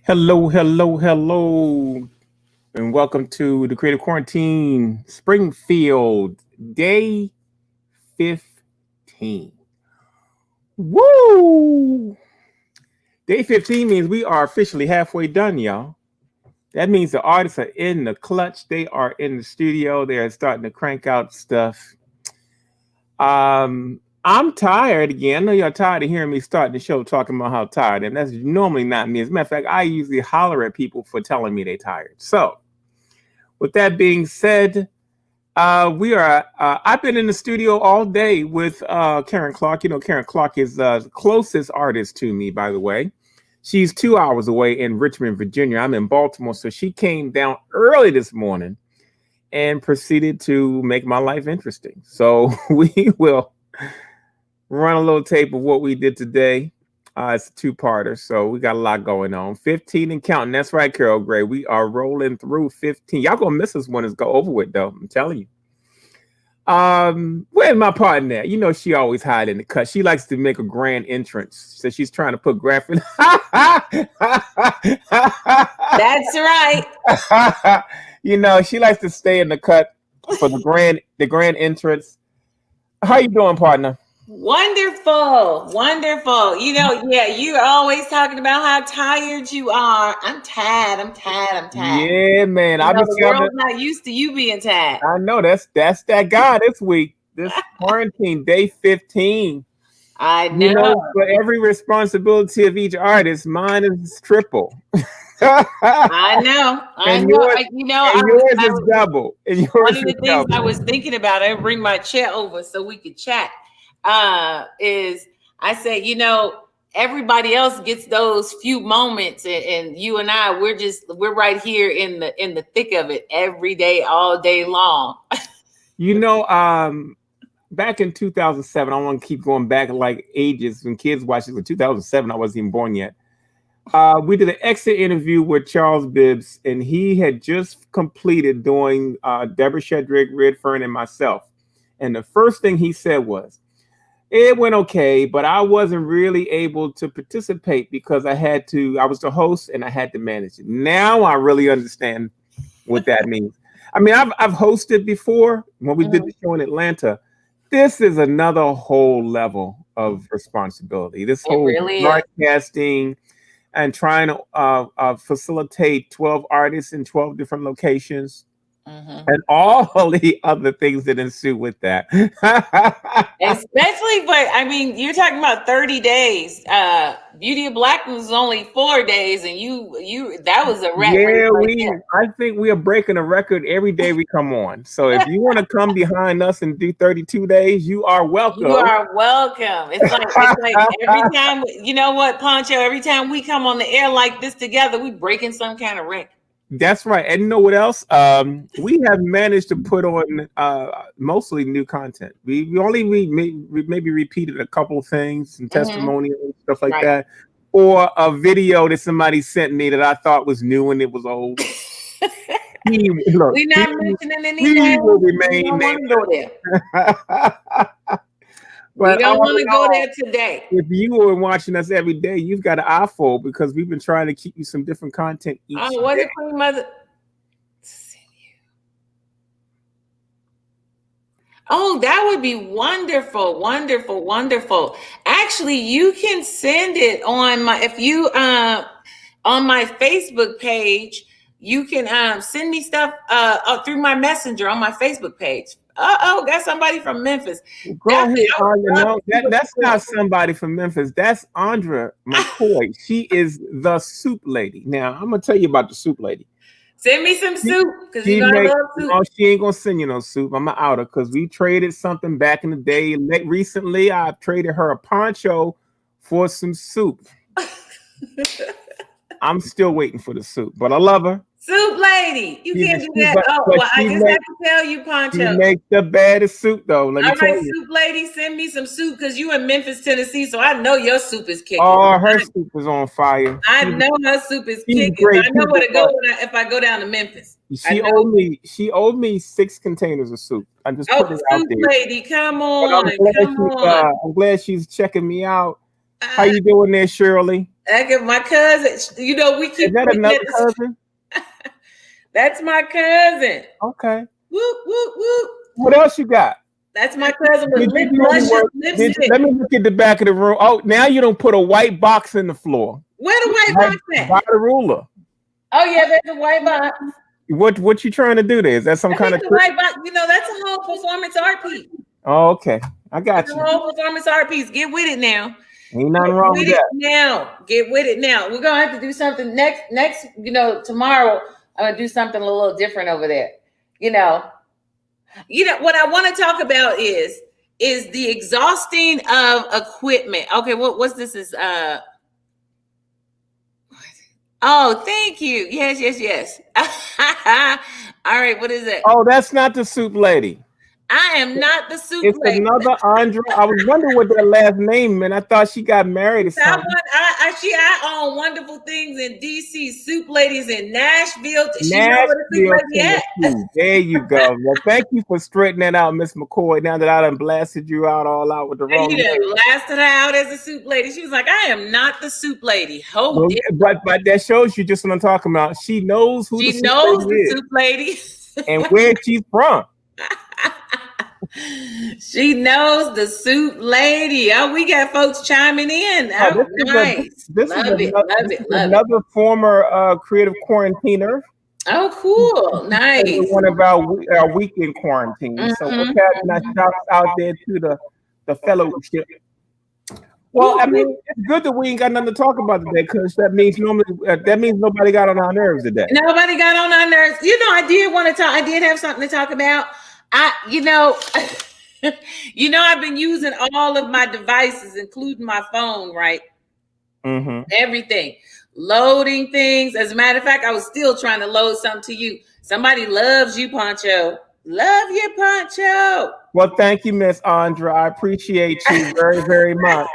Hello, hello, hello, and welcome to the Creative Quarantine Springfield Day 15. Woo! Day 15 means we are officially halfway done, y'all. That means the artists are in the clutch. They are in the studio. They are starting to crank out stuff. I'm tired again. I know you're tired of hearing me starting the show talking about how tired I am. That's normally not me. As a matter of fact, I usually holler at people for telling me they're tired. So, with that being said, I've been in the studio all day with Karen Clark. You know, Karen Clark is the closest artist to me, by the way. She's 2 hours away in Richmond, Virginia. I'm in Baltimore, so she came down early this morning and proceeded to make my life interesting. So we will run a little tape of what we did today. It's a two-parter, so we got a lot going on. 15 and counting. That's right, Carol Gray. We are rolling through 15. Y'all gonna miss us when it's go over with, though. I'm telling you. Where's my partner? You know she always hide in the cut. She likes to make a grand entrance, so she's trying to put graphic. That's right. You know she likes to stay in the cut for the grand entrance. How you doing, partner? Wonderful. You know, yeah, you're always talking about how tired you are. I'm tired. Yeah, man. You know, the world's not used to you being tired. I know that's that guy this week. This quarantine day 15. I know. You know, for every responsibility of each artist, mine is triple. I know. Yours is double. One of the things I was thinking about, I bring my chair over so we could chat. Is I said, you know, everybody else gets those few moments, and you and I, we're right here in the thick of it every day, all day long. You know, back in 2007, I want to keep going back like ages when kids watched it. In 2007, I wasn't even born yet. We did an exit interview with Charles Bibbs, and he had just completed doing Deborah Shedrick, Redfern, and myself. And the first thing he said was, it went okay, but I wasn't really able to participate because I was the host and I had to manage it. Now I really understand what that means. I mean, I've hosted before when we did the show in Atlanta. This is another whole level of responsibility. This It whole really is. broadcasting and trying to facilitate 12 artists in 12 different locations and all the other things that ensue with that. Especially, but I mean, you're talking about 30 days. Beauty of Black was only 4 days, and you that was a rat race Yeah, right there. I think we are breaking a record every day we come on. So if you want to come behind us and do 32 days, you are welcome. You are welcome. It's like every time, you know what, Poncho, every time we come on the air like this together, we breaking some kind of record. That's right. And you know what else? We have managed to put on mostly new content. We only maybe repeated a couple of things and testimonials and stuff like that. Or a video that somebody sent me that I thought was new and it was old. We're not mentioning any names. We don't want to go there. We don't want to go there today. If you are watching us every day, you've got an iPhone because we've been trying to keep you some different content each day. What did Queen Mother send you? Oh, that would be wonderful, wonderful, wonderful. Actually, you can send it on my on my Facebook page. You can send me stuff through my messenger on my Facebook page. Got somebody from Memphis. Go ahead, no, that's not somebody from Memphis. That's Andra McCoy. She is the soup lady. Now, I'm going to tell you about the soup lady. Send me some soup because you know I love soup. No, she ain't going to send you no soup. I'm going to out her because we traded something back in the day. Recently, I traded her a poncho for some soup. I'm still waiting for the soup, but I love her. Soup lady, you can't do that. I just have to tell you, Poncho. She makes the baddest soup, though. Let me tell you. Soup lady, send me some soup because you in Memphis, Tennessee, so I know your soup is kicking. Oh, her soup is on fire. I know her soup is kicking. So I know where to go if I go down to Memphis. She owed me 6 containers of soup. I'm just putting it out there. Soup lady, come on, I'm glad she's checking me out. How you doing there, Shirley? I get my cousin. You know, we keep. Is that another cousin? That's my cousin. Okay. Whoop, whoop, whoop. What else you got? That's my cousin with lip blush and lipstick. Let me look at the back of the room. Oh, now you don't put a white box in the floor. Where the white box at? By the ruler. Oh yeah, there's a white box. What you trying to do there? Is that some kind of white box? You know, that's a whole performance art piece. Oh, okay. I got you. A whole performance art piece. Get with it now. Ain't nothing wrong with that. Now, get with it now. We're gonna have to do something next. You know, tomorrow I'm gonna do something a little different over there. You know what I want to talk about is the exhausting of equipment. Okay, what's this is oh, thank you. Yes. All right, what is it? Oh, that's not the soup lady. I am not the soup lady. It's another Andra. I was wondering what that last name meant. I thought she got married or something. I own wonderful things in DC. Soup ladies in Nashville. There you go. Well, thank you for straightening that out, Miss McCoy. Now that I done blasted you out all out with the wrong name. You blasted her out as a soup lady. She was like, I am not the soup lady. But that shows you just what I'm talking about. She knows who the soup lady is. And where she's from. She knows the soup lady. Oh, we got folks chiming in. Oh, nice. Love it. Another former creative quarantiner. Oh, cool. Nice. One of our weekend quarantine. So we're passing our shots out there to the fellowship. Well, I mean, it's good that we ain't got nothing to talk about today because that means nobody got on our nerves today. Nobody got on our nerves. You know, I did want to talk. I did have something to talk about. I've been using all of my devices, including my phone, right? Mm-hmm. Everything. Loading things. As a matter of fact, I was still trying to load something to you. Somebody loves you, Poncho. Love you, Poncho. Well, thank you, Miss Andra. I appreciate you very, very much.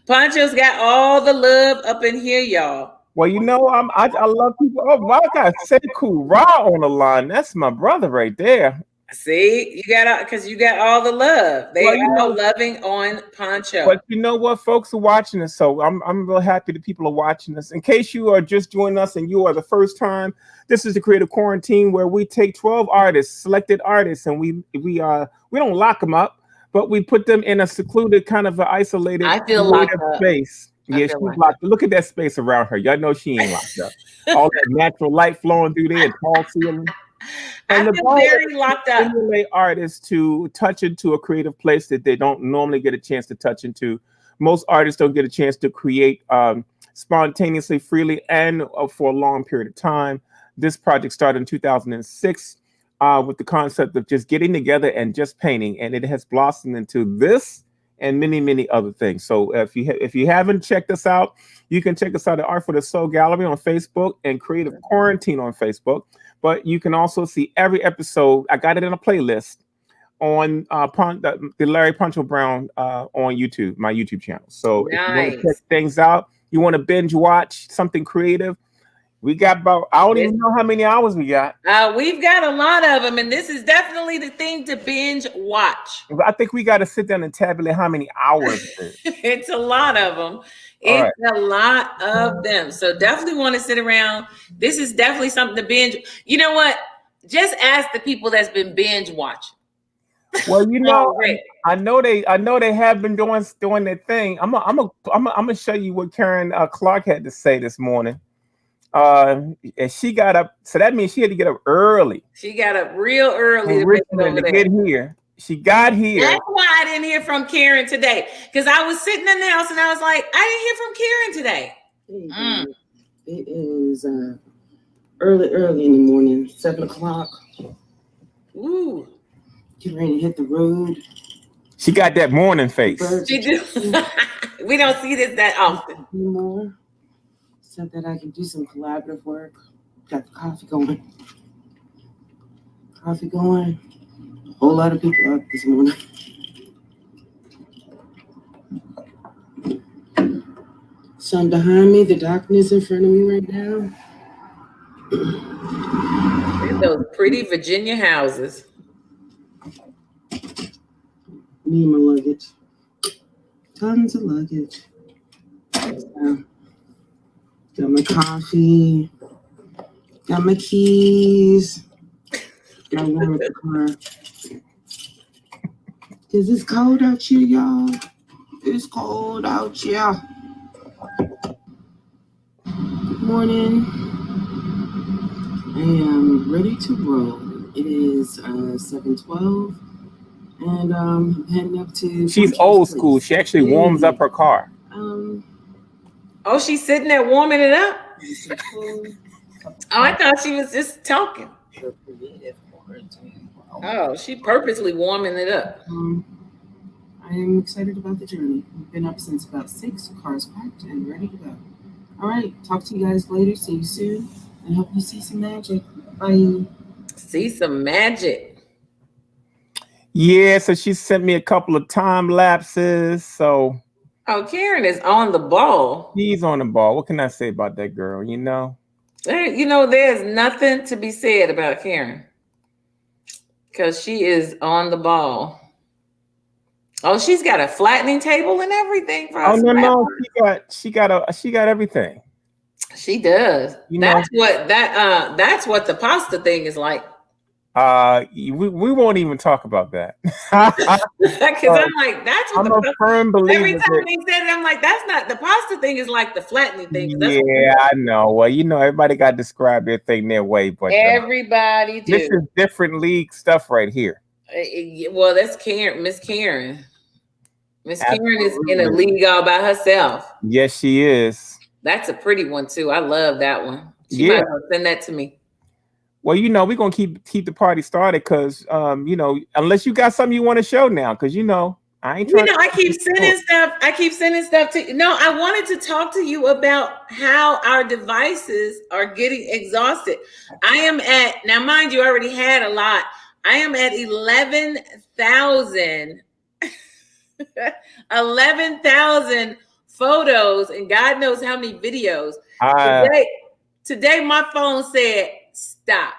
Poncho's got all the love up in here, y'all. Well, I love people. Oh, my God, Sekou Ra on the line. That's my brother right there. See, you got because you got all the love. They Well, you all know, loving on Poncho. but you know what, folks are watching us, so I'm real happy that people are watching us. In case you are just joining us and you are the first time, this is the Creative Quarantine where we take 12 artists, selected artists, and we don't lock them up, but we put them in a secluded, kind of an isolated I feel locked creative up. space. I Yeah, feel she's locked locked. Look at that space around her. Y'all know she ain't locked up. up. All that natural light flowing through there, tall ceiling. I And the feel goal very is to locked up. stimulate artists to touch into a creative place that they don't normally get a chance to touch into. Most artists don't get a chance to create spontaneously, freely, and for a long period of time. This project started in 2006 with the concept of just getting together and just painting, and it has blossomed into this and many, many other things. So if you haven't checked us out, you can check us out at Art for the Soul Gallery on Facebook and Creative Quarantine on Facebook. But you can also see every episode. I got it in a playlist on the Larry Poncho Brown on YouTube, my YouTube channel. So if you want to check Nice. things out, you want to binge watch something creative, we got about, I don't even know how many hours we got. We've got a lot of them, and this is definitely the thing to binge watch. I think we got to sit down and tabulate how many hours it is. It's a lot of them. It's a lot of them. So definitely want to sit around. This is definitely something to binge. You know what? Just ask the people that's been binge watching. Well, you know, I know they have been doing their thing. I'm gonna show you what Karen Clark had to say this morning. And she got up, so that means she had to get up early. She got up real early to get here. She got here. That's why I didn't hear from Karen today, because I was sitting in the house and I was like, I didn't hear from Karen today. It is early in the morning, 7 o'clock. Ooh. Getting ready to hit the road. She got that morning face. She do. We don't see this that often anymore. So that I can do some collaborative work. Got the coffee going. A whole lot of people up this morning. Sun behind me, the darkness in front of me right now. Those pretty Virginia houses. Me and my luggage. Tons of luggage. Got my coffee. Got my keys. Got to warm up the car. Cause it's cold out here, y'all. It's cold out here. Good morning. I am ready to roll. It is 7:12, and I'm heading up to. She's old school. She actually warms up her car. Oh, she's sitting there warming it up. Oh, I thought she was just talking. Oh, she purposely warming it up. I am excited about the journey. We've been up since about 6, cars packed and ready to go. All right, talk to you guys later. See you soon, and hope you see some magic. Bye. See some magic. Yeah, so she sent me a couple of time lapses. So. Oh, Karen is on the ball. She's on the ball. What can I say about that girl? You know, there's nothing to be said about Karen, because she is on the ball. Oh, she's got a flattening table and everything for us. Oh no, she got everything. She does. That's what the pasta thing is like. We won't even talk about that. Because I'm like, that's what I'm a firm believer. Every time they said it, I'm like, that's not the pasta thing. Is like the flattening thing. Yeah, I know. Well, everybody got to describe their thing their way, but everybody do. This is different league stuff right here. Well, that's Karen, Miss Karen. Miss Karen is in a league all by herself. Yes, she is. That's a pretty one too. I love that one. She might send that to me. Well, we're gonna keep the party started because unless you got something you want to show now, because I ain't trying. I keep sending stuff. I keep sending stuff to you. No, I wanted to talk to you about how our devices are getting exhausted. I am at, now mind you, I already had a lot. I am at 11,000 photos and God knows how many videos. Today my phone said stop.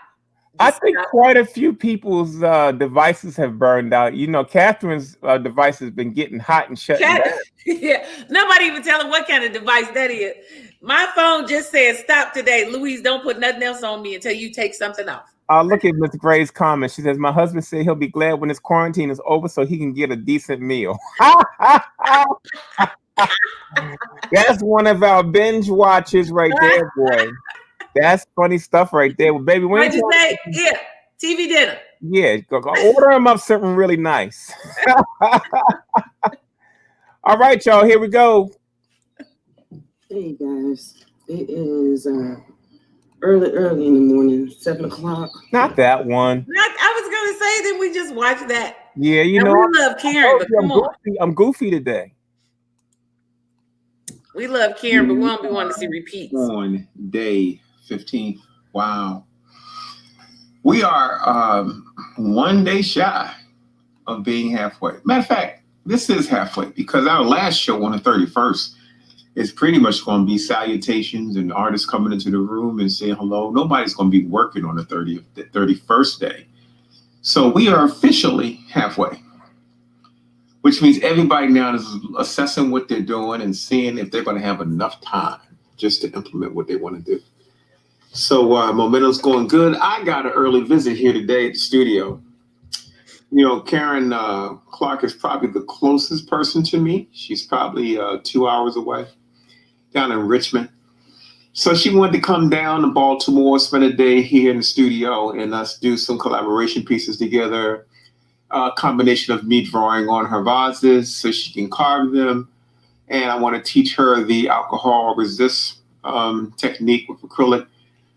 I think quite a few people's devices have burned out. You know, Catherine's device has been getting hot and shutting down. Yeah, nobody even telling what kind of device that is. My phone just says stop today. Louise, don't put nothing else on me until you take something off. Look at Miss Gray's comment. She says, my husband said he'll be glad when his quarantine is over so he can get a decent meal. That's one of our binge watches right there, boy. That's funny stuff right there. Well, baby, what'd you say? Yeah, TV dinner. Yeah, go order him up something really nice. All right, y'all, here we go. Hey guys, it is early in the morning, 7 o'clock. Not that one. I was gonna say that we just watched that. Yeah, you and know, we love Karen, but come on. I'm goofy today. We love Karen, but we don't be wanting to see repeats. On day 15. Wow. We are 1 day shy of being halfway. Matter of fact, this is halfway because our last show on the 31st is pretty much going to be salutations and artists coming into the room and saying hello. Nobody's going to be working on the 31st day. So we are officially halfway, which means everybody now is assessing what they're doing and seeing if they're going to have enough time just to implement what they want to do. So momentum's going good. I got an early visit here today at the studio. You know, Karen Clark is probably the closest person to me. She's probably 2 hours away down in Richmond. So she wanted to come down to Baltimore, spend a day here in the studio and us do some collaboration pieces together. A combination of me drawing on her vases so she can carve them. And I want to teach her the alcohol resist technique with acrylic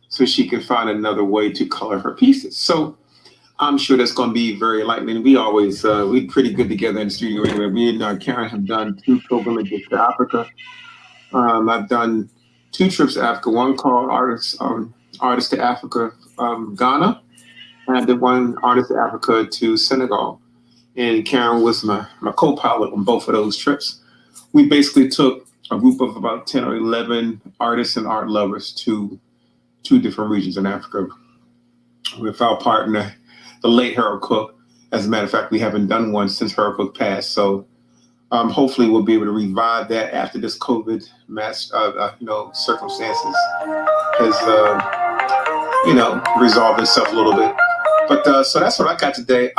so she can find another way to color her pieces. So I'm sure that's going to be very enlightening. We always, we're pretty good together in the studio anyway. Me and Karen have done 2 pilgrimages to Africa. I've done 2 trips to Africa, one called Artist to Africa, Ghana. And I did one Artist to Africa to Senegal. And Karen was my co-pilot on both of those trips. We basically took a group of about 10 or 11 artists and art lovers to 2 different regions in Africa with our partner, the late Harold Cook. As a matter of fact, we haven't done one since Harold Cook passed. So hopefully we'll be able to revive that after this COVID circumstances has, resolved itself a little bit. But so that's what I got today.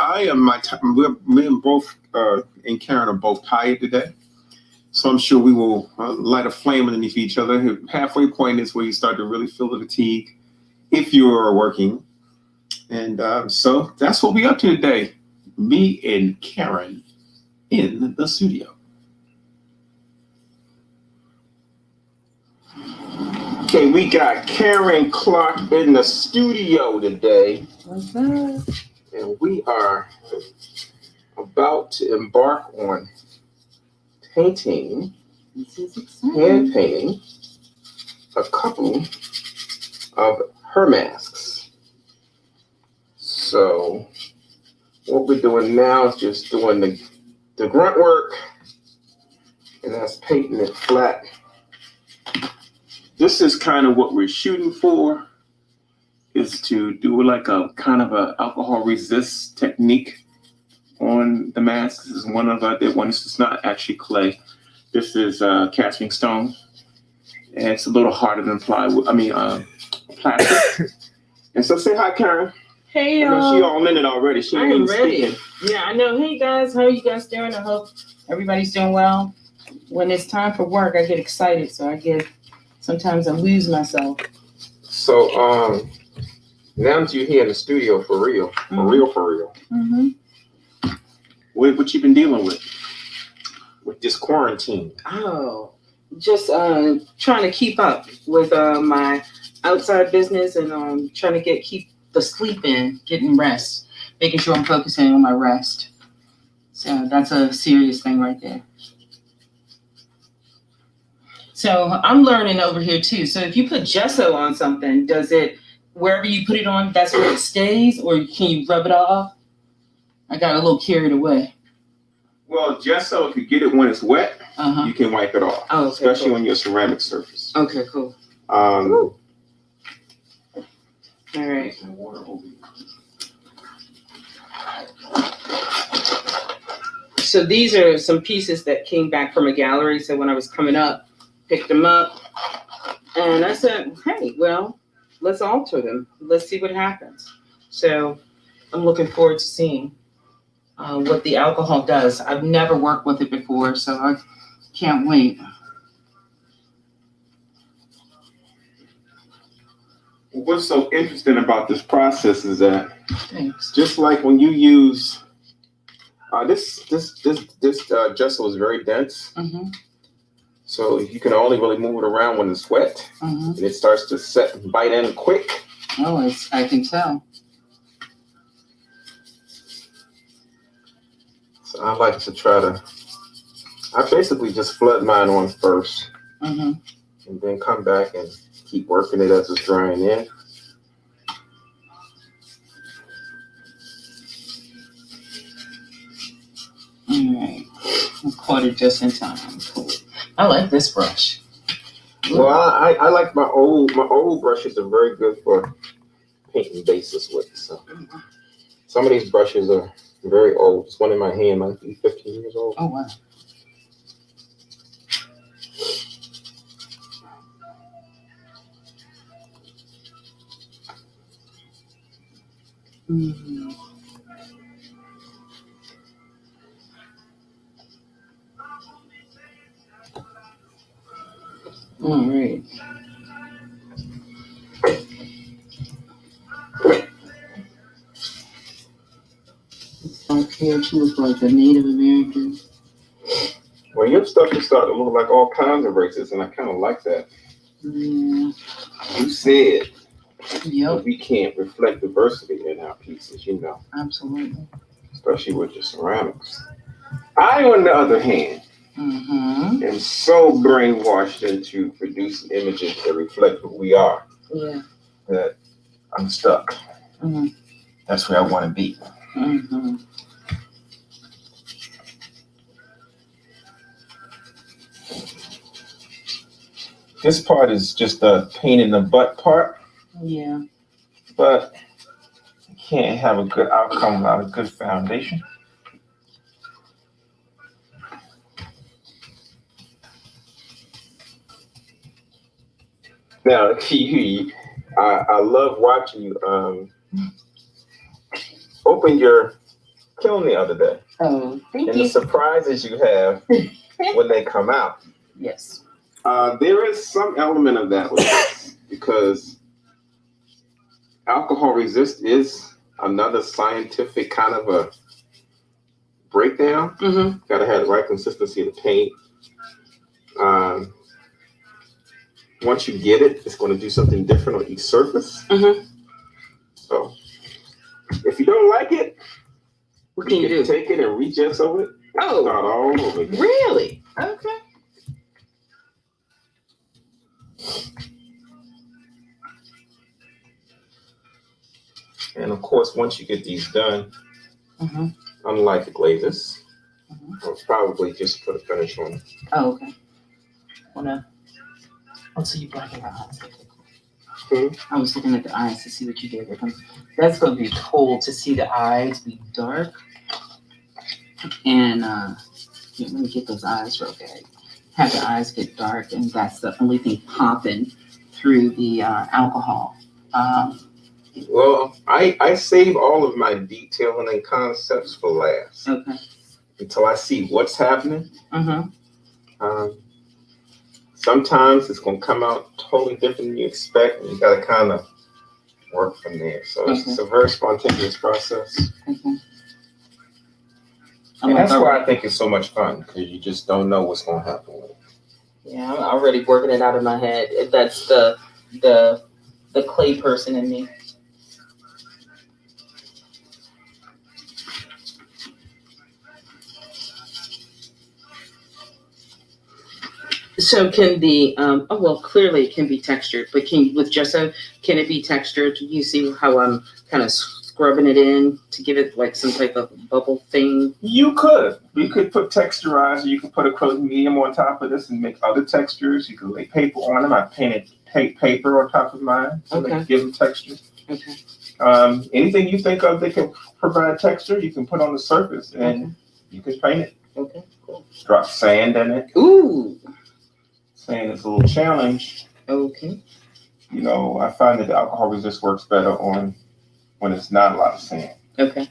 Me and both and Karen are both tired today. So I'm sure we will light a flame underneath each other. Halfway point is where you start to really feel the fatigue if you are working. And so that's what we up to today. Me and Karen in the studio. Okay, we got Karen Clark in the studio today. What's up? And we are about to embark on painting, hand painting, a couple of her masks. So what we're doing now is just doing the grunt work, and that's painting it flat. This is kind of what we're shooting for, is to do like a kind of a alcohol resist technique on the mask. This is one of the ones. It's not actually clay. This is casting stone, and it's a little harder than plywood. Plastic. And so say hi, Karen. Hey, y'all. I know she all in it already. She ain't even ready. speaking. Yeah, I know. Hey guys, how are you guys doing? I hope everybody's doing well. When it's time for work, I get excited, so sometimes I lose myself. So now that you're here in the studio for real. Mm-hmm. What you been dealing with this quarantine? Oh, just trying to keep up with my outside business and trying to keep the sleep in, getting rest, making sure I'm focusing on my rest. So that's a serious thing right there. So I'm learning over here too. So if you put gesso on something, does it, wherever you put it on, that's where it stays, or can you rub it off? I got a little carried away. Well, gesso, if you get it when it's wet, you can wipe it off, especially on your ceramic surface. Okay, cool. All right. So these are some pieces that came back from a gallery. So when I was coming up, picked them up, and I said, hey, well, let's alter them. Let's see what happens. So I'm looking forward to seeing what the alcohol does. I've never worked with it before, so I can't wait. What's so interesting about this process is that Thanks. just like when you use this gesso is very dense, Mm-hmm. so you can only really move it around when it's wet, Mm-hmm. and it starts to set and bite in quick. Oh, I can tell. So I like to I basically just flood mine on first, Mm-hmm. and then come back and keep working it as it's drying in. All right. I caught it just in time. Cool. I like this brush. Well, I like my old brushes are very good for painting bases with. So some of these brushes are very old. This one in my hand might be 15 years old. Oh, wow. Mm-hmm. All right. Dark hair, she looks like a Native American. Well, your stuff is starting to look like all kinds of races, and I kind of like that. Yeah. You said Yep. we can't reflect diversity in our pieces, you know, Absolutely. especially with your ceramics. I, on the other hand, Mm-hmm. am so brainwashed into producing images that reflect who we are Yeah. that I'm stuck. Mm-hmm. That's where I want to be. Mm-hmm. This part is just the pain in the butt part, Yeah. but you can't have a good outcome without a good foundation. Now, I love watching you open your kiln the other day, Oh, thank and you. the surprises you have when they come out. Yes. There is some element of that with this because alcohol resist is another scientific kind of a breakdown. Mm-hmm. Got to have the right consistency of the paint. Once you get it, it's going to do something different on each surface. Mm-hmm. So if you don't like it, What can you do? Take it and regesso it. Oh. Start all over again. Really? Okay. And of course, once you get these done, Mm-hmm. unlike the glazes, Mm-hmm. I'll probably just put a finish on it. Oh, okay. So you blacken the eyes. I was looking at the eyes to see what you did with them. That's going to be cool to see the eyes be dark. And let me get those eyes real good. Have the eyes get dark, and that's the only thing popping through the alcohol. Well, I save all of my detailing and concepts for last Okay. until I see what's happening. Mm-hmm. Sometimes it's going to come out totally different than you expect, and you got to kind of work from there. So it's a very spontaneous process. Okay. And that's why I think it's so much fun, because you just don't know what's going to happen with it. Yeah, I'm already working it out in my head. That's the clay person in me. So can the clearly it can be textured, but with gesso, can it be textured? You see how I'm kind of scrubbing it in to give it like some type of bubble thing? You could put texturizer. You could put acrylic medium on top of this and make other textures. You could lay paper on them. I painted paper on top of mine, so they give them texture. Okay. Anything you think of that can provide texture, you can put on the surface and you can paint it. Okay. Cool. Drop sand in it. Ooh. Sand is a little challenge. Okay. You know, I find that the alcohol resist works better on when it's not a lot of sand. Okay.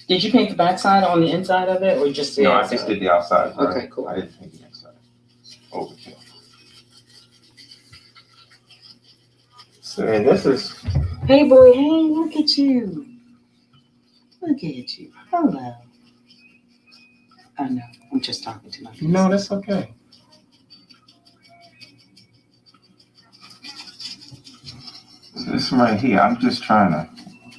Did you paint the backside on the inside of it, or just the outside? I just did the outside. Right? Okay, cool. I didn't paint the inside. Overkill. So, and this is. Hey, boy. Hey, look at you. Look at you. Hello. I know. I'm just talking to my. No, that's okay. This right here, I'm just trying to.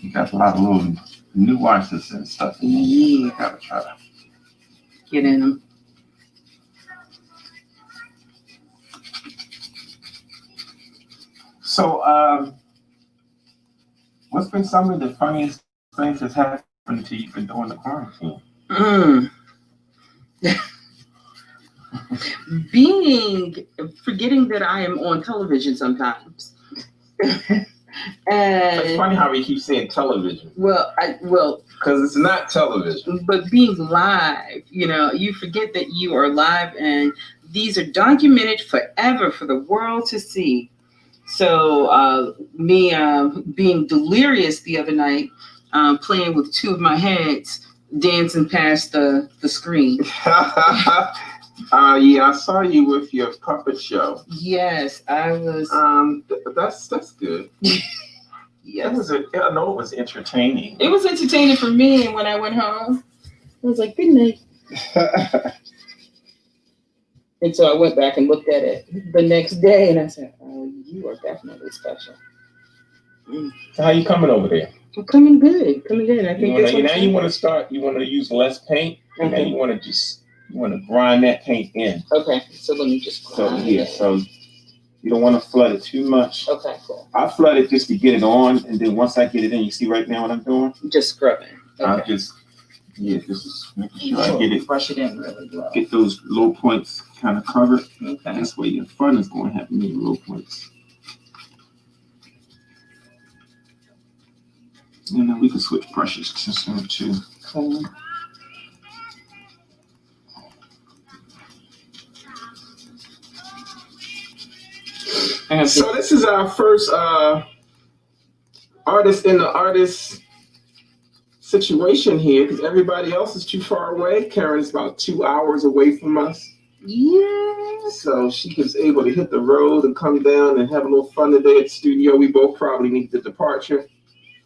You got a lot of little nuances and stuff. Yeah. You gotta try to get in them. So, what's been some of the funniest things that's happened to you been doing the quarantine? Forgetting that I am on television sometimes. And it's funny how we keep saying television. Well, because it's not television. But being live, you forget that you are live, and these are documented forever for the world to see. So me being delirious the other night, playing with two of my heads, dancing past the screen. Yeah, I saw you with your puppet show. Yes, I was. That's good. Yes. I know it was entertaining. It was entertaining for me, and when I went home, I was like, good night. And so I went back and looked at it the next day, and I said, oh, you are definitely special. So how you coming over there? I'm coming good. I think you want to use less paint, and then you want to grind that paint in. Okay, so let me just grind it. So you don't want to flood it too much. Okay, cool. I flood it just to get it on, and then once I get it in, you see right now what I'm doing? Just scrubbing. Okay. Just making sure I get it. Brush it in really well. Get those low points kind of covered. Okay. This way your front is going to have many low points. And then we can switch brushes too. Cool. So this is our first artist in the artist situation here, because everybody else is too far away. Karen's about 2 hours away from us. Yeah. So she was able to hit the road and come down and have a little fun today at the studio. We both probably need the departure.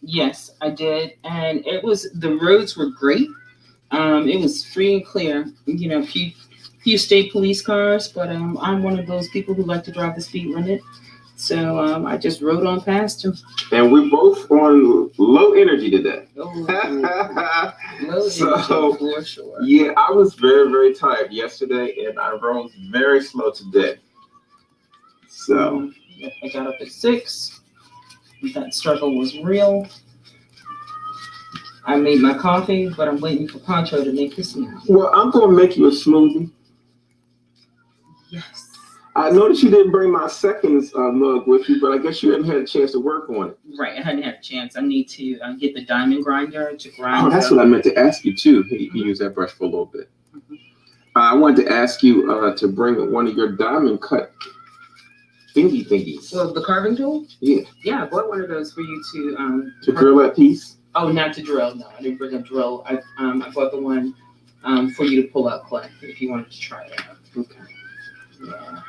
Yes, I did. And the roads were great. It was free and clear. Few state police cars, but I'm one of those people who like to drive the speed limit. So I just rode on past them. And we're both on low energy today. Low energy for sure. Yeah, I was very, very tired yesterday, and I rode very slow today. So I got up at 6. That struggle was real. I made my coffee, but I'm waiting for Poncho to make his now. Well, I'm going to make you a smoothie. Yes. I noticed you didn't bring my second mug with you, but I guess you hadn't had a chance to work on it. Right, I hadn't had a chance. I need to get the diamond grinder to grind. Oh, that's what I meant to ask you too. You can use that brush for a little bit. Mm-hmm. I wanted to ask you to bring one of your diamond cut thingies. Well, the carving tool? Yeah. Yeah, I bought one of those for you to drill that piece. Oh, not to drill. No, I didn't bring a drill. I bought the one for you to pull out clay if you wanted to try it out. Okay. Yeah.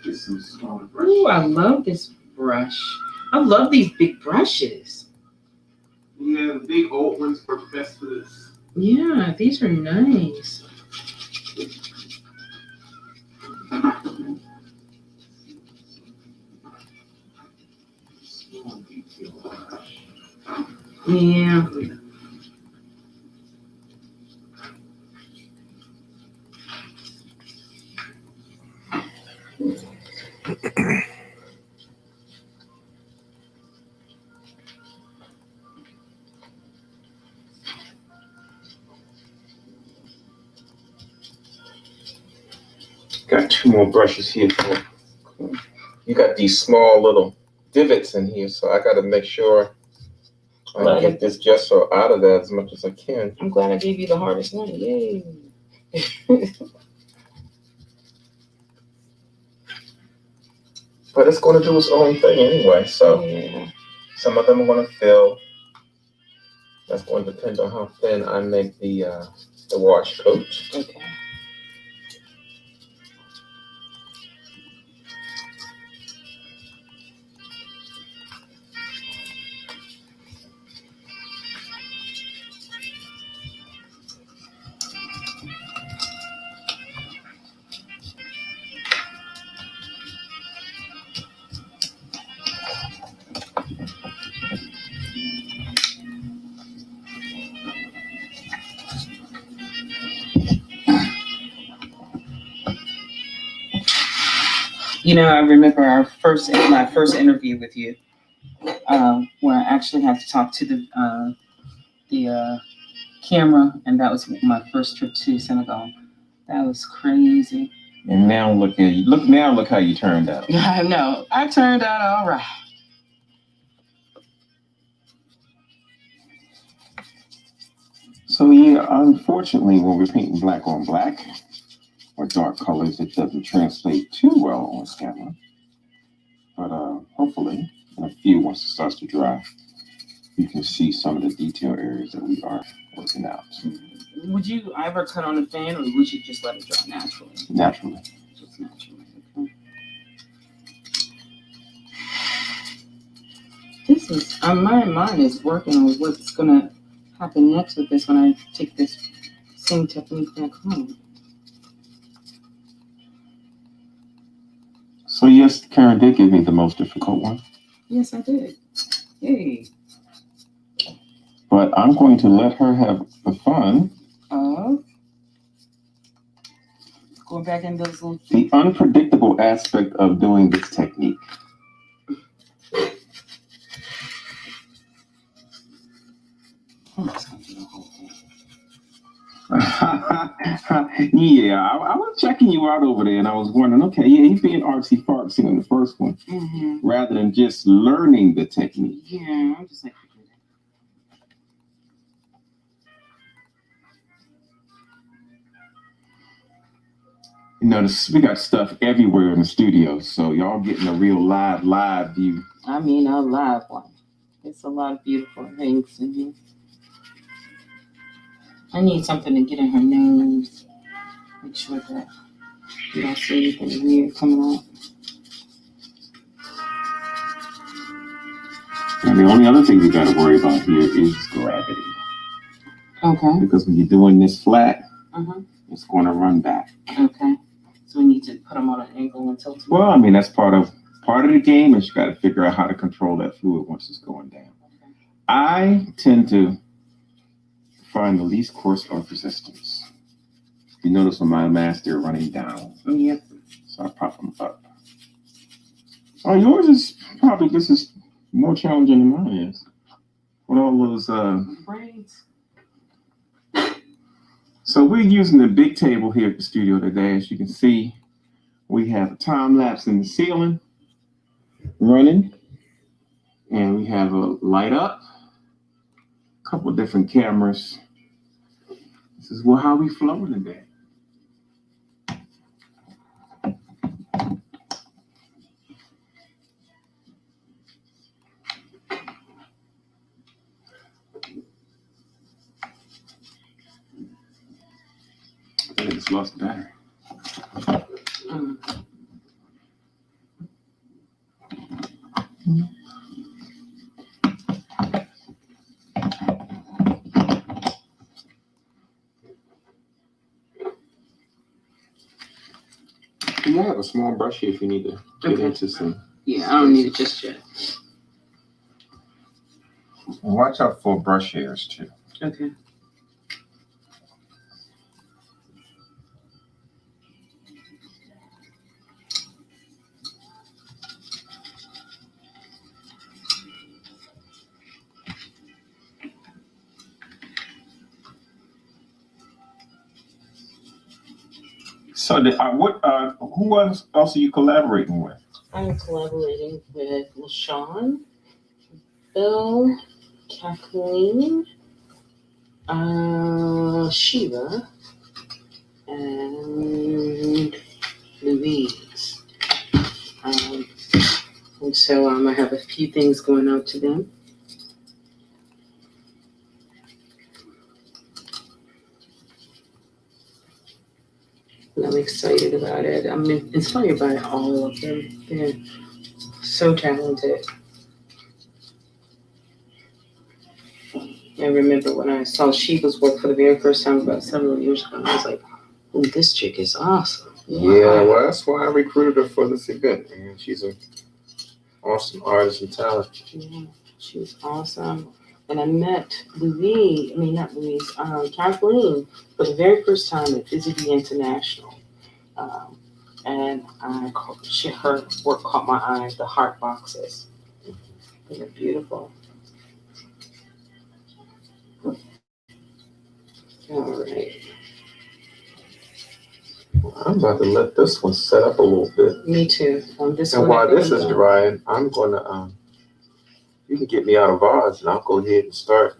Get some smaller brush. Ooh, I love this brush. I love these big brushes. Yeah, the big old ones are best for this. Yeah, these are nice. Yeah. Got 2 more brushes here for. you got these small little divots in here, so I got to make sure I get this gesso out of that as much as I can. I'm glad I gave you the hardest one. Yay. But it's going to do its own thing anyway, so yeah. Some of them are going to fill. That's going to depend on how thin I make the wash coat. Okay. You know, I remember my first interview with you, where I actually had to talk to the camera, and that was my first trip to Senegal. That was crazy. And now look at you. Look how you turned out. Yeah, I know. I turned out all right. So yeah, unfortunately, when we're painting black on black or dark colors, it doesn't translate too well on camera. But hopefully, in a few, once it starts to dry, you can see some of the detail areas that we are working out. Would you ever cut on a fan, or would you just let it dry naturally? Naturally. Just naturally. Okay. This is my mind is working on what's gonna happen next with this when I take this same technique back home. So yes, Karen did give me the most difficult one. Yes, I did. Yay. But I'm going to let her have the fun Of going back in those little. the unpredictable aspect of doing this technique. Yeah, I was checking you out over there, and I was wondering, okay, yeah, he's being artsy fartsy on the first one, rather than just learning the technique. Yeah, I'm just like. You know, we got stuff everywhere in the studio, so y'all getting a real live view. I mean, a live one. It's a lot of beautiful things in here. I need something to get in her nose. Make sure that you don't see anything weird coming out. And the only other thing we got to worry about here is gravity. Okay. Because when you're doing this flat, it's going to run back. Okay. So we need to put them on an angle and tilt them. Well, I mean, that's part of the game, is you got to figure out how to control that fluid once it's going down. Okay. I tend to find the least course of resistance. You notice on my mask, they're running down. Yep. So I pop them up. Oh, yours is probably this is more challenging than mine is. With all those braids. So we're using the big table here at the studio today. As you can see, we have a time lapse in the ceiling running, and we have a light up, a couple of different cameras. This is how we flowing today. I just lost the battery. You have a small brush here if you need to get into some. Yeah, I don't need it just yet. Watch out for brush hairs too. Okay. So, who else are you collaborating with? I'm collaborating with LaShawn, Bill, Kathleen, Sheila, and Louise. And so I have a few things going out to them. And I'm excited about it. I'm inspired by all of them. They're so talented. I remember when I saw Sheba's work for the very first time about several years ago, I was like, oh, this chick is awesome. Yeah, well, that's why I recruited her for this event. And she's an awesome artist and talent. Yeah, she was awesome. And I met Kathleen for the very first time at Busy International. And her work caught my eye, the heart boxes. They're beautiful. All right. I'm about to let this one set up a little bit. Me too. And while this is drying, I'm gonna you can get me out of vase and I'll go ahead and start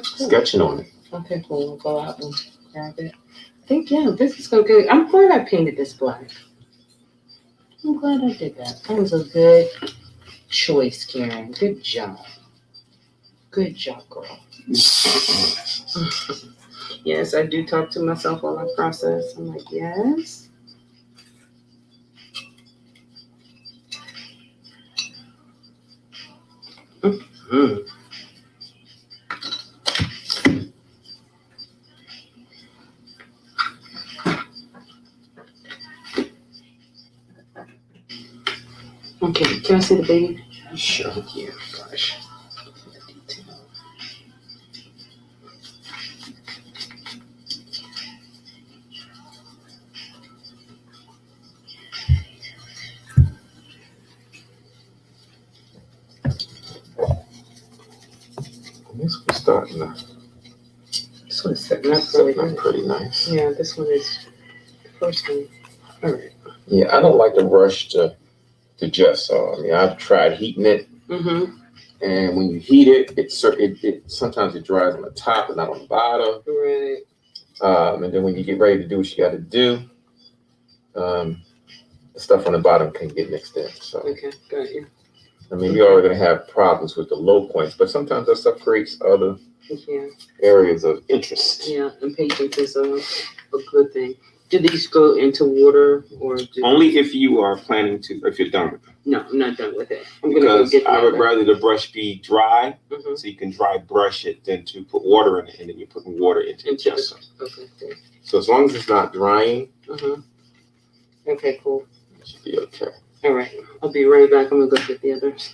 sketching on it. Okay, cool. We'll go out and grab it. I think this is going good. I'm glad I painted this black. I'm glad I did that. That was a good choice, Karen. Good job. Good job, girl. Yes, I do talk to myself while I process. I'm like, yes. Mm-hmm. Okay, can I see the baby? Sure. Yeah, gosh. This one's starting to This one's setting up really good. pretty nice. Yeah, this one is the first one. All right. Yeah, I don't like to rush to just. I mean, I've tried heating it, Mm-hmm. and when you heat it, it sometimes it dries on the top and not on the bottom. Right. And then when you get ready to do what you got to do, the stuff on the bottom can get mixed in. So, Okay, got you. I mean, you're already going to have problems with the low points, but sometimes that stuff creates other areas of interest. Yeah, and patience is a good thing. Do these go into water or Only if you are planning to, if you're done with them. No, I'm not done with it. I'm Because gonna go get I would rather the brush be dry, Mm-hmm. so you can dry brush it, than to put water in it, and then you're putting water into it. Okay, cool. So as long as it's not drying, Mm-hmm. Okay, cool. it should be okay. All right, I'll be right back. I'm gonna go get the others.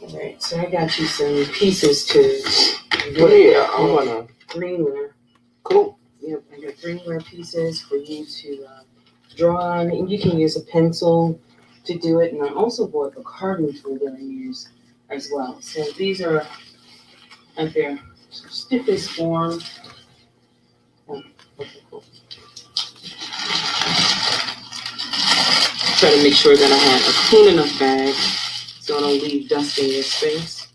All right, so I got you some pieces to. Yeah, I wanna. Greenware. Cool. Yep, I got greenware pieces for you to draw on, and you can use a pencil to do it. And I also bought a carving tool that I use as well. So these are at their stiffest form. Oh, okay, cool. Try to make sure that I have a clean enough bag so I don't leave dust in your space.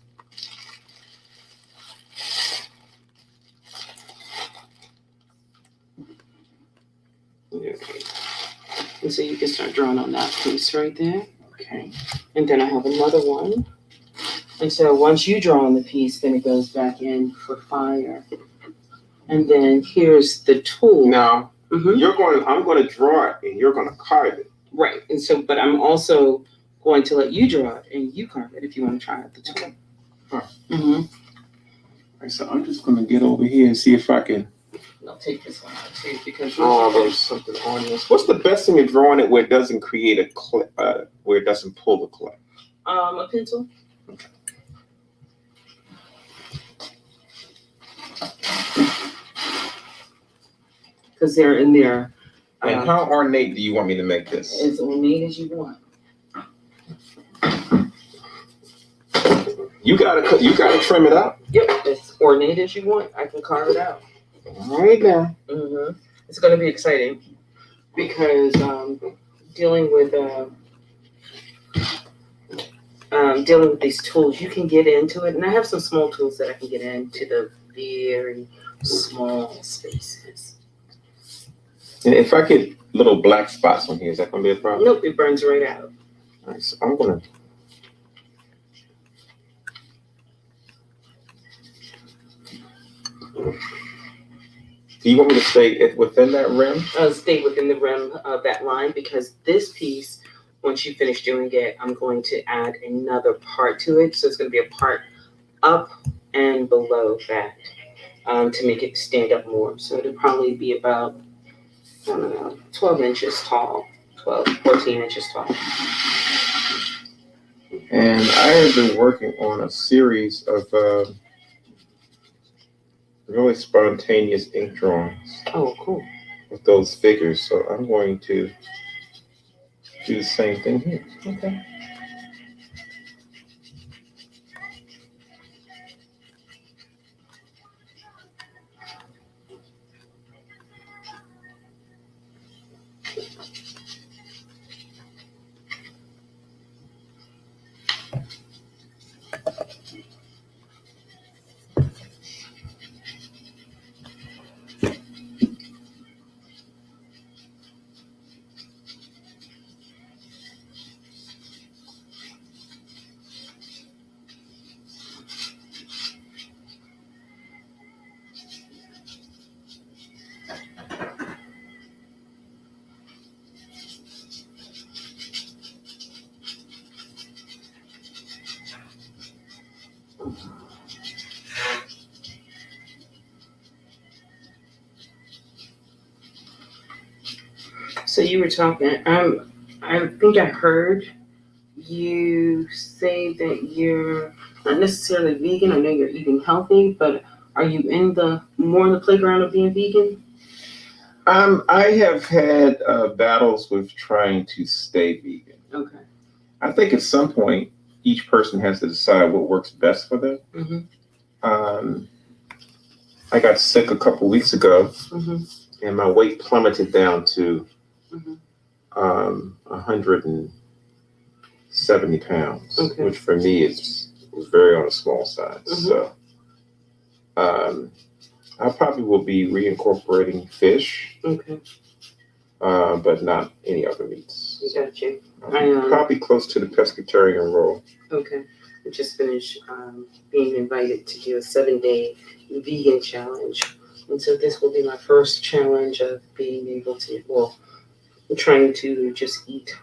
Okay. And so you can start drawing on that piece right there. Okay. And then I have another one. And so once you draw on the piece, then it goes back in for fire. And then here's the tool. Now Mm-hmm. I'm going to draw it, and you're going to carve it. Right. And so, but I'm also going to let you draw it and you carve it if you want to try out the tool. All right. Mm-hmm. All right, so I'm just gonna get over here and see if I can I'll take this one out too because draw there's something on this. What's the best thing in drawing it where it doesn't create a clay, where it doesn't pull the clay? a pencil. Because they're in there. And how ornate do you want me to make this? As ornate as you want. You gotta trim it out. Yep, as ornate as you want. I can carve it out. All right now. Mm-hmm. It's going to be exciting because dealing with these tools, you can get into it, and I have some small tools that I can get into the very small spaces. And if I get little black spots on here, is that gonna be a problem? Nope, it burns right out. All right, so I'm gonna. Do you want me to stay within that rim? Stay within the rim of that line because this piece, once you finish doing it, I'm going to add another part to it. So it's going to be a part up and below that to make it stand up more. So it'll probably be about, I don't know, 12 inches tall, 14 inches tall. And I have been working on a series of really spontaneous ink drawings. Oh, cool. With those figures. So I'm going to do the same thing here. Okay. So you were talking, I think I heard you say that you're not necessarily vegan. I know you're eating healthy, but are you more in the playground of being vegan? I have had battles with trying to stay vegan. Okay. I think at some point, each person has to decide what works best for them. Mm-hmm. I got sick a couple weeks ago, Mm-hmm. and my weight plummeted down to Mm-hmm. 170 pounds, Okay. which for me was very on the small side. Mm-hmm. So I probably will be reincorporating fish, Okay. but not any other meats. Got you. Probably close to the pescatarian role. Okay. I just finished being invited to do a 7-day vegan challenge. And so this will be my first challenge of being able to, I'm trying to just eat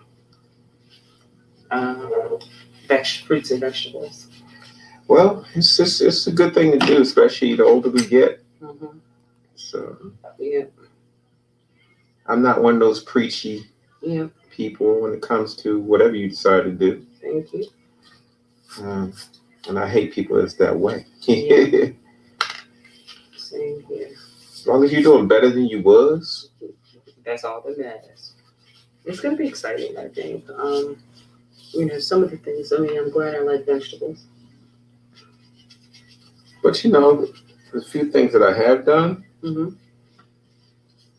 fruits and vegetables. Well, it's a good thing to do, especially the older we get. Mm-hmm. So Yeah. I'm not one of those preachy people when it comes to whatever you decide to do. Thank you. And I hate people that's that way. Yeah. Same here. As long as you're doing better than you was. That's all that matters. It's going to be exciting, I think. Some of the things, I'm glad I like vegetables. But the few things that I have done, Mm-hmm.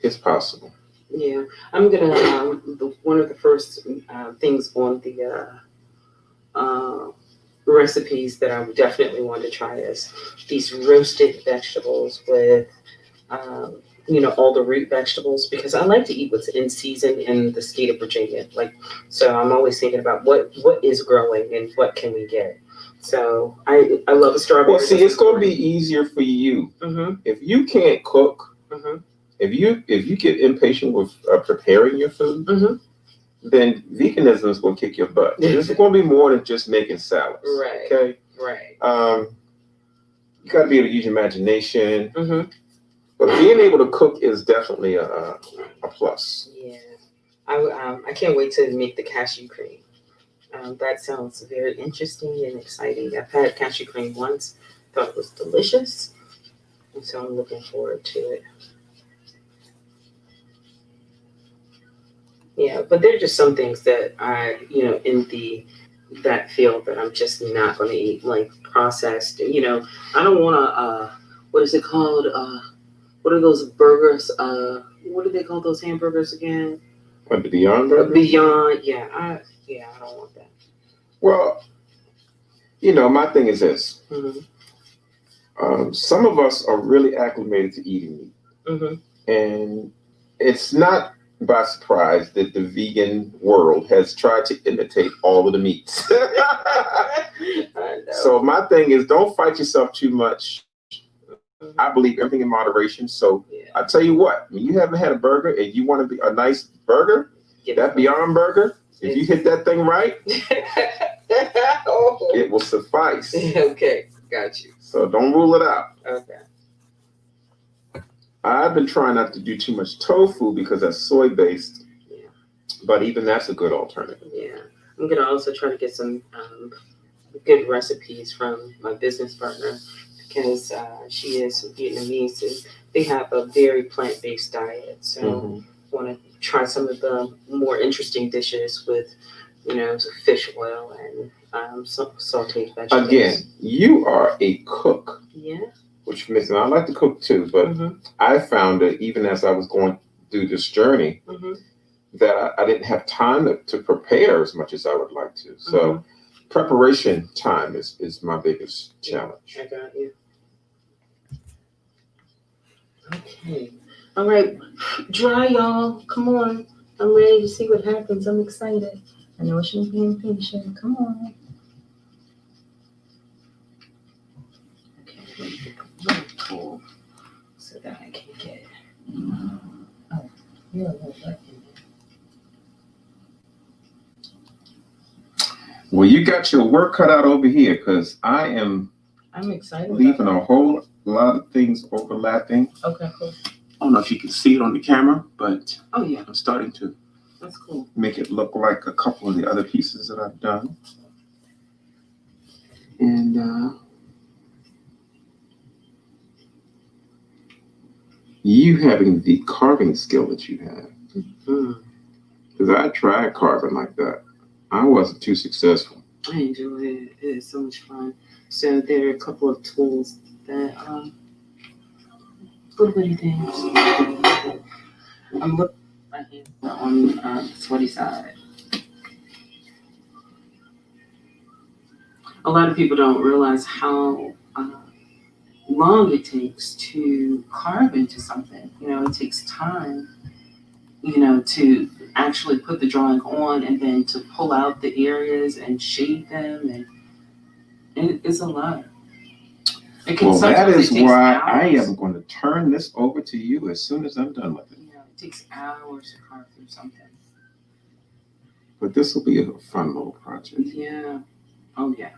it's possible. Yeah. I'm going to, one of the first things on the recipes that I would definitely want to try is these roasted vegetables with all the root vegetables, because I like to eat what's in season in the state of Virginia. So I'm always thinking about what is growing and what can we get. So I love a strawberry. Well, see, it's going to be easier for you. Mm-hmm. If you can't cook, Mm-hmm. if you get impatient with preparing your food, Mm-hmm. then veganism is going to kick your butt. This is going to be more than just making salads. Right. Okay. Right. You got to be able to use your imagination. Mm-hmm. But being able to cook is definitely a plus. Yeah. I can't wait to make the cashew cream. That sounds very interesting and exciting. I've had cashew cream once. Thought it was delicious. And so I'm looking forward to it. Yeah, but there are just some things that in that field that I'm just not going to eat, like processed. I don't want to. What is it called? What are those burgers? What do they call those hamburgers again? What, the Beyond Burger? Beyond, yeah. I don't want that. Well, my thing is this. Mm-hmm. Some of us are really acclimated to eating meat. Mm-hmm. And it's not by surprise that the vegan world has tried to imitate all of the meats. I know. So my thing is, don't fight yourself too much. Mm-hmm. I believe everything in moderation. So Yeah. I tell you what, when you haven't had a burger and you want to be a nice burger, that Beyond Burger, if you hit that thing right, it will suffice. Okay, got you. So don't rule it out. Okay. I've been trying not to do too much tofu because that's soy based. Yeah. But even that's a good alternative. Yeah. I'm gonna also try to get some good recipes from my business partner because she is Vietnamese and they have a very plant-based diet. So I want to try some of the more interesting dishes with, fish oil and sauteed vegetables. Again, you are a cook. Yeah. Which means I like to cook too, but I found that even as I was going through this journey, that I didn't have time to prepare as much as I would like to. So preparation time is my biggest challenge. I got you. Okay. All right. Dry, y'all. Come on. I'm ready to see what happens. I'm excited. I know she ain't being patient. Come on. Okay. Cool. So that I can get. Oh, you're a little lucky. Well, you got your work cut out over here because I'm excited. Leaving a whole lot of things overlapping. Okay, cool. I don't know if you can see it on the camera, but yeah, I'm starting to that's cool. Make it look like a couple of the other pieces that I've done. And you having the carving skill that you have. Because I tried carving like that. I wasn't too successful. I enjoy it. It is so much fun. So there are a couple of tools that little bitty things. I'm looking right here on the sweaty side. A lot of people don't realize how long it takes to carve into something. It takes time, to actually put the drawing on and then to pull out the areas and shade them. And it's a lot. Well, that is why I am going to turn this over to you as soon as I'm done with it. Yeah, it takes hours to carve through something. But this will be a fun little project. Yeah. Oh, yeah.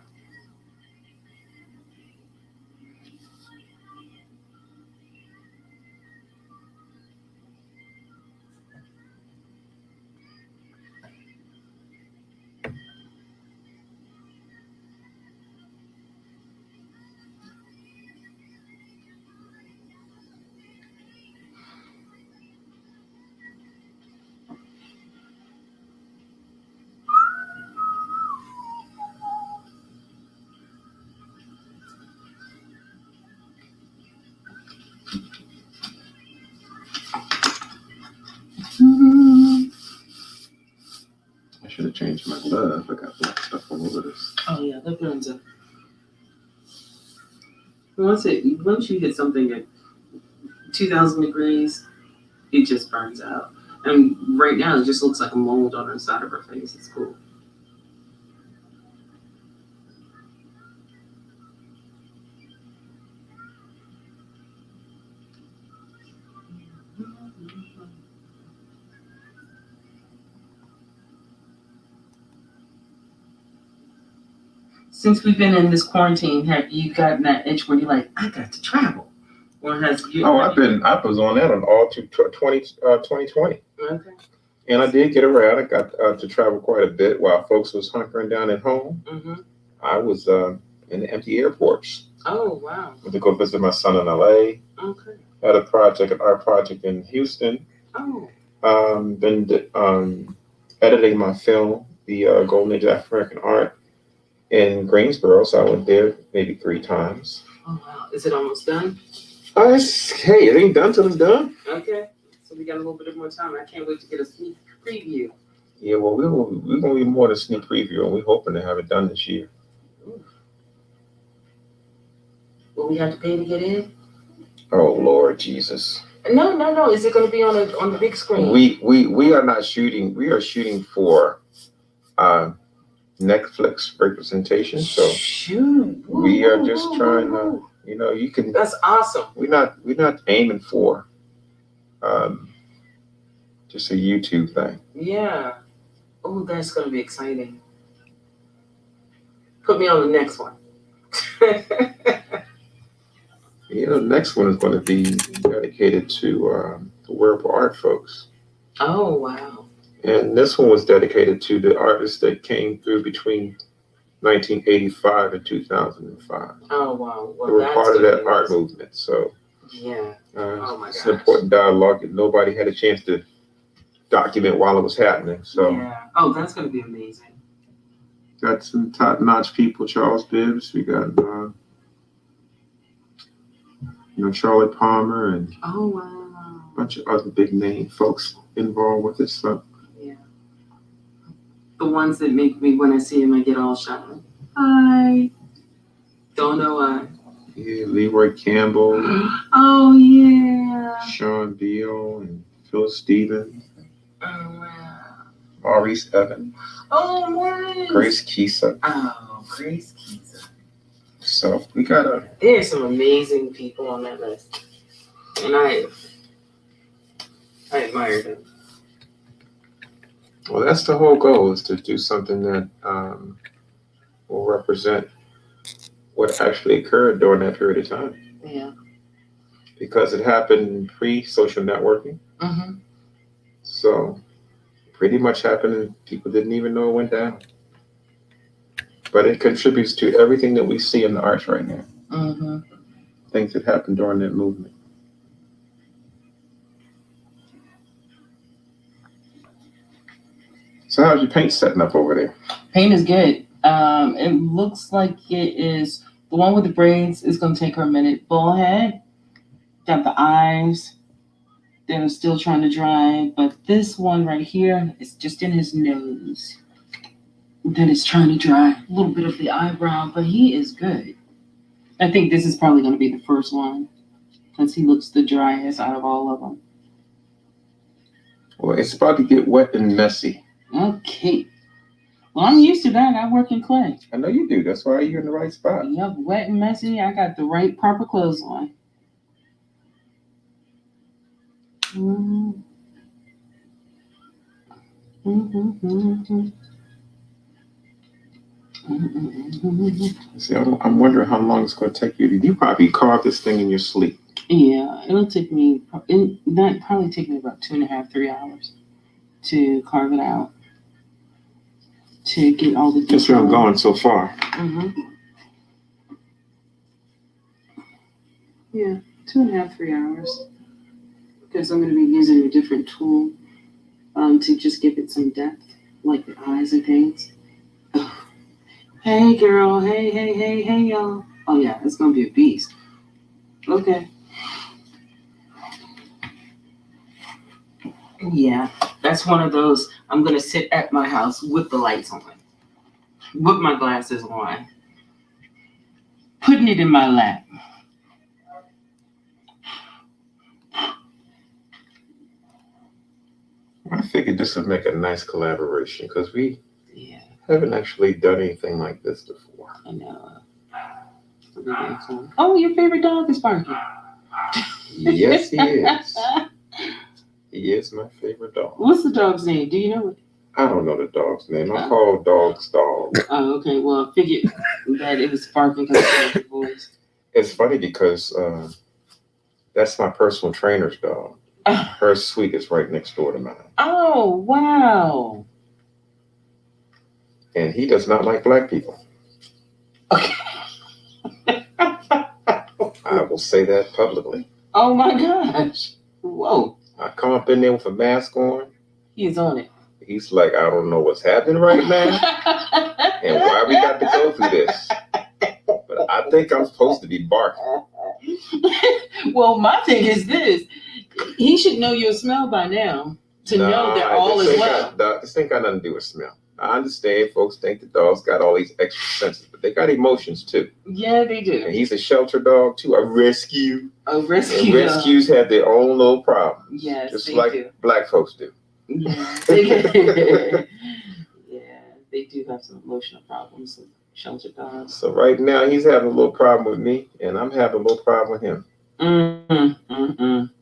I should have changed my glove. I got black stuff all over this. Oh yeah, that burns up. Once you hit something at 2,000 degrees, it just burns out. And right now, it just looks like a mold on the side of her face. It's cool. Since we've been in this quarantine, have you gotten that itch where you're like, I got to travel? Or has you? Oh, I was on that on all 2020. Okay. And I did get around. I got to travel quite a bit while folks was hunkering down at home. Mm-hmm. I was in the empty airports. Oh, wow. Went to go visit my son in LA. Okay. Had a project, an art project in Houston. Oh. Been editing my film, the Golden Age of African Art, in Greensboro. So I went there maybe 3 times. Oh, wow. Is it almost done? Hey, it ain't done till it's done. Okay. So we got a little bit more time. I can't wait to get a sneak preview. Yeah, well, we're going to be more than a sneak preview, and we're hoping to have it done this year. Ooh. Will we have to pay to get in? Oh, Lord Jesus. No. Is it going to be on the big screen? We are not shooting. We are shooting for Netflix representation. So shoot. We are just trying to, you can. That's awesome. We're not aiming for just a YouTube thing. Yeah. Oh, that's going to be exciting. Put me on the next one. The next one is going to be dedicated to the wearable art folks. Oh, wow. And this one was dedicated to the artists that came through between 1985 and 2005. Oh, wow. Well, they were part of that art movement. So, yeah. Oh, my it's gosh. an important dialogue that nobody had a chance to document while it was happening. So, yeah. Oh, that's going to be amazing. Got some top-notch people. Charles Bibbs. We got, Charlie Palmer and oh, wow. a bunch of other big name folks involved with it. So, yeah. The ones that make me, when I see him, I get all shy. Hi. Don't know why. Yeah, Leroy Campbell. Oh, yeah. Sean Beal and Phil Stevens. Oh, wow. Maurice Evans. Oh, Maurice. Grace Kisa. Oh, Grace Kisa. So we got There's some amazing people on that list. And I admire them. Well, that's the whole goal, is to do something that will represent what actually occurred during that period of time. Yeah. Because it happened pre-social networking. Mm-hmm. So pretty much happened and people didn't even know it went down. But it contributes to everything that we see in the arts right now. Mm-hmm. Things that happened during that movement. So how's your paint setting up over there? Paint is good. It looks like it is, the one with the braids is going to take her a minute. Bullhead, got the eyes. They're still trying to dry. But this one right here is just in his nose. That is trying to dry. A little bit of the eyebrow, but he is good. I think this is probably going to be the first one, because he looks the driest out of all of them. Well, it's about to get wet and messy. Okay. Well, I'm used to that. I work in clay. I know you do. That's why you're in the right spot. Yep, wet and messy. I got the right proper clothes on. See, I'm wondering how long it's going to take you. You probably carve this thing in your sleep. Yeah, it'll take me, probably take me about 2.5, 3 hours to carve it out. To get all the That's where I'm going so far. Mm-hmm. Yeah, 2.5, 3 hours. Because I'm going to be using a different tool to just give it some depth, like the eyes and things. Ugh. Hey, girl. Hey, y'all. Oh, yeah, it's going to be a beast. Okay. Yeah, that's one of those, I'm going to sit at my house with the lights on, with my glasses on, putting it in my lap. I figured this would make a nice collaboration because we haven't actually done anything like this before. I know. Oh, your favorite dog is barking. Yes, he is. He is my favorite dog. What's the dog's name? Do you know it? I don't know the dog's name. I call dogs dog. Oh, okay. Well, I figured that it was barking because of your voice. It's funny because that's my personal trainer's dog. Her suite is right next door to mine. Oh, wow. And he does not like black people. Okay. I will say that publicly. Oh my gosh. Whoa. I come up in there with a mask on. He's on it. He's like, I don't know what's happening right now and why we got to go through this. But I think I'm supposed to be barking. Well, my thing is this. He should know your smell by now to know that all is well. This ain't got nothing to do with smell. I understand folks think the dogs got all these extra senses, but they got emotions too. Yeah, they do. And he's a shelter dog too, a rescue. A rescue. And rescues have their own little problems. Yes, just they like do. Black folks do. Yeah, they do. Yeah, they do have some emotional problems with shelter dogs. So right now he's having a little problem with me, and I'm having a little problem with him.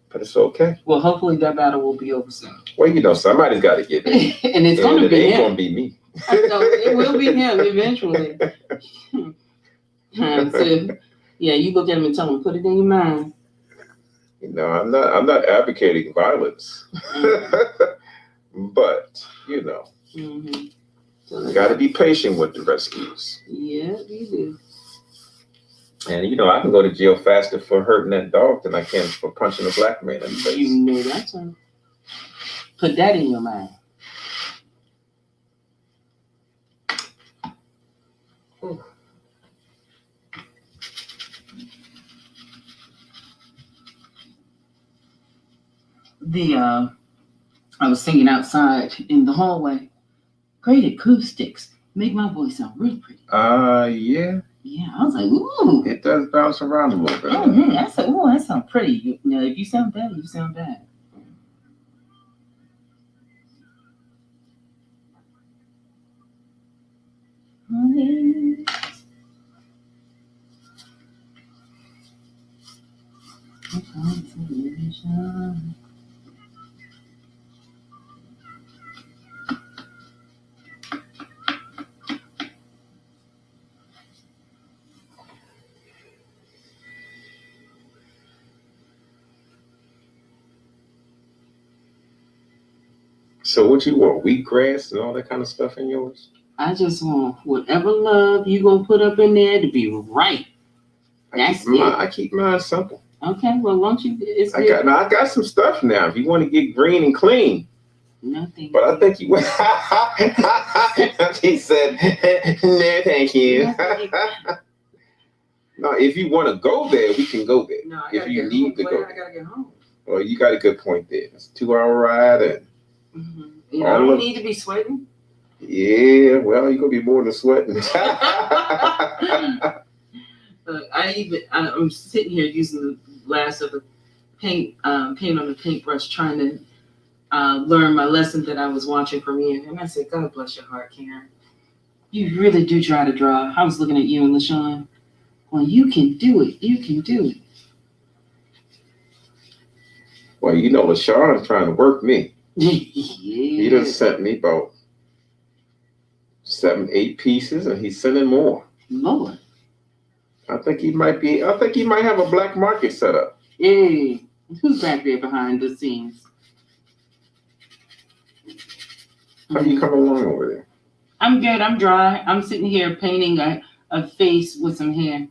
But it's okay. Well, hopefully that battle will be over soon. Well, you know, somebody's got to get it. And it's going to be him. It ain't going to be me. So it will be him eventually. So, yeah, you look at him and tell him, put it in your mind. You know, I'm not advocating violence. But, you know, so got to be patient with the rescues. Yeah, you do. And, you know, I can go to jail faster for hurting that dog than I can for punching a black man in the face. You know that's right. Put that in your mind. I was singing outside in the hallway. Great acoustics. Make my voice sound really pretty. Yeah. Yeah, I was like, ooh. It does bounce around a little bit. Oh, yeah, I said, ooh, that sounds pretty. You know, if you sound bad, you sound bad. So what you want, wheatgrass and all that kind of stuff in yours? I just want whatever love you gonna put up in there to be right. I keep mine simple. Okay, well, won't you? I got some stuff now. If you want to get green and clean. Nothing. But I think you. He said, "No, thank you." No, if you want to go there, we can go there. No, if you need to go, I gotta get home. Well, you got a good point there. It's a 2-hour ride, and you know, I don't need to be sweating. Yeah, well, you're gonna be more than sweating. I'm sitting here using the last of the paint on the paintbrush, trying to learn my lesson that I was watching from you. And I said, God bless your heart, Karen. You really do try to draw. I was looking at you and LaShawn. Well, you can do it. You can do it. Well, you know, LaShawn's trying to work me. Yeah. He just sent me about 7-8 pieces, and he's sending more. Lord. I think he might have a black market set up. Hey, who's back there behind the scenes? How you coming along over there? I'm good. I'm dry. I'm sitting here painting a face with some hair.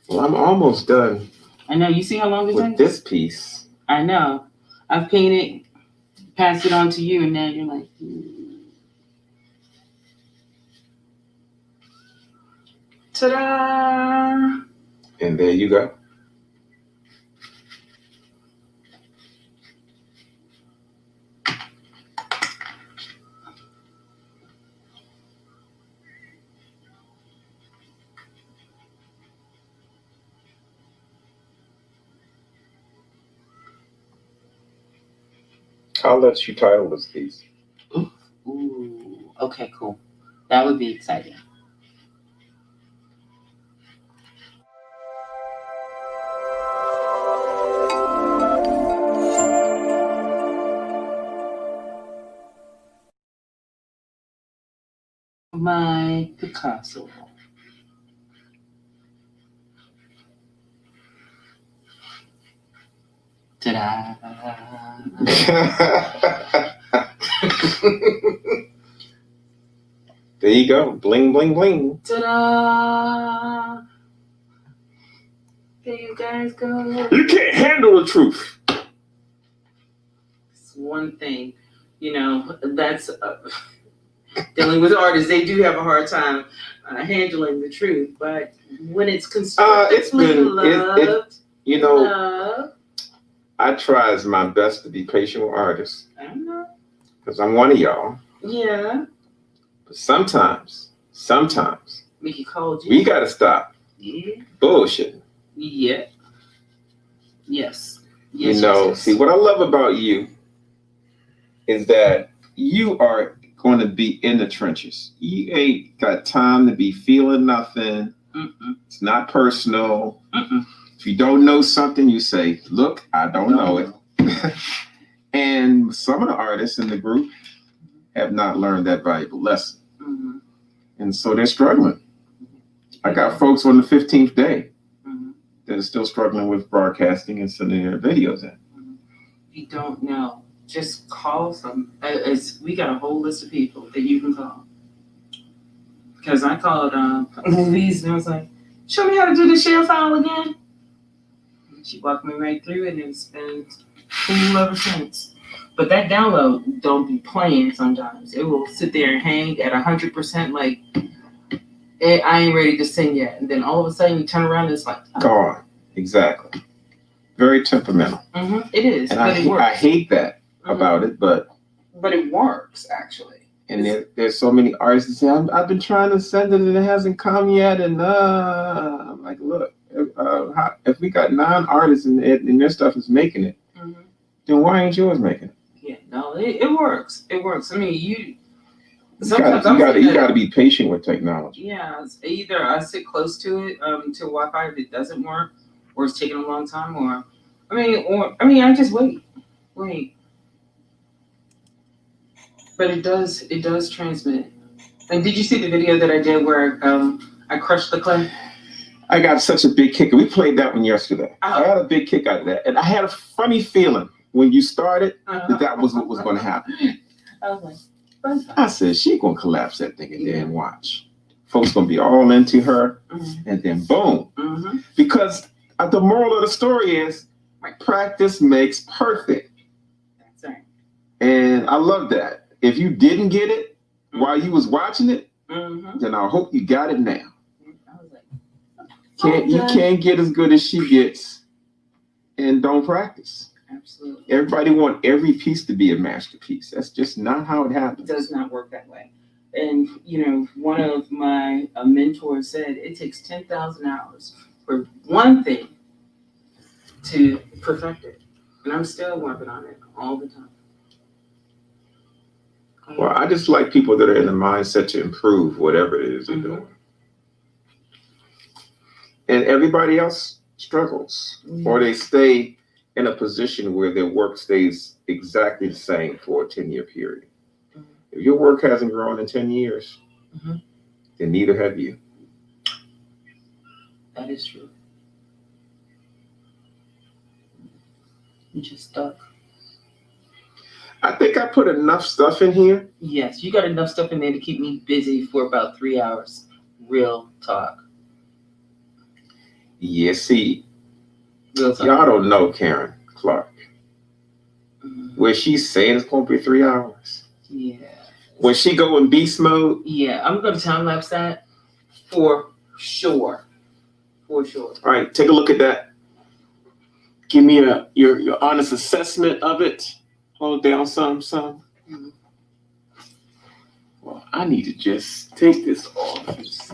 Well, I'm almost done. I know. You see how long it's been? With this piece. I know. I've painted, passed it on to you, and now you're like, ta-da! And there you go. I'll let you title this piece. Ooh, okay, cool. That would be exciting. my Picasso. Ta-da! There you go. Bling, bling, bling. Ta-da! There you guys go. You can't handle the truth. It's one thing, that's dealing with artists. They do have a hard time handling the truth, but when it's constructively loved, I try as my best to be patient with artists I don't know. because I'm one of y'all. Yeah. But sometimes Mickey called you. we got to stop Yeah. bullshitting. Yeah. Yes. See, what I love about you is that you are going to be in the trenches. You ain't got time to be feeling nothing. Mm-mm. It's not personal. Mm-mm. If you don't know something, you say, look, I don't know it. And some of the artists in the group have not learned that valuable lesson. Mm-hmm. And so they're struggling. I got folks on the 15th day Mm-hmm. that are still struggling with broadcasting and sending their videos in. If you don't know, just call some. We got a whole list of people that you can call. Because I called Louise and I was like, show me how to do the share file again. And she walked me right through it, and it's been cool ever since. But that download don't be playing sometimes. It will sit there and hang at 100%, like, I ain't ready to sing yet. And then all of a sudden you turn around and it's like, oh. Gone. Exactly. Very temperamental. Mm-hmm. It is, And but it works. I hate that about it, but it works, actually. and there's so many artists that say, I've been trying to send it and it hasn't come yet. And I'm like, look, if we got 9 artists and their stuff is making it, Mm-hmm. then why ain't yours making it? Yeah, no, it works. It works. I mean, you got to be patient with technology. Yeah, it's either I sit close to it, to Wi-Fi if it doesn't work, or it's taking a long time, or I just wait. But it does transmit. And did you see the video that I did where I crushed the clay? I got such a big kick. We played that one yesterday. Oh. I had a big kick out of that, and I had a funny feeling when you started that was what was going to happen. I was like, fun. I said, she gonna collapse that thing and then watch. Folks gonna be all into her, and then boom. Mm-hmm. Because the moral of the story is practice makes perfect. That's right. And I love that. If you didn't get it while you was watching it, then I hope you got it now. I was like, You can't get as good as she gets and don't practice. Absolutely. Everybody want every piece to be a masterpiece. That's just not how it happens. It does not work that way. And, one of my mentors said it takes 10,000 hours for one thing to perfect it. And I'm still working on it all the time. Well, I just like people that are in the mindset to improve whatever it is they're doing. And everybody else struggles, or they stay in a position where their work stays exactly the same for a 10-year period. If your work hasn't grown in 10 years, then neither have you. That is true. You just stuck. I think I put enough stuff in here. Yes, you got enough stuff in there to keep me busy for about 3 hours. Real talk. Yeah, see, Real talk. y'all don't know Karen Clark. Where she's saying it's going to be 3 hours. Yeah. When she go in beast mode. Yeah, I'm going to time lapse that for sure. For sure. All right, take a look at that. Give me your honest assessment of it. Hold down some. Well, I need to just take this off.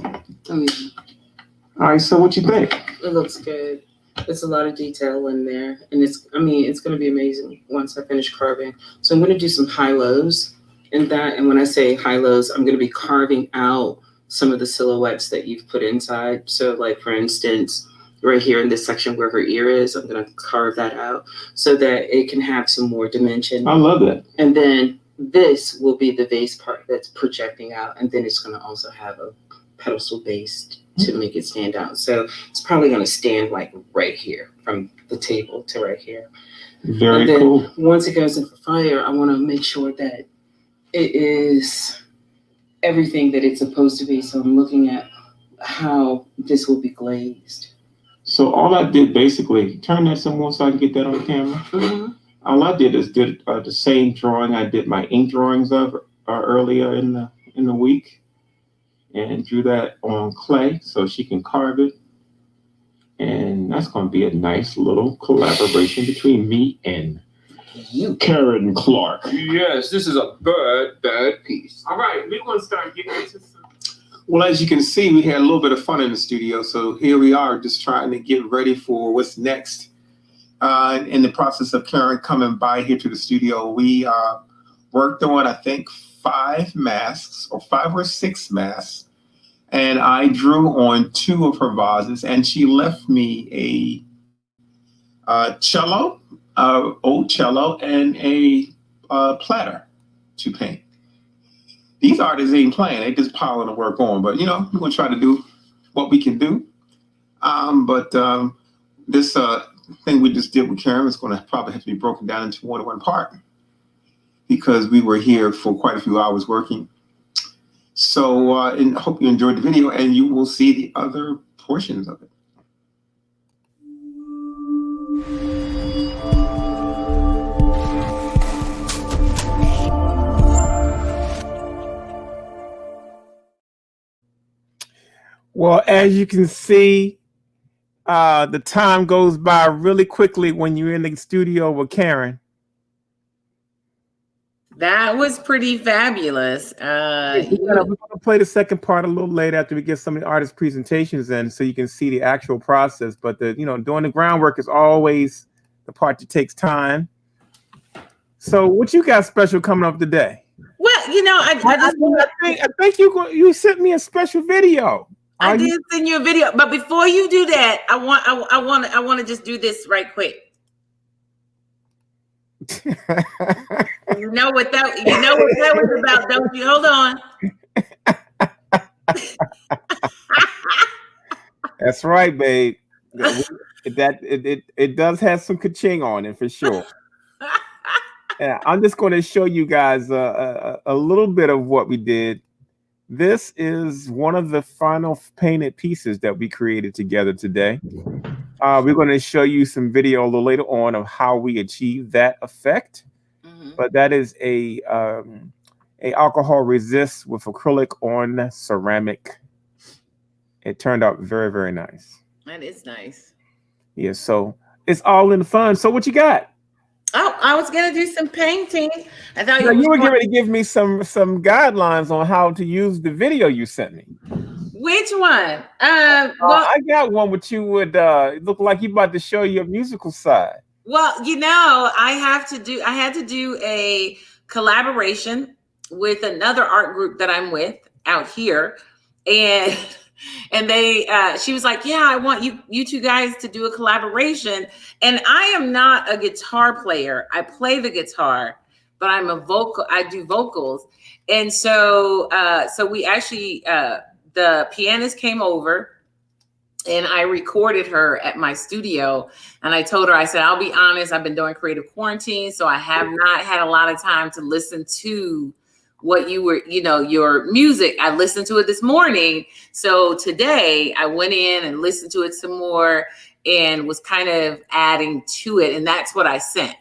All right, so what you think? It looks good. There's a lot of detail in there, and it's going to be amazing once I finish carving. So I'm going to do some high-lows in that, and when I say high-lows, I'm going to be carving out some of the silhouettes that you've put inside. So, like, for instance, right here in this section where her ear is, I'm going to carve that out so that it can have some more dimension. I love that. And then this will be the vase part that's projecting out, and then it's going to also have a pedestal base to make it stand out. So it's probably going to stand like right here, from the table to right here. Very cool. Once it goes in for fire, I want to make sure that it is everything that it's supposed to be. So I'm looking at how this will be glazed. So all I did basically, turn that some more so I can get that on camera. Mm-hmm. All I did is did the same drawing I did my ink drawings of earlier in the week, and drew that on clay so she can carve it. And that's going to be a nice little collaboration between me and you, Karen Clark. Yes, this is a bad piece. All right, we're going to start getting into some. Well, as you can see, we had a little bit of fun in the studio. So here we are just trying to get ready for what's next. In the process of Karen coming by here to the studio, we worked on, I think, 5 masks or 5 or 6 masks. And I drew on 2 of her vases, and she left me a cello, old cello, and a platter to paint. These artists ain't playing; they just piling the work on. But we're gonna try to do what we can do. This thing we just did with Karen is going to probably have to be broken down into more than one part because we were here for quite a few hours working. So and I hope you enjoyed the video, and you will see the other portions of it. Well, as you can see, the time goes by really quickly when you're in the studio with Karen. That was pretty fabulous. We're going to play the second part a little later after we get some of the artist presentations in, so you can see the actual process. But doing the groundwork is always the part that takes time. So, what you got special coming up today? Well, I think you sent me a special video. I did send you a video, but before you do that, I want to just do this right quick. You know what that was about, don't you? Hold on. That's right, babe. It does have some ka-ching on it for sure. Yeah, I'm just going to show you guys a little bit of what we did. This is one of the final painted pieces that we created together today. We're going to show you some video a little later on of how we achieved that effect. Mm-hmm. But that is a alcohol resist with acrylic on ceramic. It turned out very, very nice. That is nice. Yeah, so it's all in fun. So what you got? Oh, I was gonna do some painting. I thought you were going to give me some guidelines on how to use the video you sent me. Which one? I got one which you would look like you about to show your musical side. Well, I had to do a collaboration with another art group that I'm with out here, and they she was like, yeah, I want you 2 guys to do a collaboration. And I am not a guitar player. I play the guitar, but I do vocals. And so we actually the pianist came over and I recorded her at my studio, and I told her, I said, I'll be honest, I've been doing creative quarantine, so I have not had a lot of time to listen to what you were, your music. I listened to it this morning. So today I went in and listened to it some more and was kind of adding to it. And that's what I sent,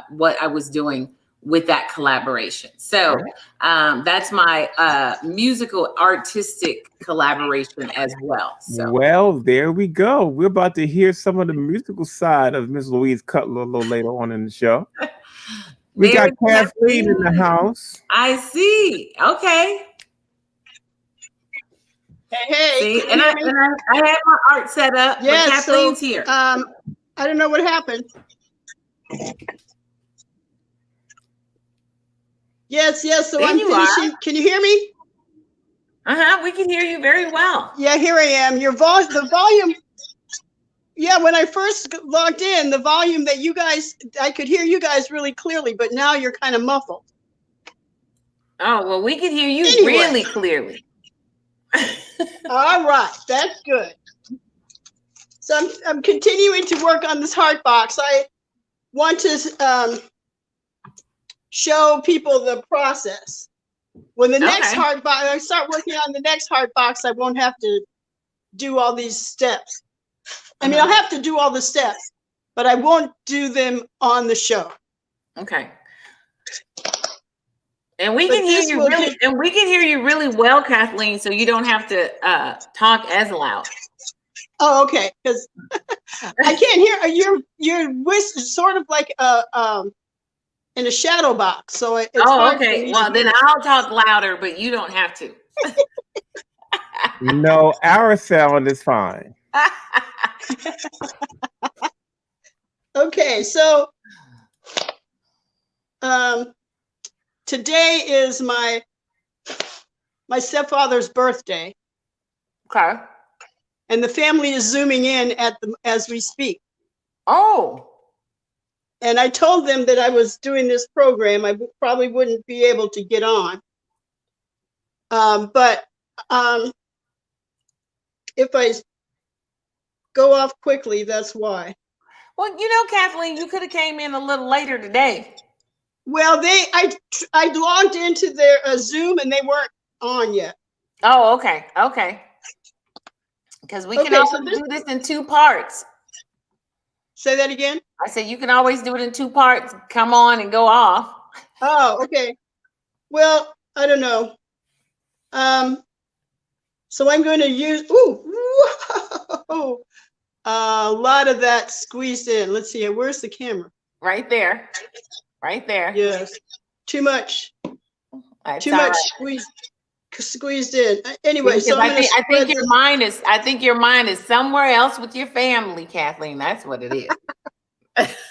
what I was doing with that collaboration. So that's my musical artistic collaboration as well. So. Well, there we go. We're about to hear some of the musical side of Miss Louise Cutler a little later on in the show. We got Kathleen in the house. I see. Okay. Hey. See? And I have my art set up. Yeah, but Kathleen's here. I don't know what happened. Yes. So there I'm finishing. Can you hear me? We can hear you very well. Yeah, here I am. The volume. Yeah, when I first logged in, the volume that I could hear you guys really clearly, but now you're kind of muffled. Oh, well, we can hear you Anyway. really clearly. All right, that's good. So I'm continuing to work on this heart box. I want to show people the process. When the next Okay. heart box, I start working on the next heart box, I won't have to do all these steps. I mean, I'll have to do all the steps, but I won't do them on the show. Okay. And we can hear you really, and we can hear you really well, Kathleen. So you don't have to talk as loud. Oh, okay. Because I can't hear your voice is sort of like in a shadow box. So it's hard okay. For me Well, then I'll talk louder, but you don't have to. No, our sound is fine. Okay, so today is my stepfather's birthday. Okay. And the family is zooming in as we speak. Oh. And I told them that I was doing this program. I probably wouldn't be able to get on. But if I go off quickly, that's why. Well, Kathleen, you could have came in a little later today. Well, I logged into their Zoom and they weren't on yet. Oh, okay. Okay. Because we can always do this in 2 parts. Say that again? I said you can always do it in 2 parts. Come on and go off. Oh, okay. Well, I don't know. So I'm going to use, a lot of that squeezed in. Let's see, where's the camera? Right there. Right there. Yes. Too much. That's Too much squeezed in. Anyway, so I think your mind is somewhere else with your family, Kathleen. That's what it is.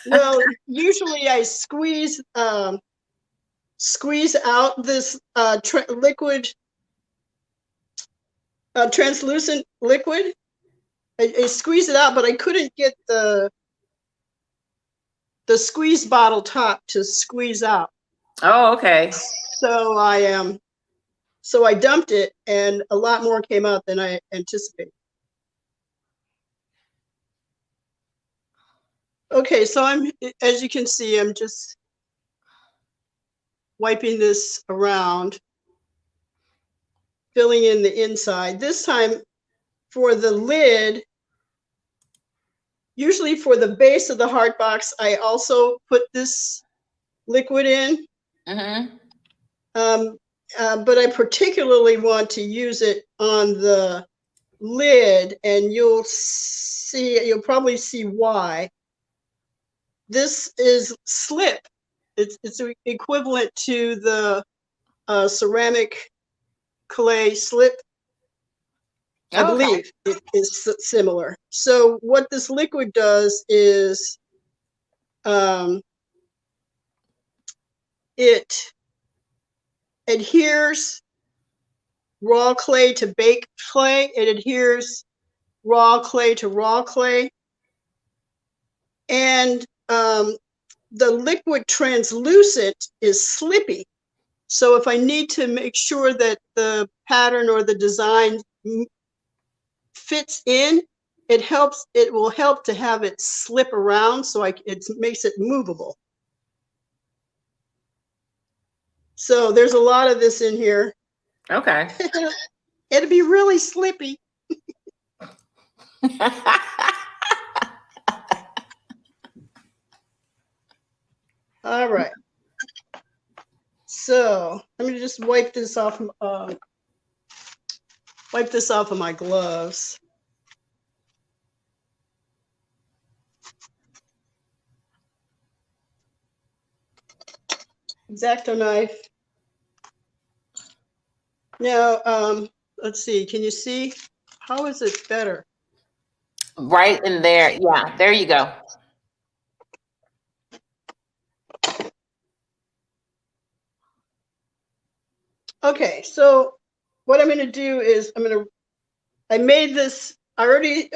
Well, usually I squeeze out this liquid, translucent liquid. I squeeze it out, but I couldn't get the squeeze bottle top to squeeze out. Oh, okay. So I dumped it, and a lot more came out than I anticipated. Okay, so as you can see, I'm just wiping this around, filling in the inside. This time for the lid, usually for the base of the heart box, I also put this liquid in. But I particularly want to use it on the lid, and you'll probably see why. This is slip. It's equivalent to the ceramic clay slip. I believe it is similar. So what this liquid does is it adheres raw clay to baked clay. It adheres raw clay to raw clay. And the liquid translucent is slippy. So if I need to make sure that the pattern or the design fits in, it will help to have it slip around, so it makes it movable. So there's a lot of this in here. Okay. It'll be really slippy. All right. So I'm gonna just wipe this off of my gloves. X-Acto knife. Now, let's see. Can you see? How is it better? Right in there. Yeah, there you go. Okay, so what I'm going to do is I made this, I already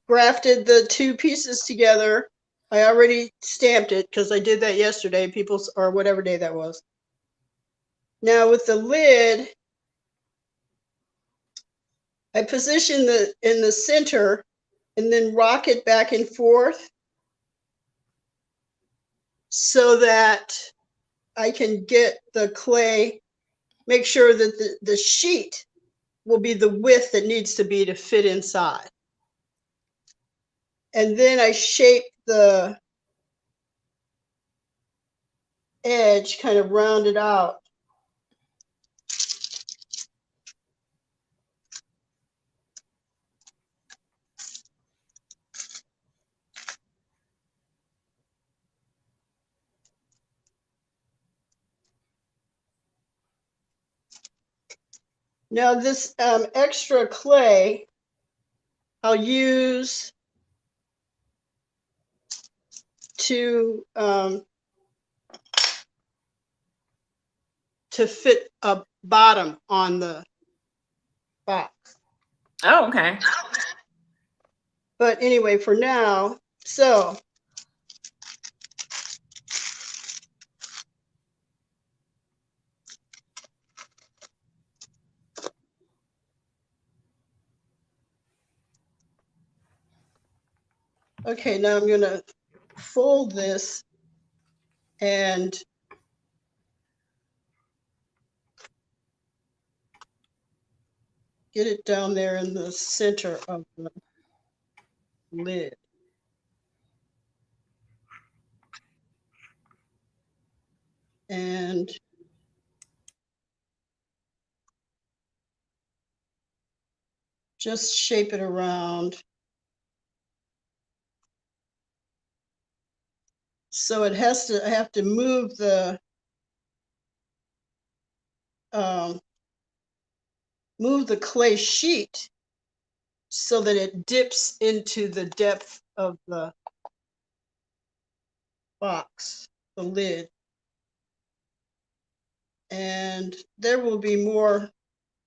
grafted the 2 pieces together I already stamped it because I did that yesterday, or whatever day that was. Now with the lid, I position in the center and then rock it back and forth so that I can get the clay, make sure that the sheet will be the width that needs to be to fit inside. And then I shape the edge, kind of round it out. Now this extra clay I'll use to fit a bottom on the box. Oh, okay. But anyway, for now, so okay, now I'm gonna fold this and get it down there in the center of the lid. And just shape it around. So I have to move the clay sheet so that it dips into the depth of the box, the lid. And there will be more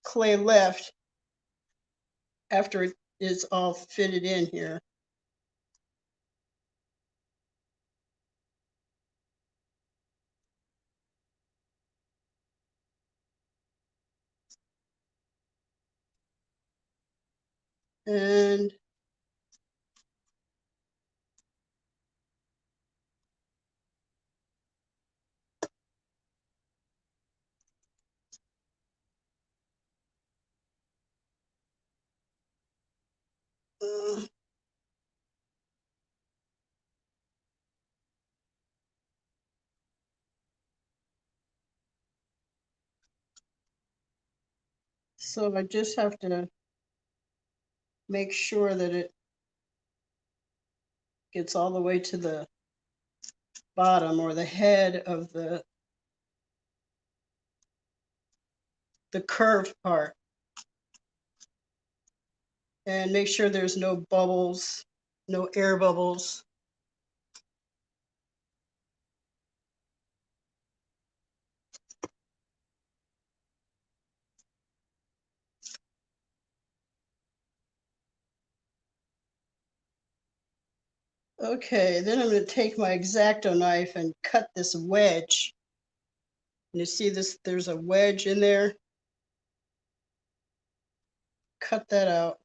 clay left after it is all fitted in here. And so I just have to make sure that it gets all the way to the bottom or the head of the curved part. And make sure there's no bubbles, no air bubbles. Okay, then I'm going to take my X-Acto knife and cut this wedge. And you see this, there's a wedge in there. Cut that out.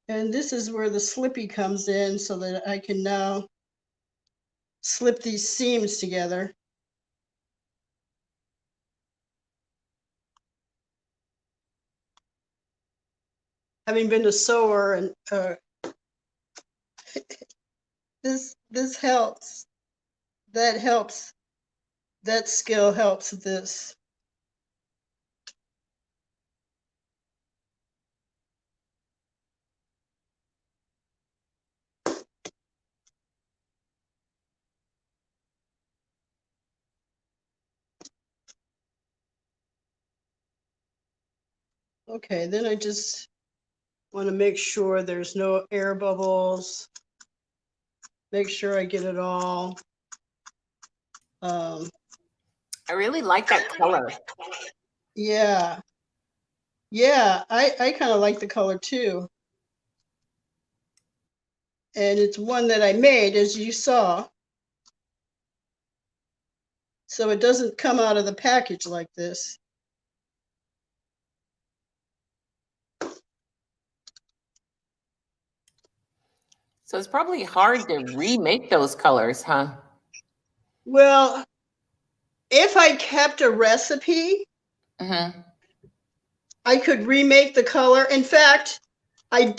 And this is where the slippy comes in so that I can now slip these seams together. Having been a sewer, and this helps. That helps. That skill helps this. Okay, then I just want to make sure there's no air bubbles. Make sure I get it all. I really like that color. Yeah. Yeah, I kind of like the color too. And it's one that I made, as you saw. So it doesn't come out of the package like this. So it's probably hard to remake those colors, huh? Well, if I kept a recipe, Mm-hmm. I could remake the color. In fact, I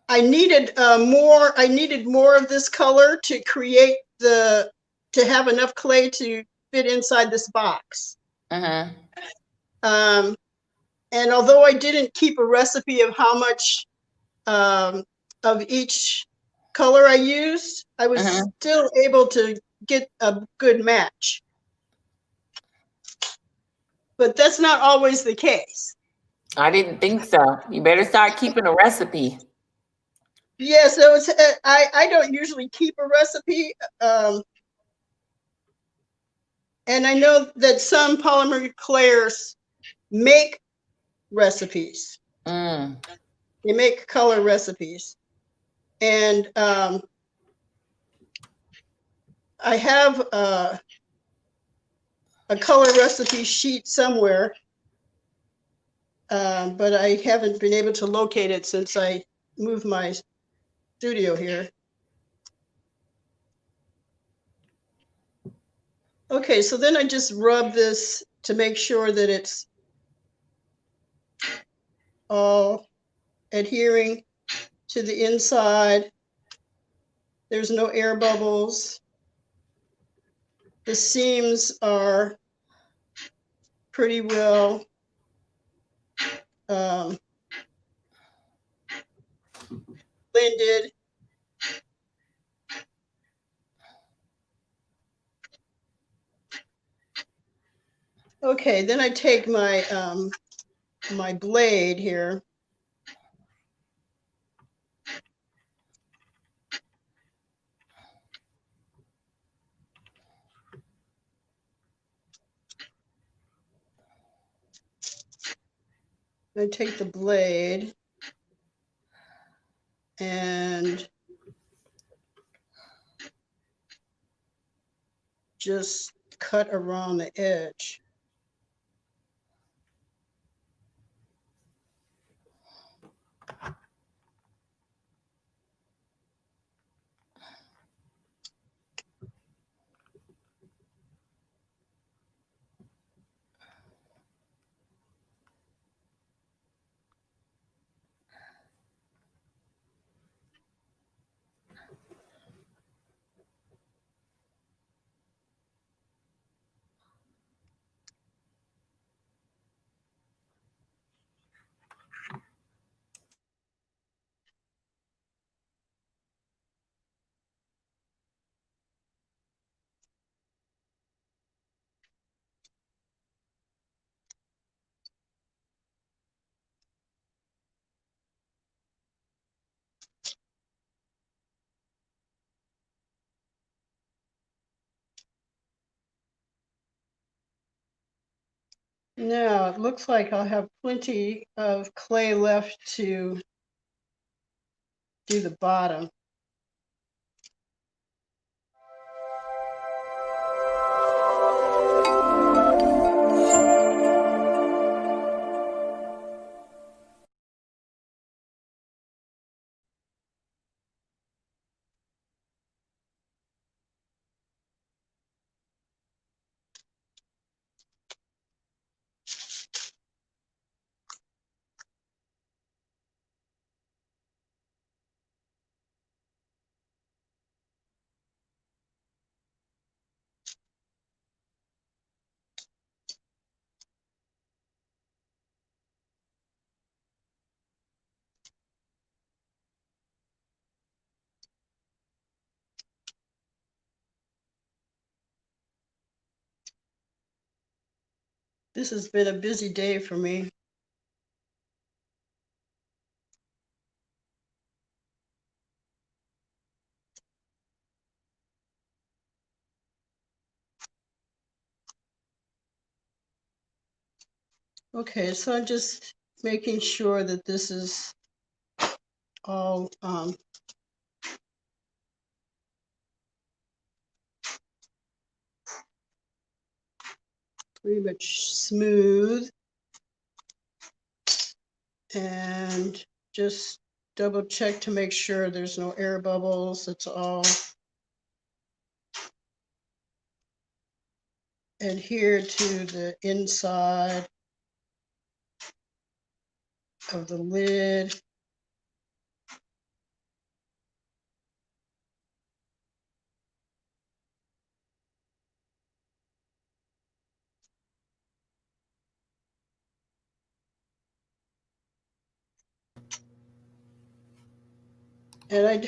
needed more. I needed more of this color to create to have enough clay to fit inside this box. Mm-hmm. And although I didn't keep a recipe of how much of each color I used, I was Mm-hmm. still able to get a good match. But that's not always the case. I didn't think so. You better start keeping a recipe. Yeah, so it's, I don't usually keep a recipe. And I know that some polymer clayers make recipes. Mm. They make color recipes. And I have a color recipe sheet somewhere, but I haven't been able to locate it since I moved my studio here. Okay, so then I just rub this to make sure that it's all adhering to the inside. There's no air bubbles. The seams are pretty well blended. Okay, then I take my my blade here. I take the blade and just cut around the edge. Now it looks like I'll have plenty of clay left to do the bottom. This has been a busy day for me. Okay, so I'm just making sure that this is all pretty much smooth, and just double check to make sure there's no air bubbles. It's all adhere to the inside of the lid. And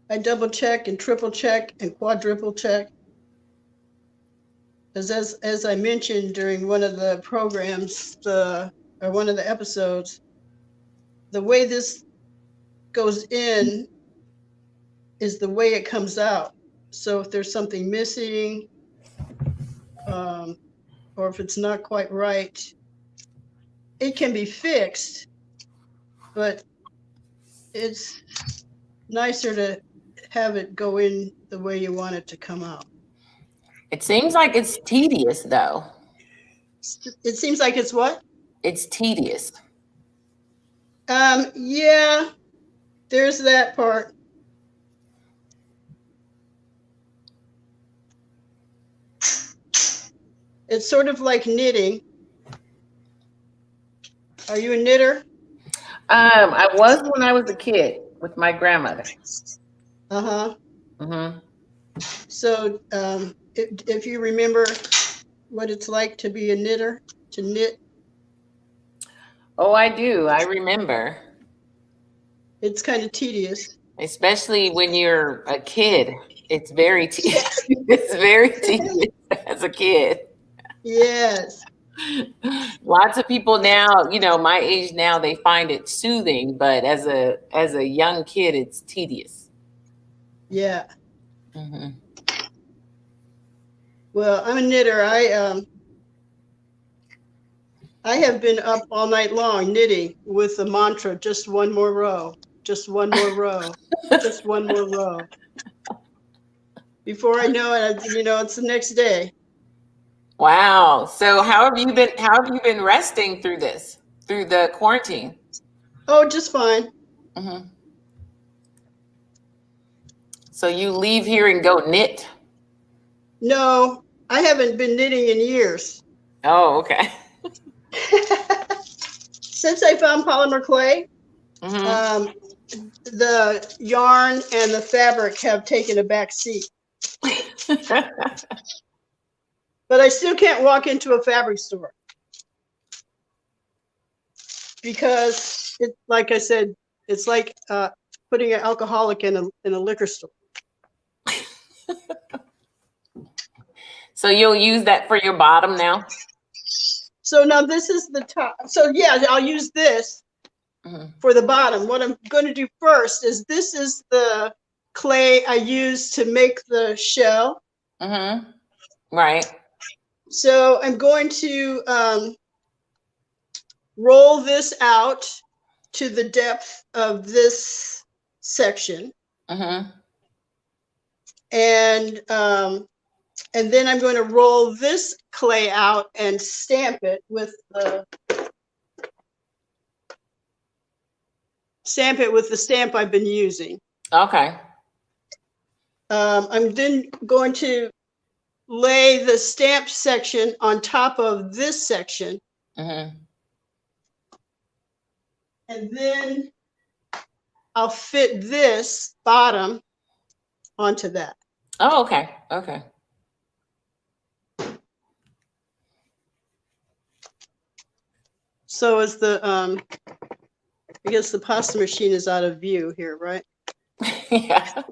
I double check and triple check and quadruple check. Because as I mentioned during one of the programs, or one of the episodes, the way this goes in is the way it comes out. So if there's something missing, or if it's not quite right, it can be fixed, but it's nicer to have it go in the way you want it to come out. It seems like it's tedious, though. It seems like it's what? It's tedious. Yeah, there's that part. It's sort of like knitting. Are you a knitter? I was when I was a kid with my grandmother. Uh-huh. Mm-hmm. So if you remember what it's like to be a knitter, to knit. Oh, I do. I remember. It's kind of tedious. Especially when you're a kid. It's very tedious. It's very tedious as a kid. Yes. Lots of people now, my age now, they find it soothing, but as a young kid, it's tedious. Yeah. Mm-hmm. Well, I'm a knitter. I have been up all night long knitting with the mantra, just one more row, just one more row, just one more row. Before I know it, it's the next day. Wow. So how have you been resting through the quarantine? Oh, just fine. Mm-hmm. So you leave here and go knit? No, I haven't been knitting in years. Oh, okay. Since I found polymer clay, Mm-hmm. the yarn and the fabric have taken a back seat. But I still can't walk into a fabric store because like I said, it's like putting an alcoholic in a liquor store. So you'll use that for your bottom now? So now this is the top. So yeah, I'll use this for the bottom. What I'm going to do first is this is the clay I use to make the shell. Mm-hmm. Right. So I'm going to roll this out to the depth of this section. Mm-hmm. And then I'm going to roll this clay out and stamp it with the stamp I've been using. Okay. I'm then going to lay the stamped section on top of this section. Mm-hmm. And then I'll fit this bottom onto that. Oh, okay. Okay. So as I guess the pasta machine is out of view here, right? Yeah.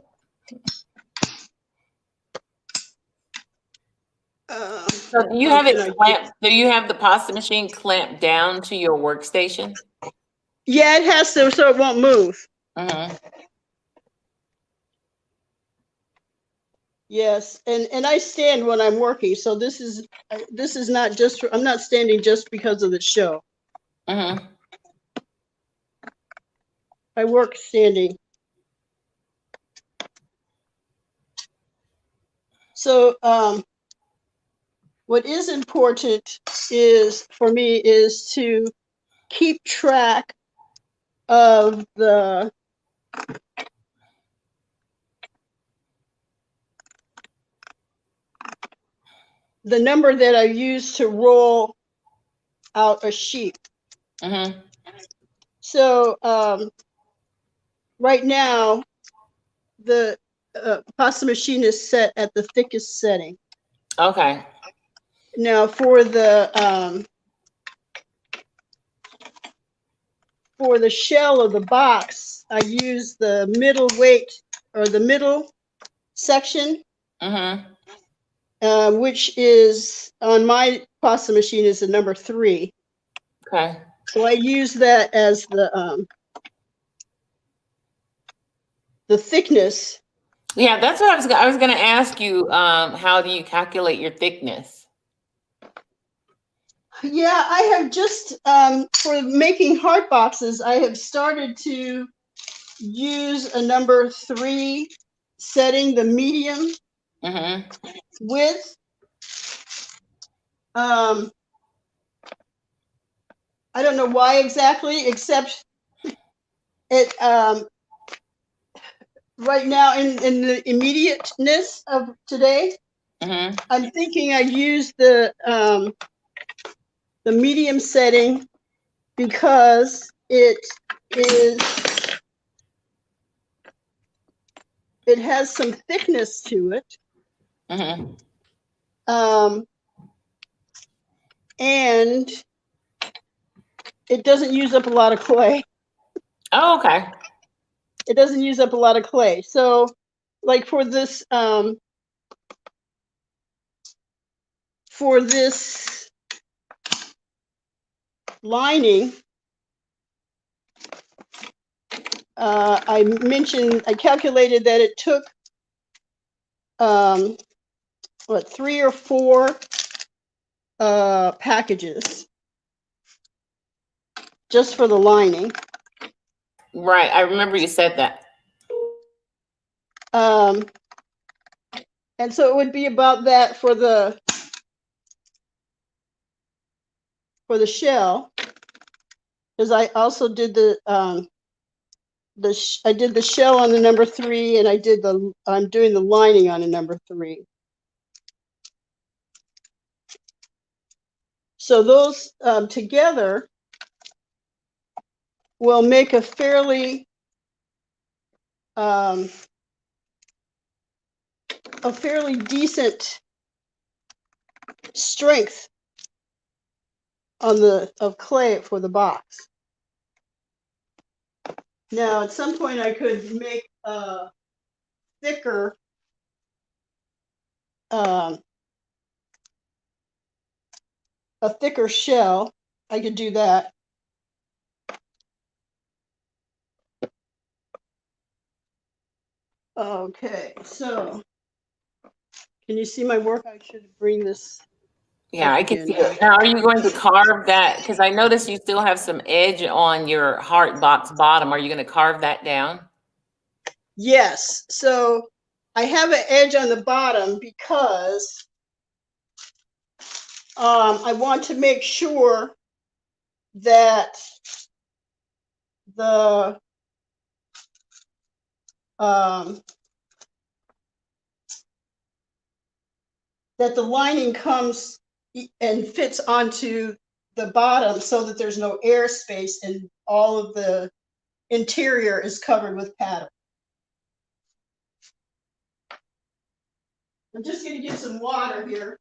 So do you how have it can I clamped? Do you have the pasta machine clamped down to your workstation? Yeah, it has to, so it won't move. Mm-hmm. Yes, and I stand when I'm working, so this is not just I'm not standing just because of the show. Mm-hmm. I work standing. So what is important is for me is to keep track of the number that I use to roll out a sheet. Mm-hmm. So right now, the pasta machine is set at the thickest setting. Okay. Now for the shell of the box, I use the middle weight or the middle section, Mm-hmm. which is on my pasta machine is the number 3. Okay. So I use that as the thickness. Yeah, that's what I was going to ask you. How do you calculate your thickness? Yeah, I have just for making heart boxes, I have started to use a number 3 setting, the medium Mm-hmm. width. I don't know why exactly, except it right now in the immediateness of today, Mm-hmm. I'm thinking I use the medium setting because it has some thickness to it. Mm-hmm. And it doesn't use up a lot of clay. Oh, okay. It doesn't use up a lot of clay. So like for this lining, I calculated that it took 3 or 4 packages just for the lining. Right. I remember you said that. And so it would be about that for the shell, because I also did I did the shell on the number 3, and I'm doing the lining on a number 3. So those together will make a fairly decent strength of clay for the box. Now, at some point, I could make a thicker shell. I could do that. Okay, so can you see my work? I should bring this. Yeah, I can see it. Now, are you going to carve that? Because I noticed you still have some edge on your heart box bottom. Are you going to carve that down? Yes. So I have an edge on the bottom because I want to make sure that the lining comes and fits onto the bottom so that there's no air space and all of the interior is covered with pattern. I'm just going to get some water here.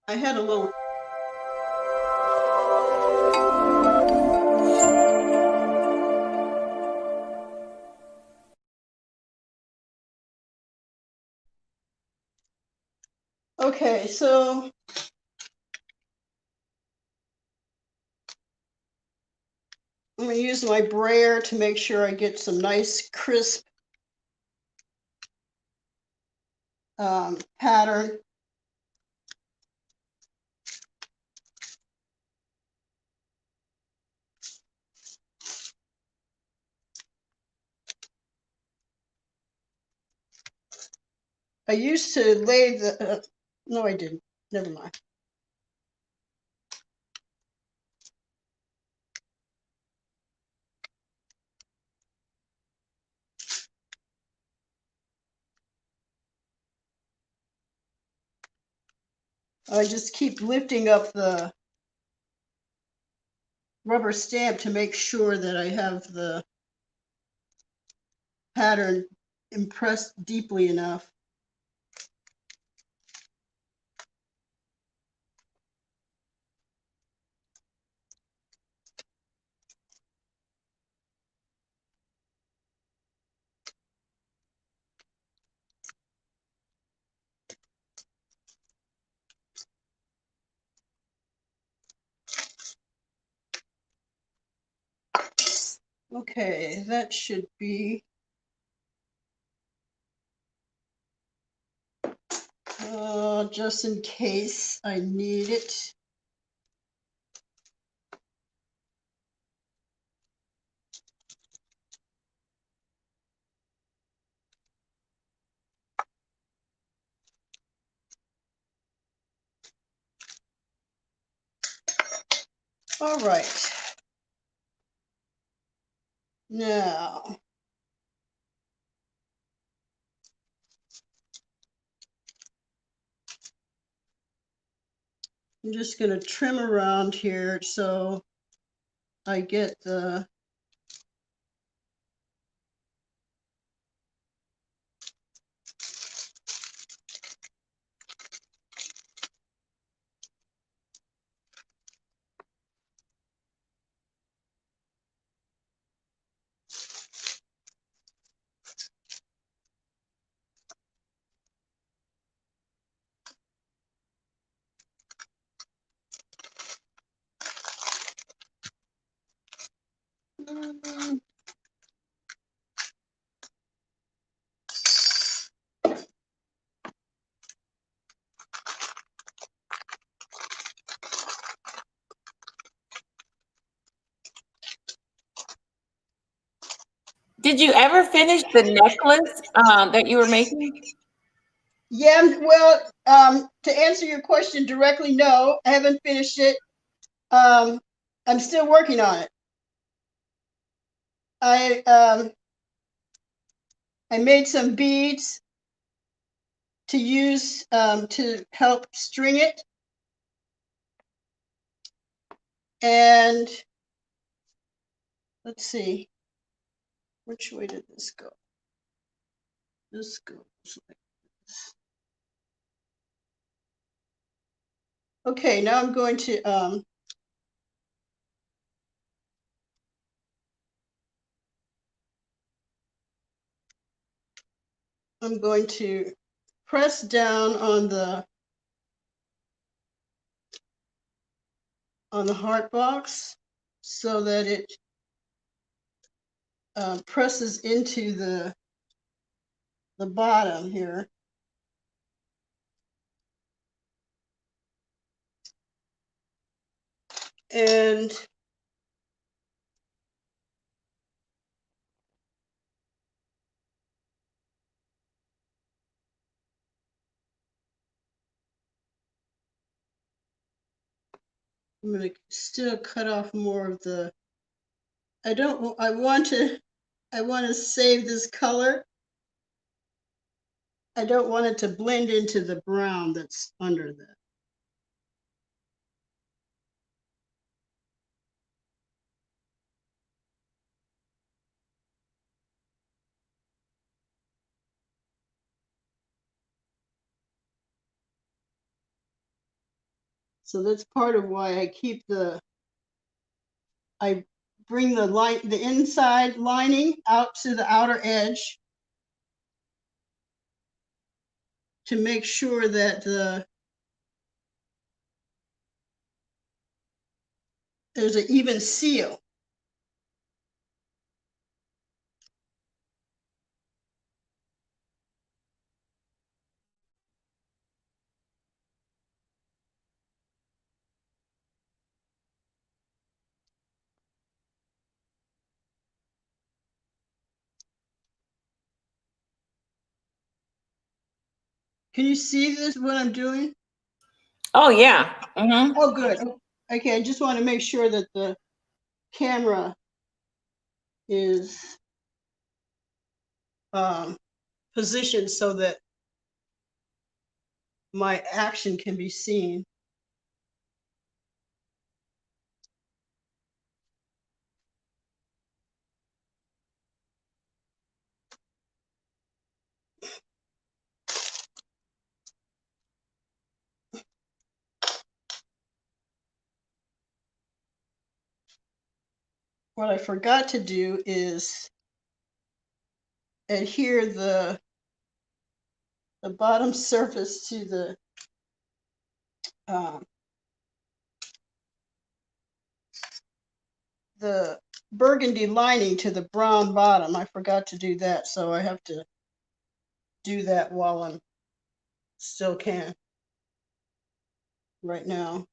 I had a little Okay, so I'm going to use my brayer to make sure I get some nice crisp pattern. I used to lay the, no, I didn't. Never mind. I just keep lifting up the rubber stamp to make sure that I have the pattern impressed deeply enough. Okay, that should be just in case I need it. All right. Now, I'm just going to trim around here so I get the Did you ever finish the necklace that you were making? yeah, well, to answer your question directly, no, I haven't finished it. I'm still working on it. I made some beads to use to help string it. And let's see, which way did this go? This goes like this. Okay, now I'm going to press down on the heart box so that it presses into the bottom here. And I'm going to still cut off more of the, I want to save this color. I don't want it to blend into the brown that's under that. So that's part of why I bring the inside lining out to the outer edge to make sure that the there's an even seal. Can you see this, what I'm doing? Oh, yeah. Mm-hmm. Oh, good. Okay, I just want to make sure that the camera is positioned so that my action can be seen. What I forgot to do is adhere the bottom surface to the burgundy lining to the brown bottom. I forgot to do that, so I have to do that while I'm still can right now.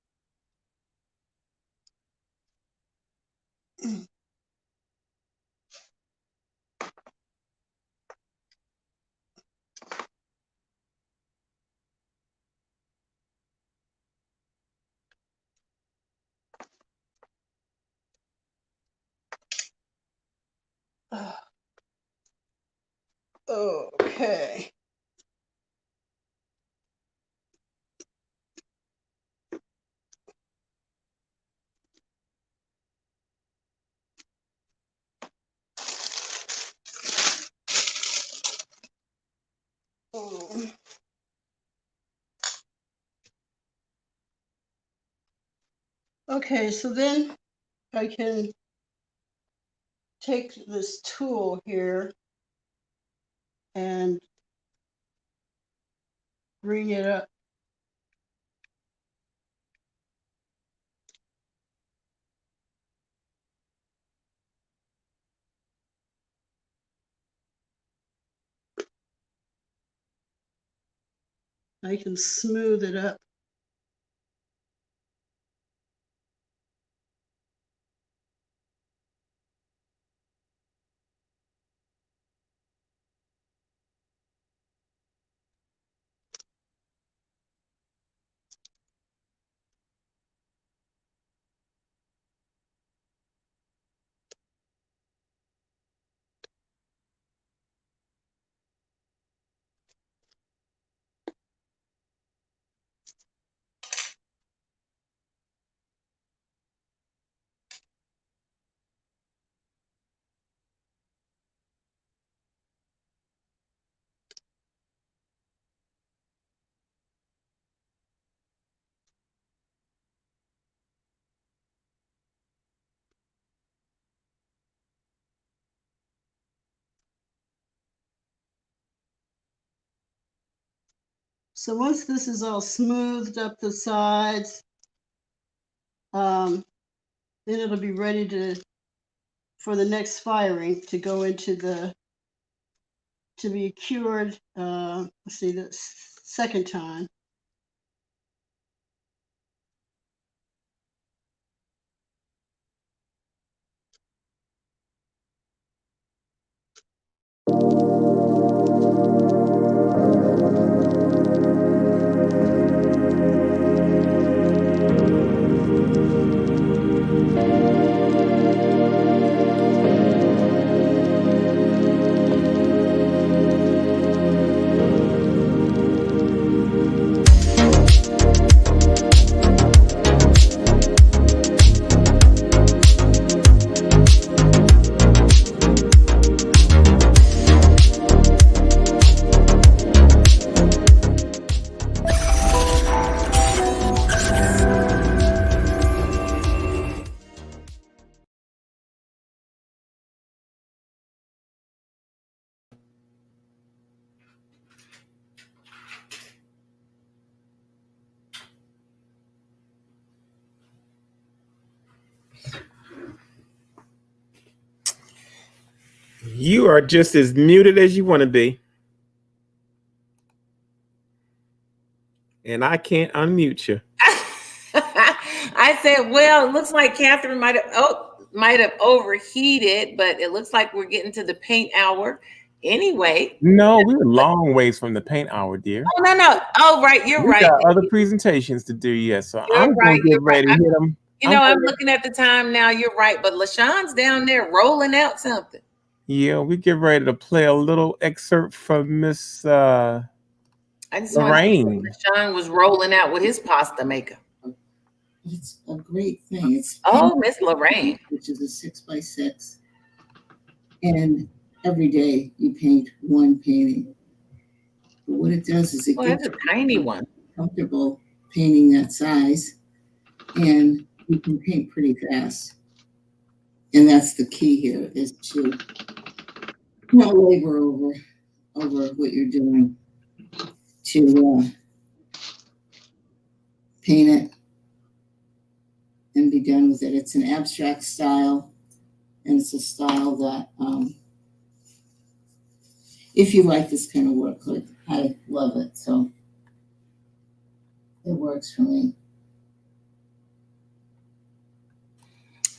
Okay. Okay, so then I can take this tool here and bring it up. I can smooth it up. So once this is all smoothed up the sides, then it'll be ready for the next firing to go into to be cured, let's see, the second time. You are just as muted as you want to be. And I can't unmute you. I said, well, it looks like Catherine might have overheated, but it looks like we're getting to the paint hour anyway. No, we're a long ways from the paint hour, dear. Oh, no. Oh, right. You're We right. got other presentations to do yet, so You're I'm right. going to get ready to hit them. I'm looking at the time now. You're right. But LaShawn's down there rolling out something. Yeah, we get ready to play a little excerpt from Miss I just Lorraine. LaShawn was rolling out with his pasta maker. It's a great thing. It's Miss Lorraine, which is a 6x6, and every day you paint one painting. But what it does is it that's gets a tiny one. comfortable painting that size, and you can paint pretty fast. And that's the key here, is to not labor over what you're doing, to paint it and be done with it. It's an abstract style, and it's a style that, if you like this kind of work, like, I love it. So it works for me.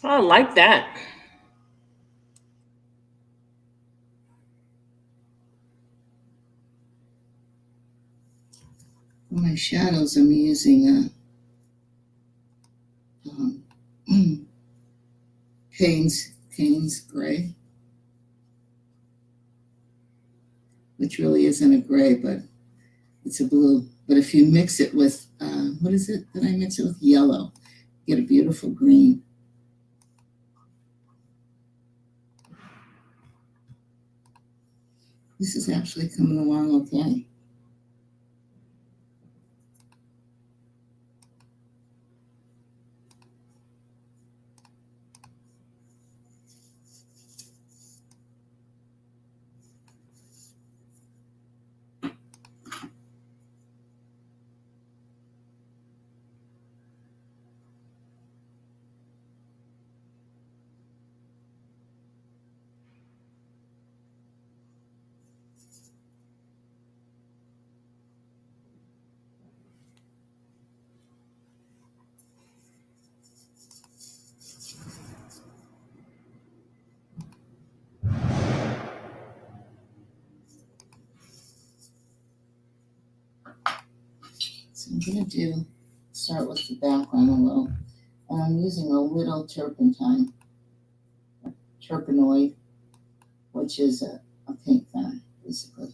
I like that. For my shadows, I'm using Payne's gray, which really isn't a gray, but it's a blue. But if you mix it with, what is it that I mix it with? Yellow. You get a beautiful green. This is actually coming along okay. So I'm going to start with the background a little. And I'm using a little turpenoid, which is a paint thinner, basically.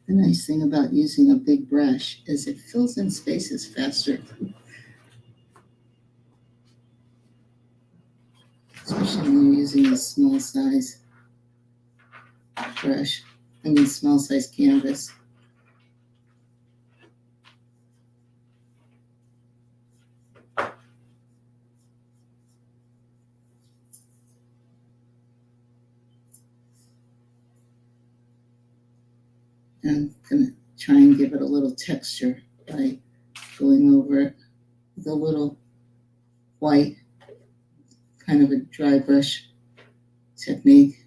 The nice thing about using a big brush is it fills in spaces faster. Especially when you're using a small size brush. Small size canvas. I'm going to try and give it a little texture by going over it with a little white, kind of a dry brush technique,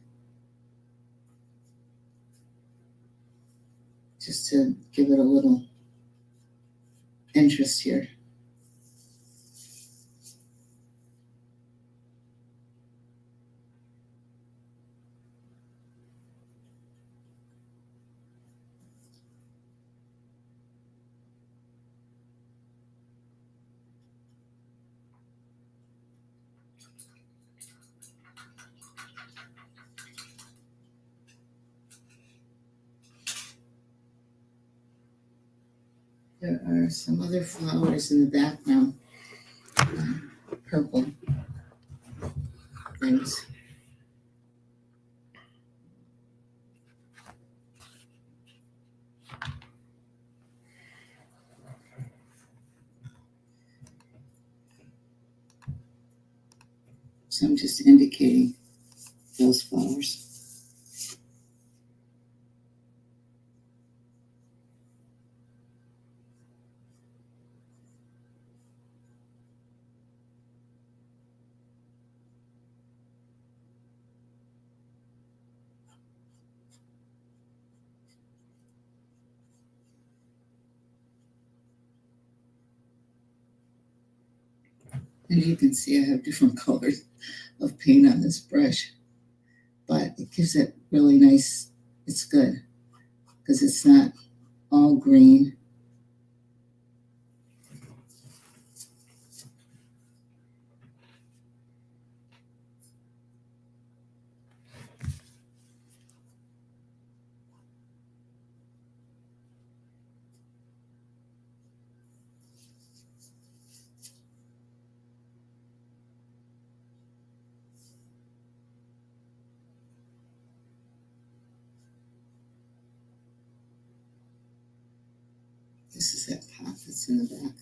just to give it a little interest here. There are some other flowers in the background, purple things. So I'm just indicating those flowers. As you can see, I have different colors of paint on this brush, but it gives it really nice. It's good because it's not all green. This is that pot that's in the back.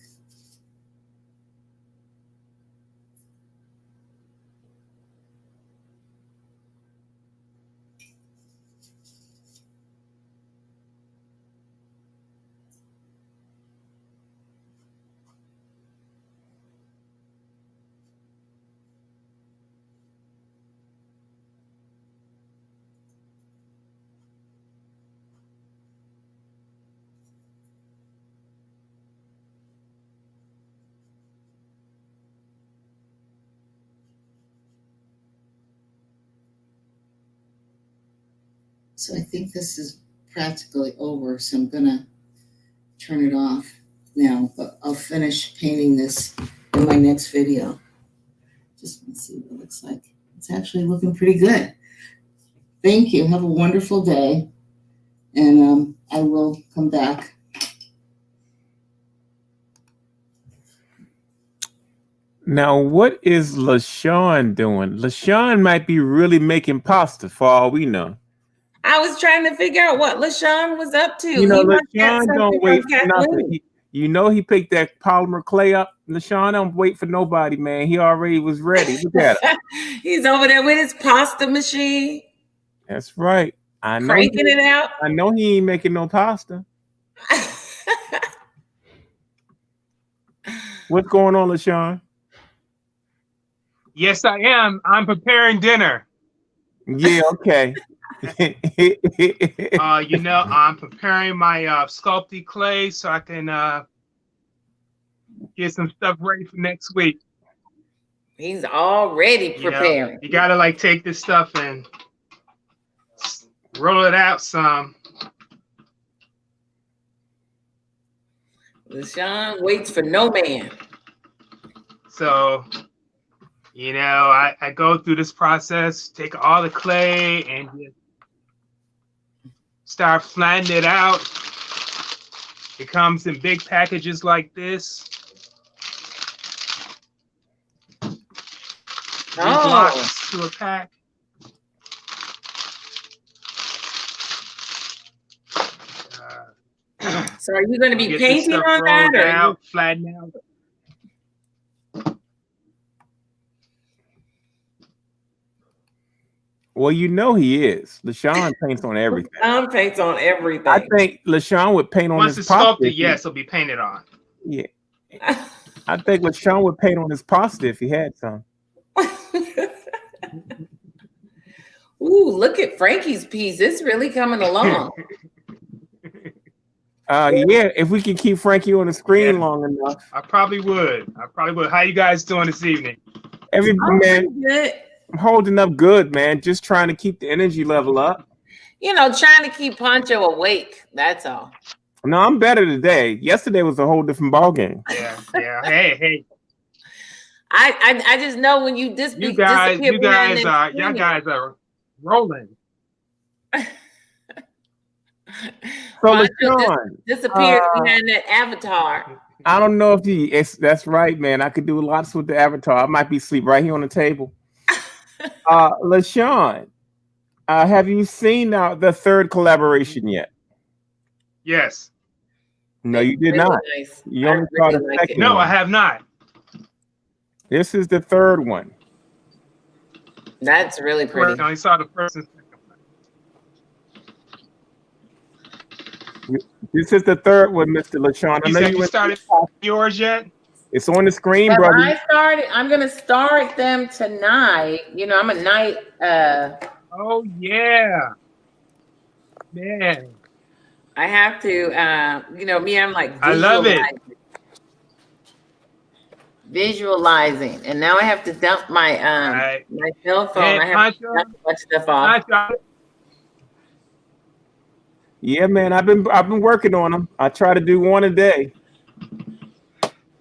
So I think this is practically over, so I'm gonna turn it off now, but I'll finish painting this in my next video. Just want to see what it looks like. It's actually looking pretty good. Thank you. Have a wonderful day, and I will come back. Now, what is LaShawn doing? LaShawn might be really making pasta for all we know. I was trying to figure out what LaShawn was up to. You know, He must have LaShawn something don't from wait for nothing. Kathleen. You know he picked that polymer clay up. LaShawn don't wait for nobody, man. He already was ready. Look at him. He's over there with his pasta machine, That's right. I know. cranking it out. I know he ain't making no pasta. What's going on, LaShawn? Yes, I am. I'm preparing dinner. Yeah, okay. I'm preparing my sculpty clay so I can get some stuff ready for next week. He's already preparing. You gotta like take this stuff and roll it out some. LaShawn waits for no man. So, I go through this process, take all the clay and just start flattening it out. It comes in big packages like this. 3 blocks to a pack. So are you going to be Get painting this stuff on that? rolled Or out, flatten out. Well, you know he is. LaShawn paints on everything. LaShawn paints on everything. I think LaShawn would paint on Once his it's pasta. sculpted, yes, it'll be painted on. Yeah. I think LaShawn would paint on his pasta if he had some. Ooh, look at Frankie's piece. It's really coming along. Yeah, if we can keep Frankie on the screen long enough. I probably would. How you guys doing this evening? Everybody, man, Good. I'm holding up good, man. Just trying to keep the energy level up. Trying to keep Poncho awake. That's all. No, I'm better today. Yesterday was a whole different ball game. Yeah. Hey. I just know when you You guys are rolling. So Poncho LaShawn, disappears behind that avatar. I don't know if that's right, man. I could do lots with the avatar. I might be asleep right here on the table. LaShawn, have you seen the third collaboration yet? Yes. No, you did Really not. nice. You I only saw really the like second it. No, one. I have not. This is the third one. That's really pretty. I saw the first and second one. This is the third one, Mr. LaShawn. I You know said you you went. started yours yet? It's on the screen, Have brother. I started? I'm gonna start them tonight. You know, I'm a night. Oh yeah, man. I have to. You know, me. I'm like I love it. visualizing, and now I have to dump my Right. my cell phone. Hey, I have to dump a bunch of stuff off. Yeah, man. I've been working on them. I try to do one a day.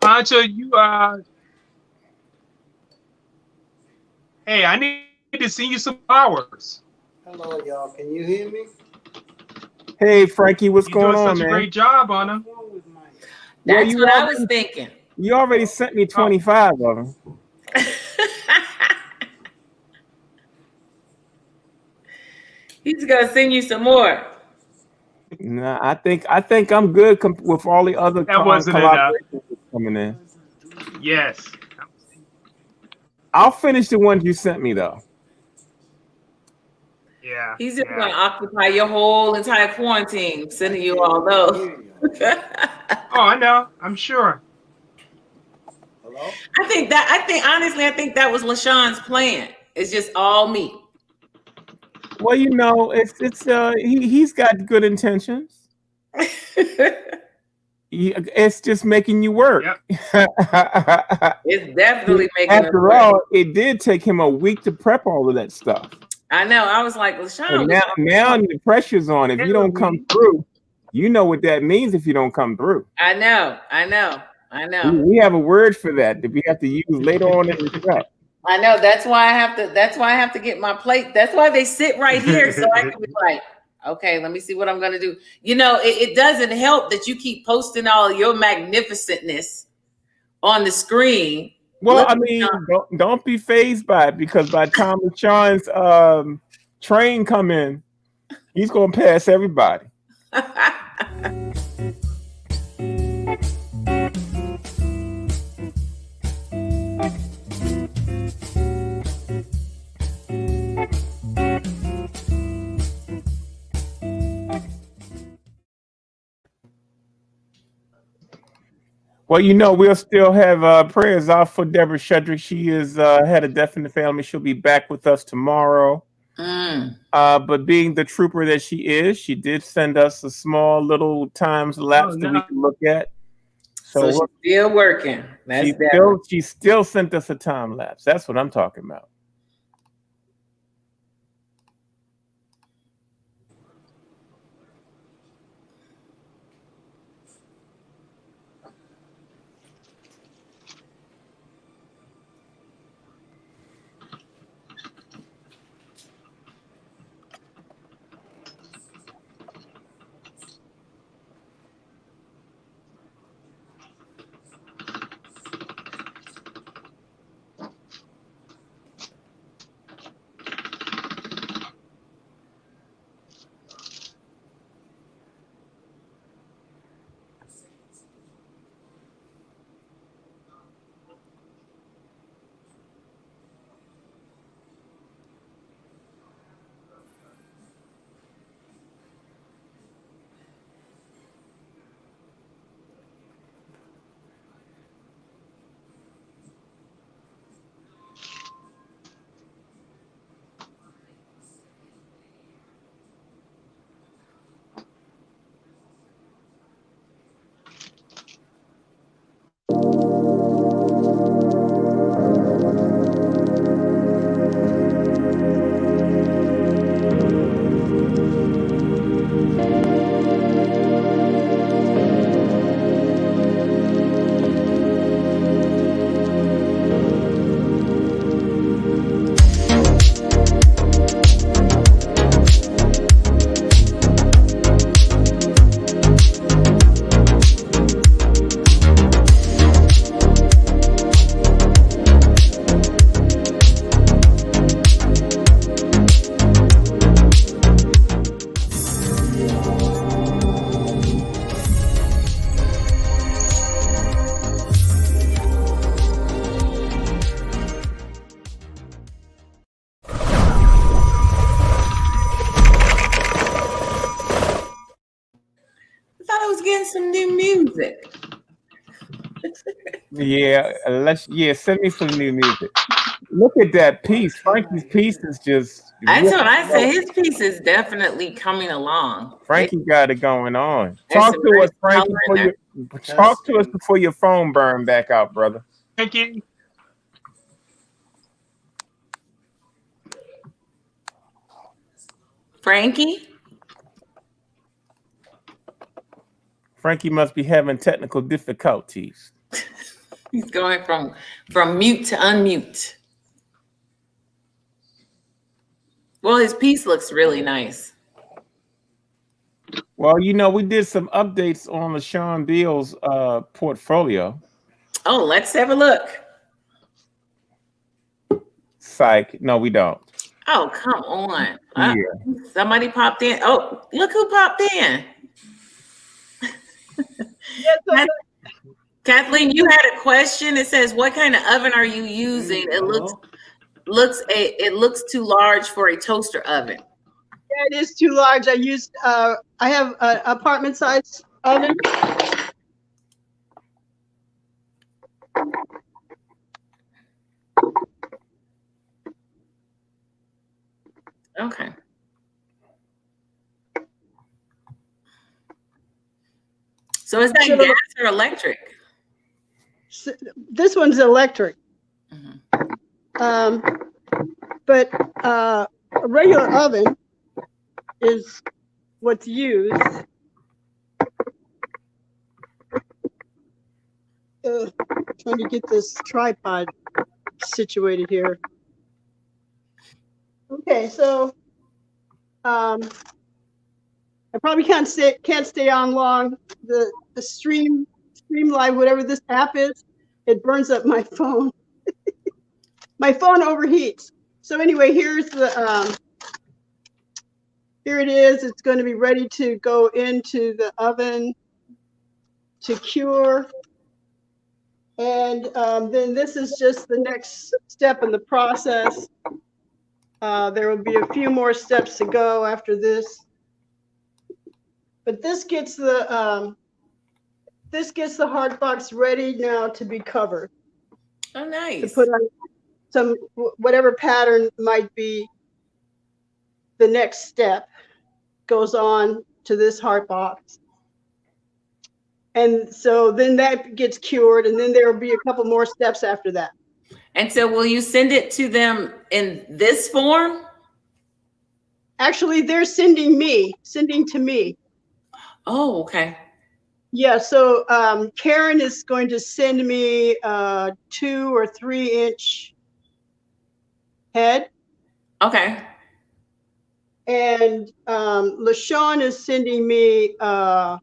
Pancho, you hey, I need to send you some flowers. Hello, y'all. Can you hear me? Hey, Frankie, what's You're going doing on, such man? a great job on them. That's you what I already- was thinking. You already sent me 25 of them. He's gonna send you some more. Nah, I think I'm good with all the other That wasn't enough. collaborations coming in. Yes. I'll finish the ones you sent me though. Yeah. He's just gonna occupy your whole entire quarantine, sending you all those. Oh, I know. I'm sure. Hello? I think honestly, I think that was LaShawn's plan. It's just all me. Well, you know, he's got good intentions. It's just making you work. Yep. It's definitely making After all, it did take him a week to prep all of that stuff. I know. I was like, LaShawn. And now the pressure's on. If you don't come through, you know what that means if you don't come through. I know. We have a word for that we have to use later on in the track. I know. That's why I have to get my plate. That's why they sit right here, so I can be like, okay, let me see what I'm gonna do. You know, it doesn't help that you keep posting all your magnificentness on the screen. Well, I mean, don't be phased by it, because by the time Sean's train come in, he's gonna pass everybody. Well, you know, we'll still have prayers out for Deborah Shedrick. She is head of Deaf in the Family. She'll be back with us tomorrow. But being the trooper that she is, she did send us a small little times lapse that we can look at. So she's still working. She still sent us a time lapse. That's what I'm talking about. Yeah, send me some new music. Look at that piece. Frankie's piece is just That's really what I dope. said. His piece is definitely coming along. Frankie got it going on. There's Talk some to us, nice Frankie, color in there. talk to us before your phone burn back out, brother. Thank you. Frankie? Frankie must be having technical difficulties. He's going from mute to unmute. Well, his piece looks really nice. Well, you know, we did some updates on LaShawn Beal's portfolio. Oh, let's have a look. Psych. No, we don't. Oh, come on. Yeah. Somebody popped in. Oh, look who popped in. Kathleen, you had a question. It says, "What kind of oven are you using?" It looks too large for a toaster oven. Yeah, it is too large. I have an apartment size oven. Okay. So is that gas or electric? This one's electric. But a regular oven is what's used. Trying to get this tripod situated here. Okay, so I probably can't stay on long. The stream live, whatever this app is, it burns up my phone. My phone overheats. So anyway, here's the here it is. It's going to be ready to go into the oven to cure. And then this is just the next step in the process. There will be a few more steps to go after this. But this gets the hard box ready now to be covered. Oh, nice. To put on some whatever pattern might be the next step goes on to this hard box. And so then that gets cured, and then there will be a couple more steps after that. And so will you send it to them in this form? Actually, they're sending to me. Oh, okay. Yeah, so Karen is going to send me a 2 or 3 inch head. Okay. And LaShawn is sending me a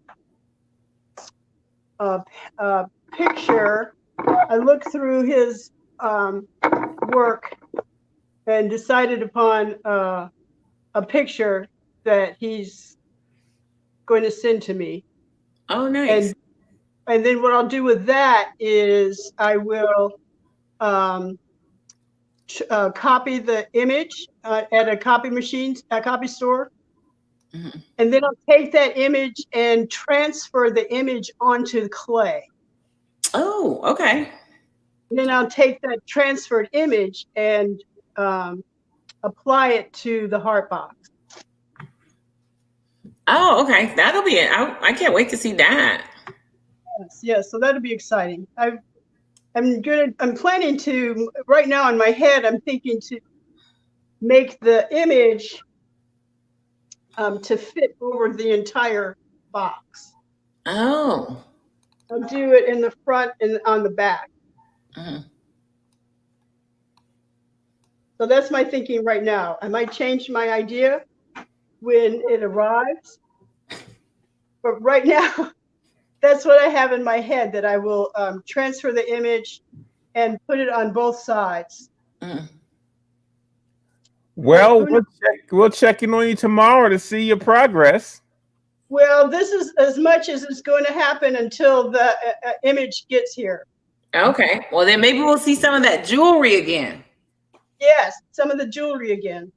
picture. I looked through his work and decided upon a picture that he's going to send to me. Oh, nice. And then what I'll do with that is I will copy the image at a copy store. Mm-hmm. And then I'll take that image and transfer the image onto clay. Oh, okay. And then I'll take that transferred image and apply it to the heart box. Oh, okay. That'll be it. I can't wait to see that. Yes. So that'll be exciting. I'm planning to, right now in my head, I'm thinking to make the image to fit over the entire box. Oh. I'll do it in the front and on the back. Mm-hmm. So that's my thinking right now. I might change my idea when it arrives. But right now, that's what I have in my head, that I will transfer the image and put it on both sides. Mm. Well, we'll check in on you tomorrow to see your progress. Well, this is as much as it's going to happen until the image gets here. Okay. Well, then maybe we'll see some of that jewelry again. Yes, some of the jewelry again.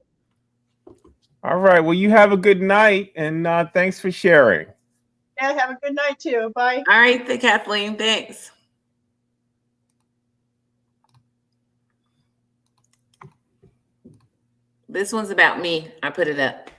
All right. Well, you have a good night, and thanks for sharing. Yeah, have a good night too. Bye. All right, Kathleen. Thanks. This one's about me. I put it up.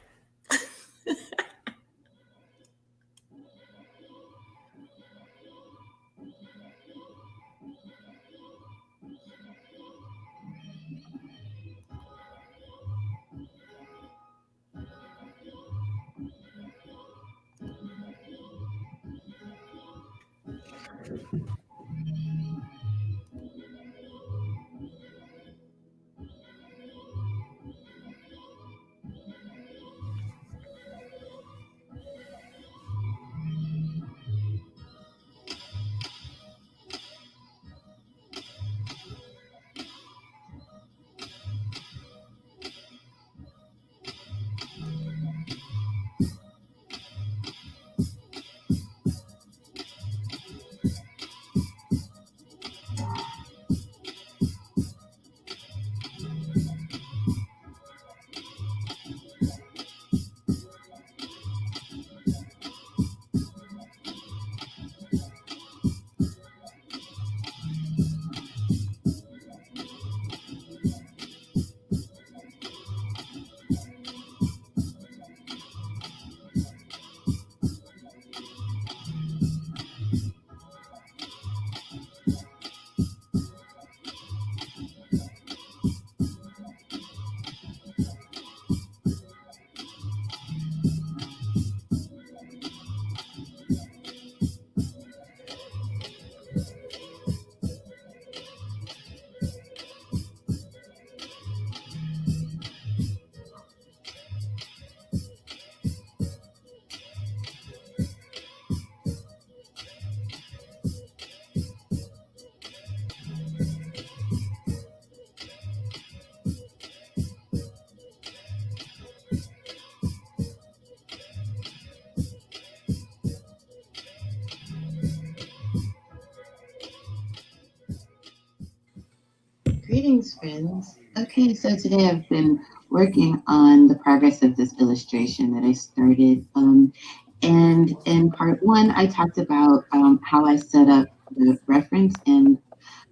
Greetings, friends. Okay, so today I've been working on the progress of this illustration that I started. And in part one, I talked about how I set up the reference and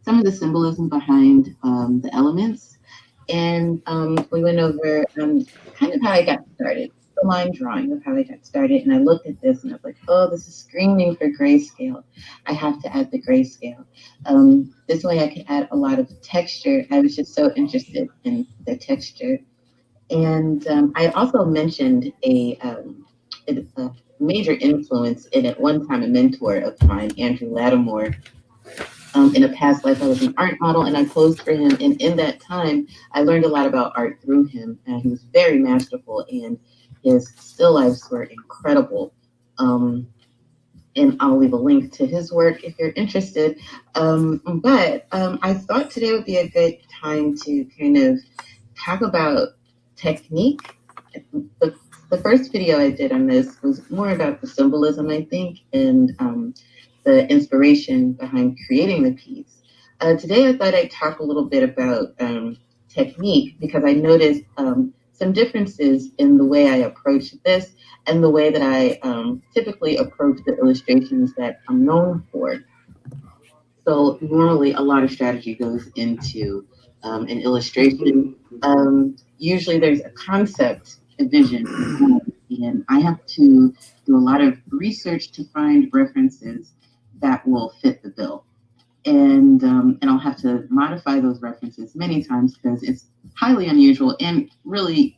some of the symbolism behind the elements. And we went over kind of how I got started, the line drawing of how I got started. And I looked at this and I was like, oh, this is screaming for grayscale. I have to add the grayscale. This way I could add a lot of texture. I was just so interested in the texture. And I also mentioned a major influence in at one time a mentor of mine, Andrew Lattimore. In a past life, I was an art model and I posed for him. And in that time, I learned a lot about art through him. And he was very masterful and his still lifes were incredible. And I'll leave a link to his work if you're interested. But I thought today would be a good time to kind of talk about technique. The first video I did on this was more about the symbolism, I think, and the inspiration behind creating the piece. Today, I thought I'd talk a little bit about technique because I noticed some differences in the way I approach this and the way that I typically approach the illustrations that I'm known for. So normally a lot of strategy goes into an illustration. Usually there's a concept, a vision, and I have to do a lot of research to find references that will fit the bill. And I'll have to modify those references many times because it's highly unusual and really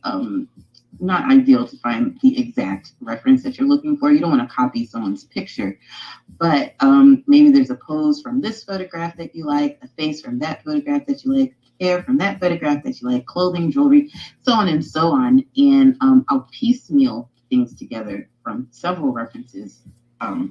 not ideal to find the exact reference that you're looking for. You don't want to copy someone's picture, but maybe there's a pose from this photograph that you like, a face from that photograph that you like, hair from that photograph that you like, clothing, jewelry, so on and so on. And I'll piecemeal things together from several references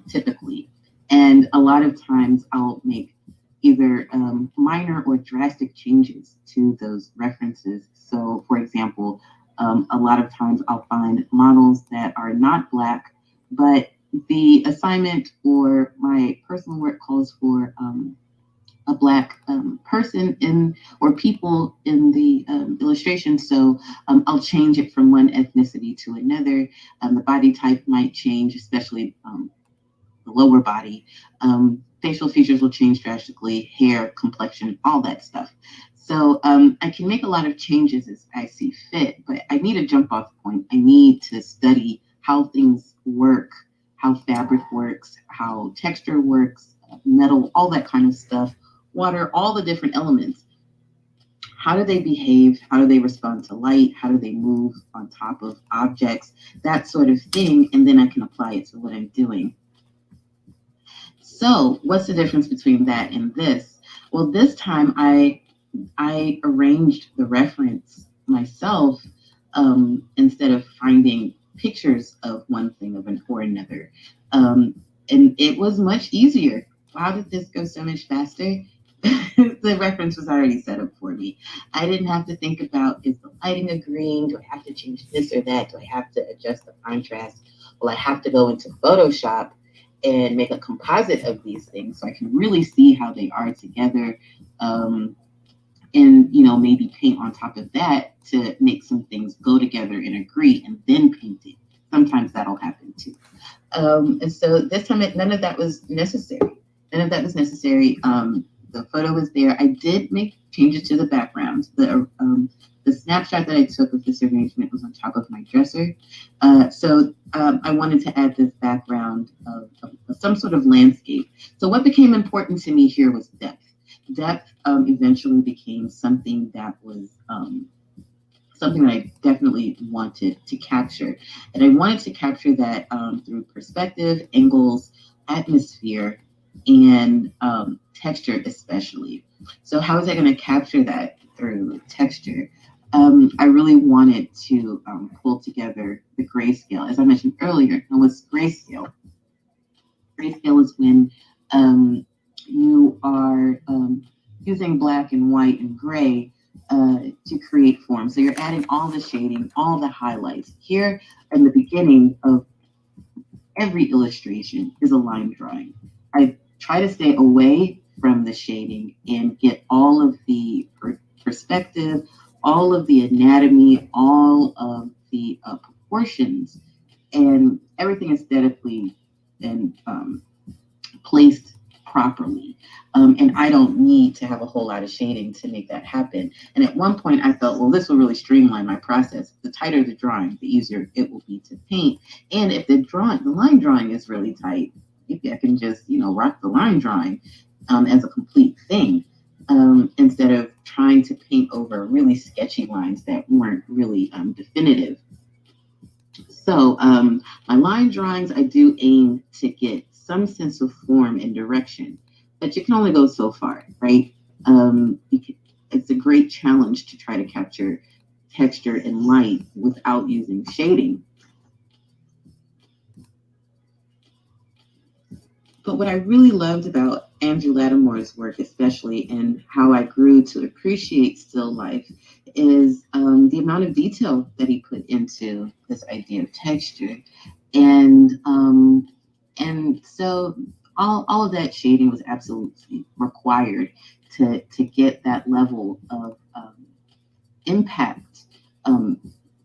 typically. And a lot of times I'll make either minor or drastic changes to those references. So for example, a lot of times I'll find models that are not Black, but the assignment or my personal work calls for a Black person in or people in the illustration. So I'll change it from one ethnicity to another. The body type might change, especially the lower body. Facial features will change drastically, hair, complexion, all that stuff. So I can make a lot of changes as I see fit, but I need a jump off point. I need to study how things work, how fabric works, how texture works, metal, all that kind of stuff, water, all the different elements. How do they behave? How do they respond to light? How do they move on top of objects? That sort of thing. And then I can apply it to what I'm doing. So what's the difference between that and this? Well, this time I arranged the reference myself instead of finding pictures of one thing or another. And it was much easier. How did this go so much faster? The reference was already set up for me. I didn't have to think about, is the lighting agreeing? Do I have to change this or that? Do I have to adjust the contrast? Well, I have to go into Photoshop and make a composite of these things so I can really see how they are together. And, you know, maybe paint on top of that to make some things go together and agree, and then paint it. Sometimes that'll happen too. And so this time, none of that was necessary. None of that was necessary. The photo was there. I did make changes to the background. The snapshot that I took of this arrangement was on top of my dresser. So I wanted to add this background of some sort of landscape. So what became important to me here was depth. Depth eventually became something that was something that I definitely wanted to capture. And I wanted to capture that through perspective, angles, atmosphere, and texture especially. So how was I going to capture that through texture? I really wanted to pull together the grayscale. As I mentioned earlier, what's grayscale? Grayscale is when you are using black and white and gray to create form. So you're adding all the shading, all the highlights. Here in the beginning of every illustration is a line drawing. I try to stay away from the shading and get all of the perspective, all of the anatomy, all of the proportions, and everything aesthetically and placed properly. And I don't need to have a whole lot of shading to make that happen. And at one point I felt, well, this will really streamline my process. The tighter the drawing, the easier it will be to paint. And if the line drawing is really tight, maybe I can just, rock the line drawing as a complete thing, instead of trying to paint over really sketchy lines that weren't really definitive. So my line drawings, I do aim to get some sense of form and direction, but you can only go so far, right? It's a great challenge to try to capture texture and light without using shading. But what I really loved about Andrew Lattimore's work, especially, and how I grew to appreciate still life, is the amount of detail that he put into this idea of texture. And so all of that shading was absolutely required to get that level of impact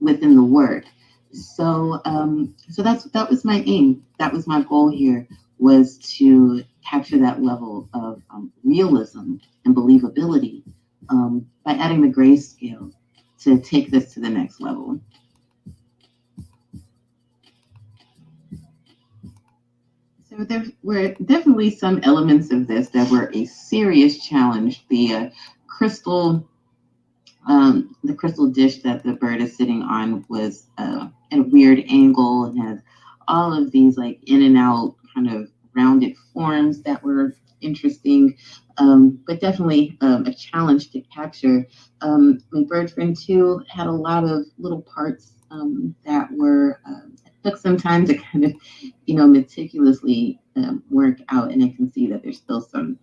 within the work. So that was my aim. That was my goal here, was to capture that level of realism and believability by adding the grayscale to take this to the next level. So there were definitely some elements of this that were a serious challenge. The crystal dish that the bird is sitting on was at a weird angle and had all of these like in and out kind of rounded forms that were interesting, but definitely a challenge to capture. My bird friend too had a lot of little parts that were took some time to kind of, meticulously work out, and I can see that there's still some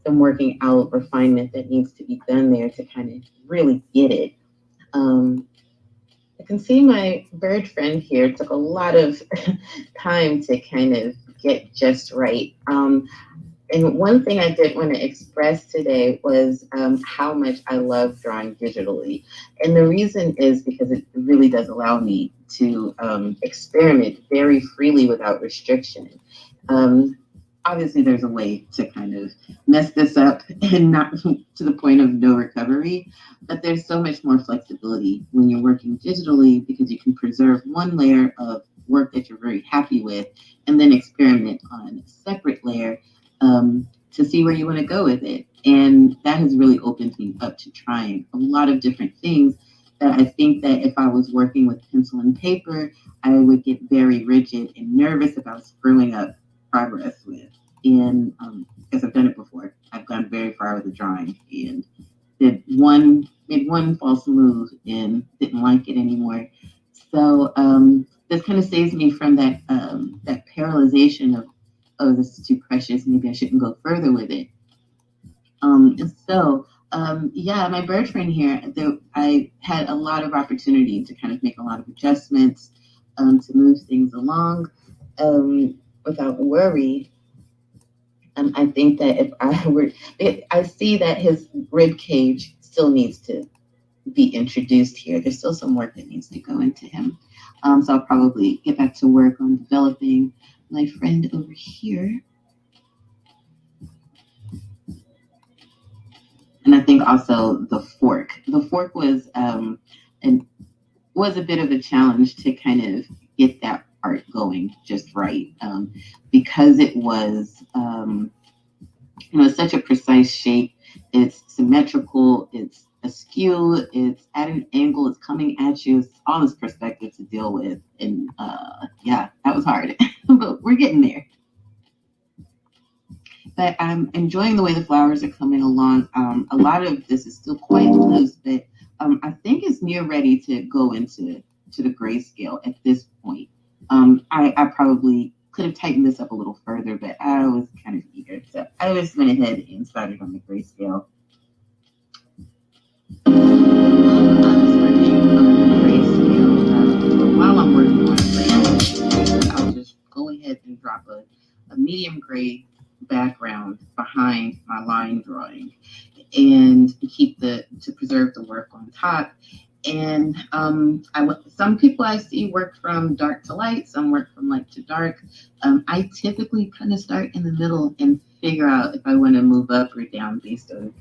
working out refinement that needs to be done there to kind of really get it. I can see my bird friend here took a lot of time to kind of get just right. And one thing I did want to express today was how much I love drawing digitally. And the reason is because it really does allow me to experiment very freely without restriction. obviously there's a way to kind of mess this up and not to the point of no recovery, but there's so much more flexibility when you're working digitally because you can preserve one layer of work that you're very happy with and then experiment on a separate layer to see where you want to go with it. And that has really opened me up to trying a lot of different things that I think that if I was working with pencil and paper, I would get very rigid and nervous about screwing up progress with. And because I've done it before, I've gone very far with the drawing and made one false move and didn't like it anymore. So this kind of saves me from that that paralyzation of, oh, this is too precious. Maybe I shouldn't go further with it. Yeah, my bird friend here, I had a lot of opportunity to kind of make a lot of adjustments to move things along without worry. I think that if I were, I see that his rib cage still needs to be introduced here. There's still some work that needs to go into him. So I'll probably get back to work on developing my friend over here. And I think also the fork. The fork was was a bit of a challenge to kind of get that part going just right, because it was such a precise shape. It's symmetrical. It's askew. It's at an angle. It's coming at you. It's all this perspective to deal with, and yeah, that was hard, but we're getting there. But I'm enjoying the way the flowers are coming along. A lot of this is still quite loose, but I think it's near ready to go into the grayscale at this point. I probably could have tightened this up a little further, but I was kind of eager. So I just went ahead and started on the grayscale. While I'm working on it, I'll just go ahead and drop a medium gray background behind my line drawing and to preserve the work on top. And some people I see work from dark to light, some work from light to dark. I typically kind of start in the middle and figure out if I want to move up or down based on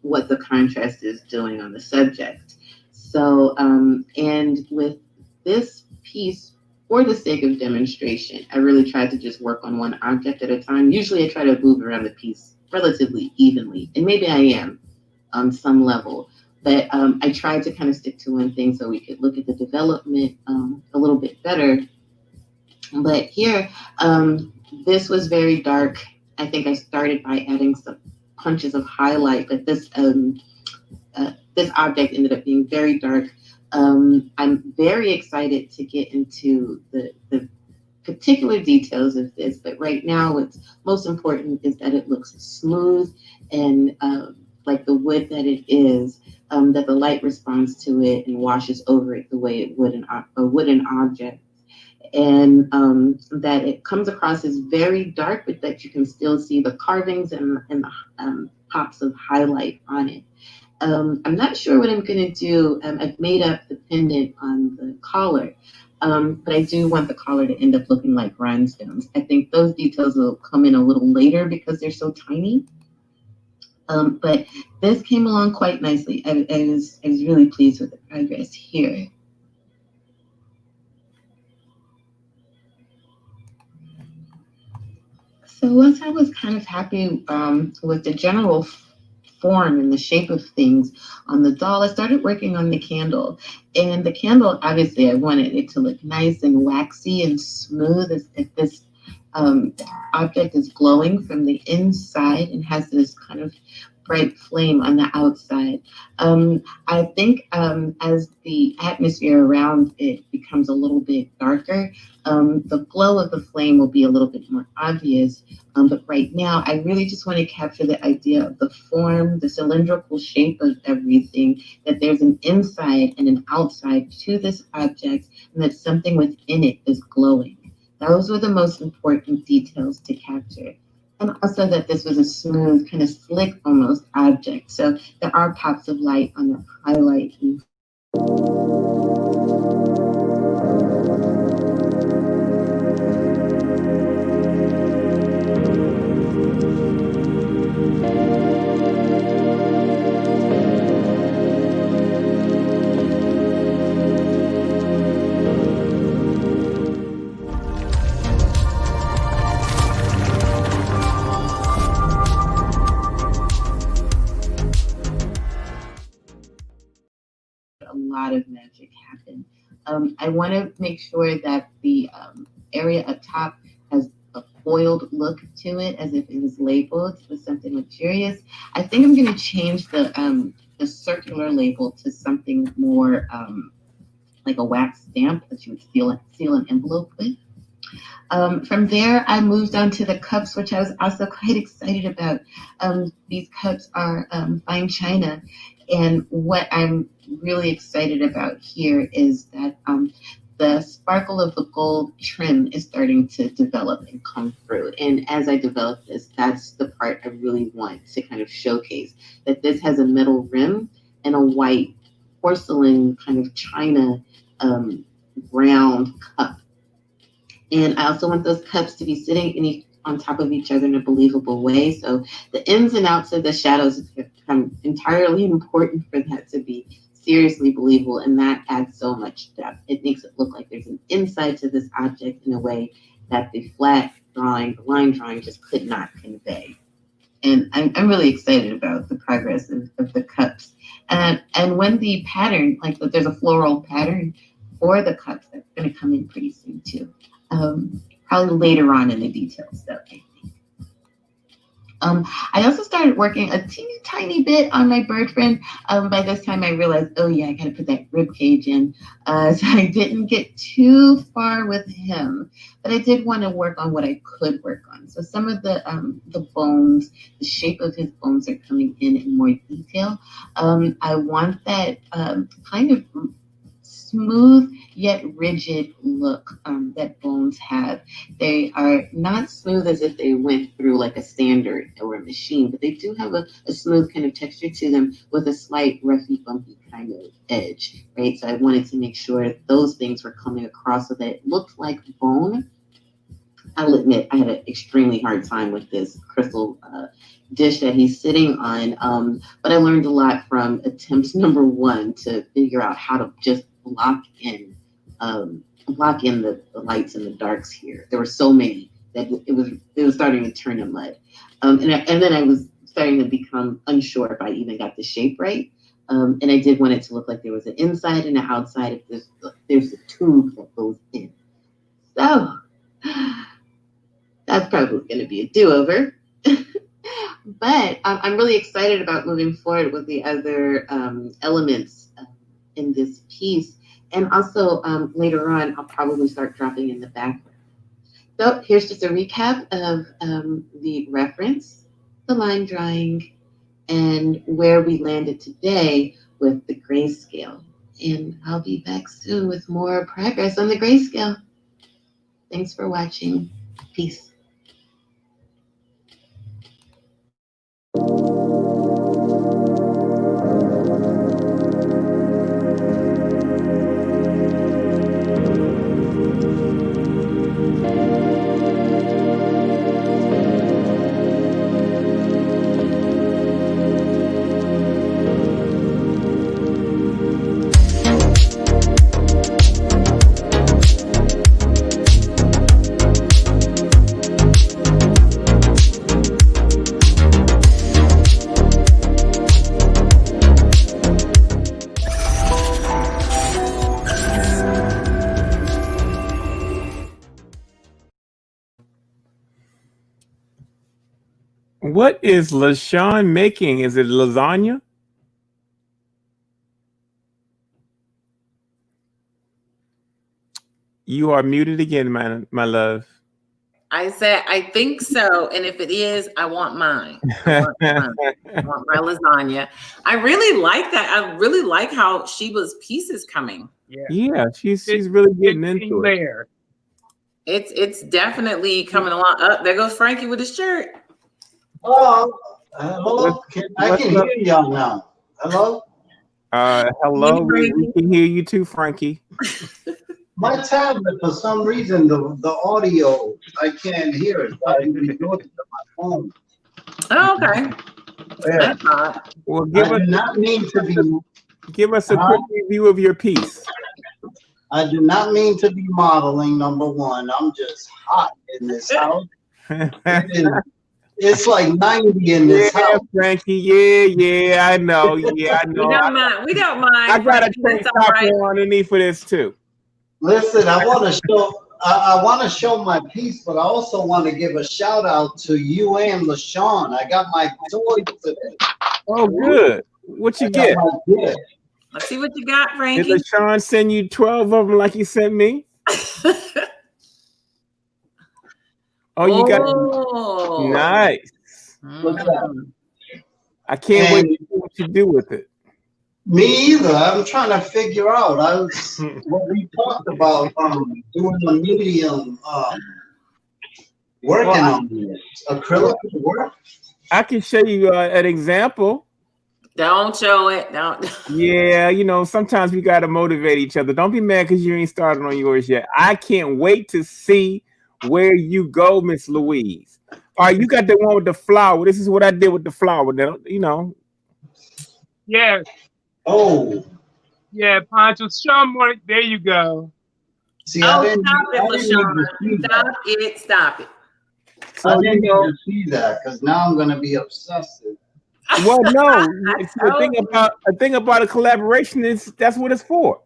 what the contrast is doing on the subject. So, and with this piece, for the sake of demonstration, I really tried to just work on one object at a time. Usually I try to move around the piece relatively evenly, and maybe I am on some level, but I tried to kind of stick to one thing so we could look at the development a little bit better. But here, this was very dark. I think I started by adding some punches of highlight, but this object ended up being very dark. I'm very excited to get into the particular details of this, but right now what's most important is that it looks smooth and like the wood that it is, that the light responds to it and washes over it the way it would a wooden object. And that it comes across as very dark, but that you can still see the carvings and the pops of highlight on it. I'm not sure what I'm going to do. I've made up the pendant on the collar, but I do want the collar to end up looking like rhinestones. I think those details will come in a little later because they're so tiny. But this came along quite nicely. I was really pleased with the progress here. So once I was kind of happy with the general form and the shape of things on the doll, I started working on the candle. And the candle, obviously, I wanted it to look nice and waxy and smooth as if this object is glowing from the inside and has this kind of bright flame on the outside. I think as the atmosphere around it becomes a little bit darker, the glow of the flame will be a little bit more obvious. But right now, I really just want to capture the idea of the form, the cylindrical shape of everything, that there's an inside and an outside to this object, and that something within it is glowing. Those were the most important details to capture. And also that this was a smooth, kind of slick almost object. So there are pops of light on the highlight. lot of magic happen. I want to make sure that the area up top has a foiled look to it, as if it was labeled with something luxurious. I think I'm going to change the circular label to something more like a wax stamp that you would seal an envelope with. From there, I moved on to the cups, which I was also quite excited about. These cups are fine china, and what I'm really excited about here is that the sparkle of the gold trim is starting to develop and come through. And as I develop this, that's the part I really want to kind of showcase, that this has a metal rim and a white porcelain kind of china round cup. And I also want those cups to be sitting on top of each other in a believable way. So the ins and outs of the shadows become entirely important for that to be seriously believable. And that adds so much depth. It makes it look like there's an inside to this object in a way that the flat drawing, the line drawing just could not convey. And I'm really excited about the progress of the cups. And when the pattern, like there's a floral pattern for the cups that's going to come in pretty soon too. Probably later on in the details, though, I think. I also started working a teeny tiny bit on my bird friend. By this time, I realized, oh yeah, I got to put that rib cage in. So I didn't get too far with him, but I did want to work on what I could work on. So some of the bones, the shape of his bones are coming in more detail. I want that kind of smooth yet rigid look that bones have. They are not smooth as if they went through like a sander or a machine, but they do have a smooth kind of texture to them with a slight roughy, bumpy kind of edge, right? So I wanted to make sure those things were coming across so that it looked like bone. I'll admit I had an extremely hard time with this crystal dish that he's sitting on, but I learned a lot from attempt number 1 to figure out how to just block in the lights and the darks here. There were so many that it was starting to turn to mud, and then I was starting to become unsure if I even got the shape right. And I did want it to look like there was an inside and an outside. If there's a tube that goes in, so that's probably going to be a do-over. But I'm really excited about moving forward with the other elements in this piece. And also later on, I'll probably start dropping in the background. So here's just a recap of the reference, the line drawing, and where we landed today with the grayscale. And I'll be back soon with more progress on the grayscale. Thanks for watching. Peace. What is LaShawn making? Is it lasagna? You are muted again, my love. I said, I think so. And if it is, I want mine. I want my lasagna. I really like that. I really like how Sheba's piece is coming. Yeah, she's really getting into it. There. It's definitely coming along. There goes Frankie with his shirt. Hello. Hello. I can hear y'all now. Hello. Hello. We can hear you too, Frankie. My tablet, for some reason, the audio, I can't hear it. I do it to my phone. Oh, okay. Yeah. Well, give us a quick review of your piece. I do not mean to be modeling, number one. I'm just hot in this house. It's like 90 in this Yeah, house. Frankie. Yeah, I know. Yeah, I We know. don't mind. We don't mind. I got a Frankie. tank That's all top right. on underneath for this too. Listen, I want to show. I want to show my piece, but I also want to give a shout out to you and LaShawn. I got my toys today. Oh, good. What you I got get? my gift. Let's see what you got, Did Frankie. LaShawn send you 12 of them like he sent me? Oh, you got nice. What's that? I can't wait And to see what you do with it. me either. I'm trying to figure out. What we talked about doing a medium, working on this acrylic work. I can show you an example. Don't show it. Don't. Yeah, you know, sometimes we got to motivate each other. Don't be mad because you ain't started on yours yet. I can't wait to see where you go, Miss Louise. All right, you got the one with the flower. This is what I did with the flower. Now, you know. Yeah. Oh. Yeah, Poncho, show them more. There you go. See, Stop it, LaShawn. Stop it. So I didn't even see that because now I'm going to be obsessive. Well, no. The thing about a collaboration is that's what it's for.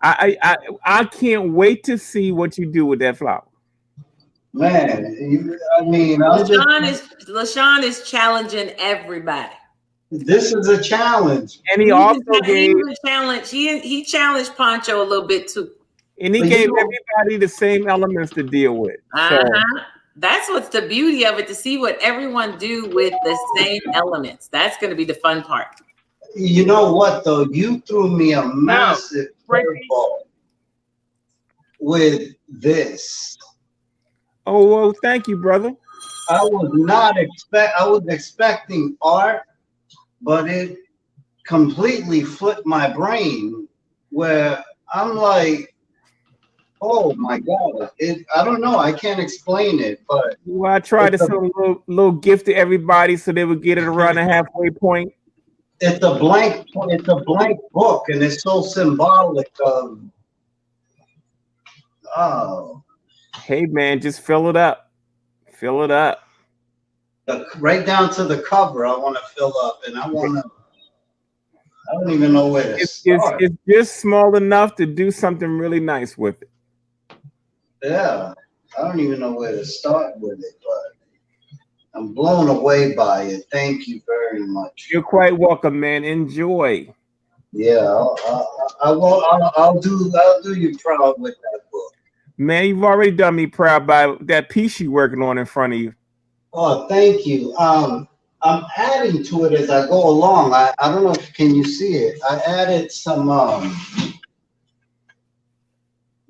I can't wait to see what you do with that flower. Man, I mean, LaShawn is challenging everybody. This is a challenge, and he also gave he challenged Poncho a little bit too, and he gave everybody the same elements to deal with. So. That's what's the beauty of it, to see what everyone do with the same elements. That's going to be the fun part. You know what, though? You threw me a massive curveball with this. Oh, well, thank you, brother. I was expecting art, but it completely flipped my brain where I'm like, oh my God! I don't know. I can't explain it, but well, I tried to send a little gift to everybody so they would get it around the halfway point. It's a blank book, and it's so symbolic of. Oh. Hey man, just fill it up. Fill it up. Right down to the cover, I want to fill up, and I don't even know where to start. It's just small enough to do something really nice with it. Yeah, I don't even know where to start with it, but I'm blown away by it. Thank you very much. You're quite welcome, man. Enjoy. Yeah, I'll do you proud with that book. Man, you've already done me proud by that piece you're working on in front of you. Oh, thank you. I'm adding to it as I go along. I don't know if can you see it. I added some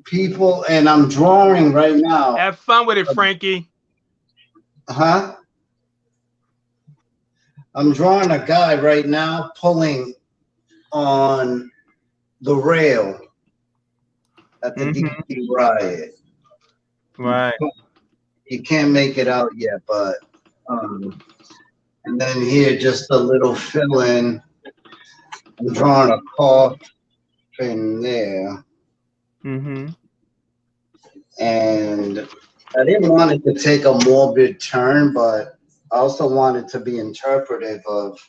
people, and I'm drawing right now. Have fun with it, Frankie. Huh? I'm drawing a guy right now pulling on the rail at the DC riot. Right. You can't make it out yet, but and then here just a little fill in. I'm drawing a coffin there. Mm-hmm. And I didn't want it to take a morbid turn, but I also wanted to be interpretive of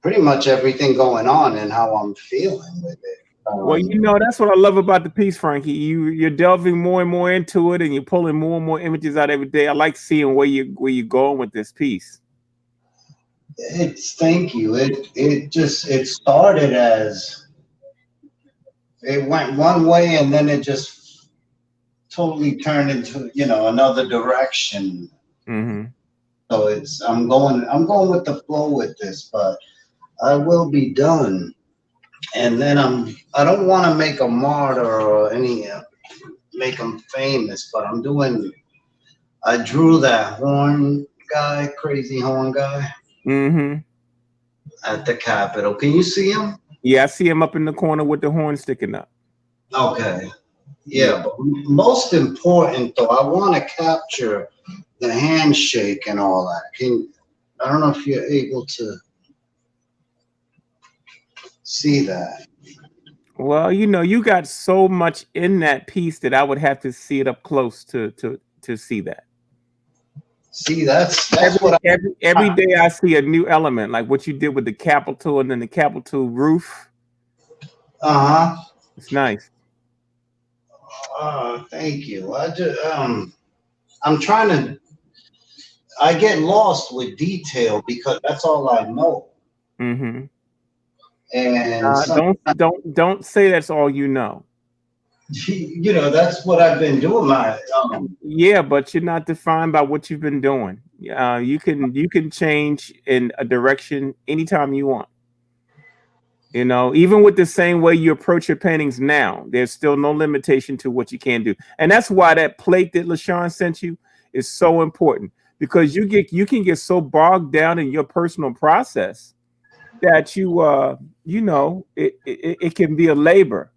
pretty much everything going on and how I'm feeling with it. Well, you know, that's what I love about the piece, Frankie. You're delving more and more into it, and you're pulling more and more images out every day. I like seeing where you're going with this piece. Thank you. It started as it went one way, and then it just totally turned into another direction. Mm-hmm. So I'm going with the flow with this, but I will be done. And then I don't want to make a martyr or make him famous, but I drew that horn guy, crazy horn guy, at the Capitol. Can you see him? Yeah, I see him up in the corner with the horn sticking up. Okay. Yeah, but most important though, I want to capture the handshake and all that. I don't know if you're able to see that. Well, you got so much in that piece that I would have to see it up close to see that. See, that's what every day I see a new element, like what you did with the capital and then the capital roof. Uh-huh. It's nice. Thank you. I'm trying to. I get lost with detail because that's all I know. Mm-hmm. And don't say that's all you know. you know, that's what I've been doing. Yeah, but you're not defined by what you've been doing. You can change in a direction anytime you want. You know, even with the same way you approach your paintings now, there's still no limitation to what you can do. And that's why that plate that LaShawn sent you is so important, because you can get so bogged down in your personal process that you know it can be a labor.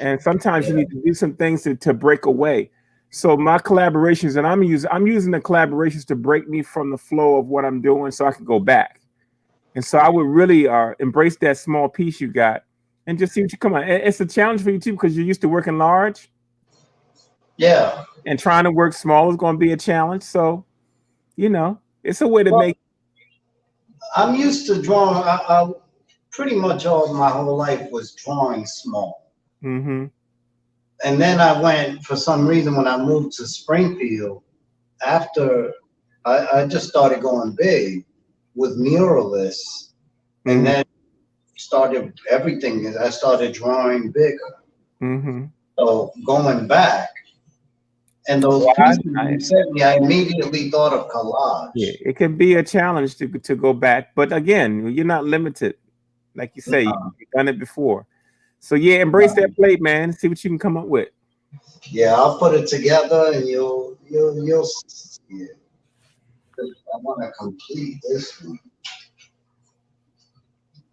And sometimes you need to do some things to break away. So my collaborations, and I'm using the collaborations to break me from the flow of what I'm doing so I can go back. And so I would really embrace that small piece you got and just see what you come on. It's a challenge for you too, because you're used to working large. Yeah. And trying to work small is going to be a challenge. So, you know, it's a way to make. I'm used to drawing. I pretty much all my whole life was drawing small. Mm-hmm. And then I went, for some reason, when I moved to Springfield, after I just started going big with muralists, and then started everything. I started drawing bigger. Mm-hmm. So going back, and those pieces you sent me, I immediately thought of collage. Yeah, it can be a challenge to go back, but again, you're not limited. Like you say, you've done it before. So yeah, embrace that plate, man. See what you can come up with. Yeah, I'll put it together, and you'll see it. I want to complete this one.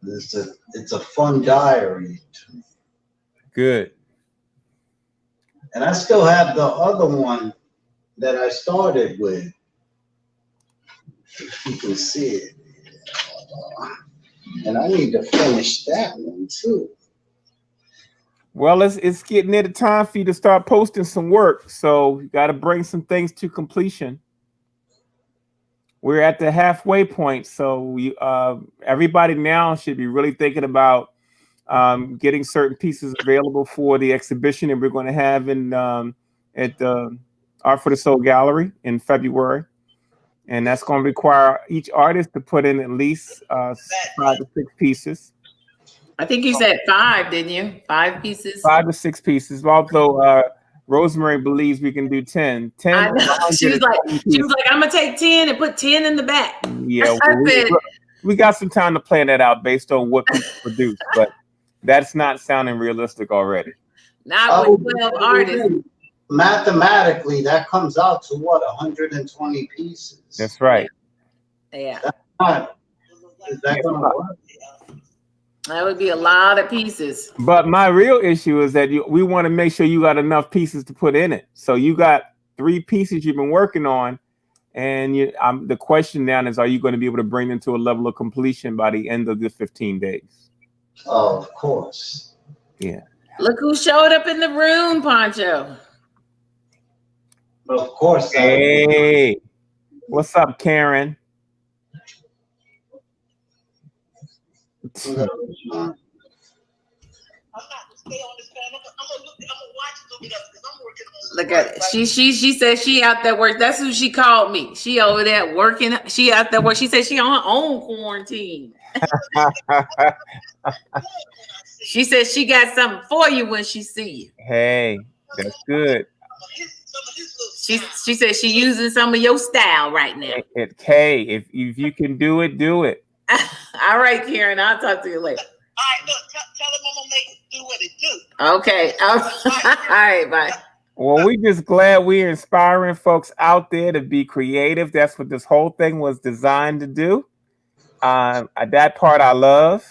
It's a fun diary. Good. And I still have the other one that I started with. If you can see it. And I need to finish that one too. Well, it's getting near the time for you to start posting some work. So you got to bring some things to completion. We're at the halfway point. So everybody now should be really thinking about getting certain pieces available for the exhibition that we're going to have at the Art for the Soul Gallery in February. And that's going to require each artist to put in at least 5 to 6 pieces. I think you said 5, didn't you? 5 pieces? 5 to 6 pieces. Although Rosemary believes we can do 10. 10. I know. She was like, I'm gonna take 10 and put 10 in the back. Yeah, we got some time to plan that out based on what people produce, but that's not sounding realistic already. Not with 12 artists. Mathematically, that comes out to what, 120 pieces? That's right. Yeah. Is that gonna work? That would be a lot of pieces. But my real issue is that we want to make sure you got enough pieces to put in it. So you got 3 pieces you've been working on, and the question now is, are you going to be able to bring them to a level of completion by the end of the 15 days? Oh, of course. Yeah. Look who showed up in the room, Pancho. Of course. Hey, what's up, Karen? Look at it. She said she out there work. That's who she called me. She over there working. She out there work. She said she on her own quarantine. She said she got something for you when she see you. Hey, that's good. She said she using some of your style right now. Hey, if you can do it, do it. All right, Karen. I'll talk to you later. All right, look, tell them I'm gonna make it do what it do. Okay. All right, bye. Well, we just glad we're inspiring folks out there to be creative. That's what this whole thing was designed to do. That part I love.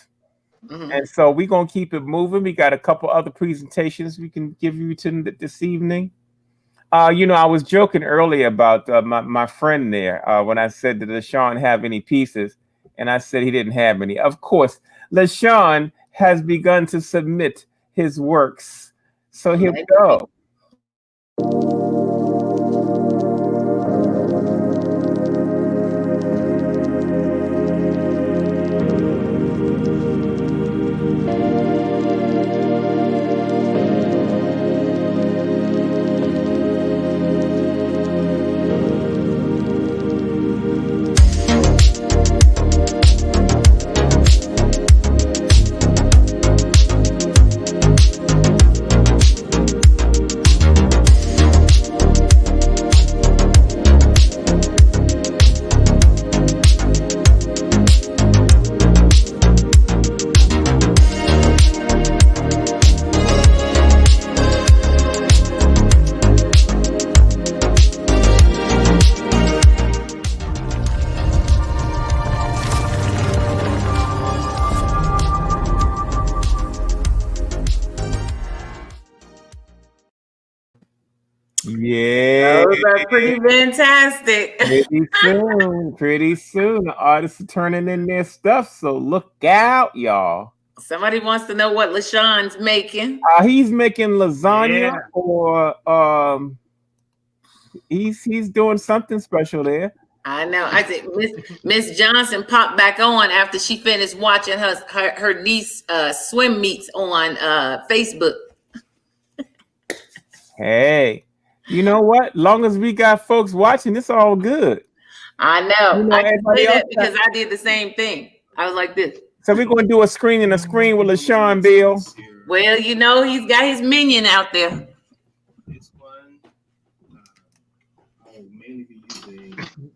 Mm-hmm. And so we're going to keep it moving. We got a couple other presentations we can give you this evening. I was joking earlier about my friend there when I said, did LaShawn have any pieces? And I said he didn't have any. Of course, LaShawn has begun to submit his works. So here we go. but pretty fantastic. Pretty soon, the artists are turning in their stuff. So look out, y'all. Somebody wants to know what LaShawn's making. He's making lasagna, Yeah. or he's doing something special there. I know. I think Miss Johnson popped back on after she finished watching her niece swim meets on Facebook. Hey, you know what? Long as we got folks watching, it's all good. I know. You know, I can everybody say that else because I did the same thing. I was like this. So we're going to do a screen with LaShawn Bill. Well, you know, he's got his minion out there. This one, I will mainly be using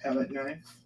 palette knife.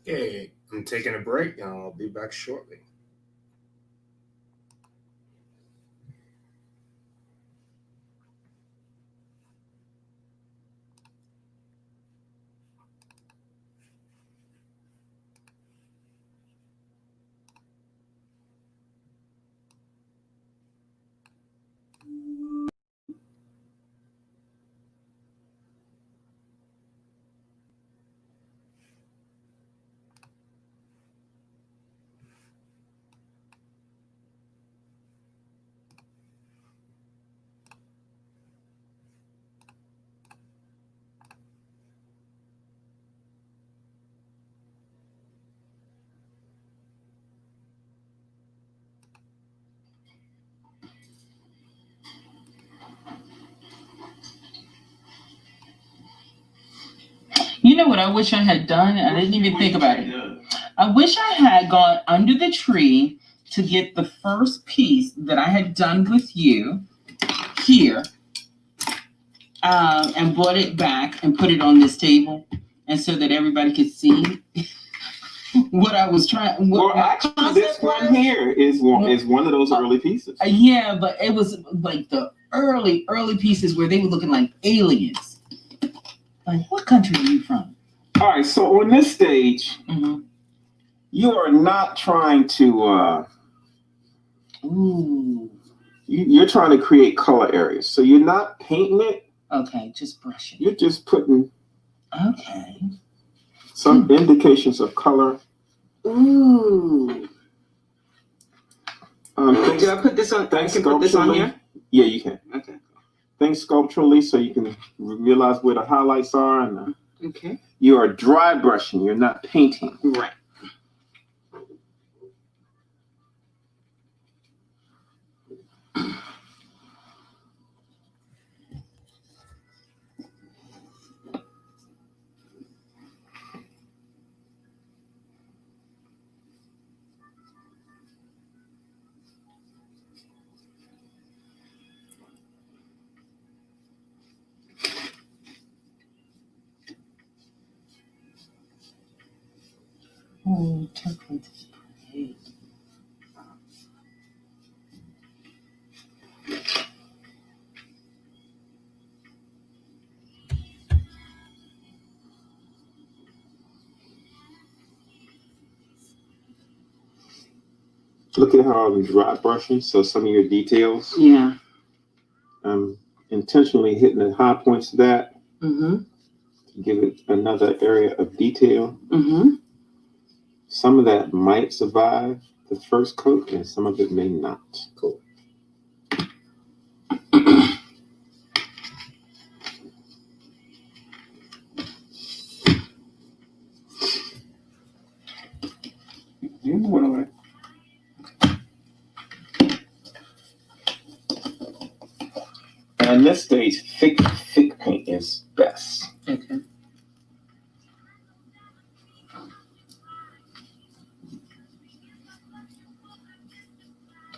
Okay, I'm taking a break and I'll be back shortly. You know what I wish I had done? I didn't even think about it. I wish I had gone under the tree to get the first piece that I had done with you here, and brought it back and put it on this table, and so that everybody could see what I was trying. What actually, this one here is one of those early pieces. Yeah, but it was like the early pieces where they were looking like aliens. Like, what country are you from? All right, so on this stage, you are not trying to. You're trying to create color areas, so you're not painting it. Okay, just brushing. You're just putting. Okay. Some indications of color. Ooh. Did I put this on? I can put this on here. Yeah, you can. Okay. Think sculpturally, so you can realize where the highlights are, and okay. You are dry brushing. You're not painting. Right. Oh, template is great. Look at how I'm dry brushing. So some of your details. Yeah. I'm intentionally hitting the high points of that. To give it another area of detail. Some of that might survive the first coat, and some of it may not. Cool. You know what I like. And in this stage, thick paint is best. Okay.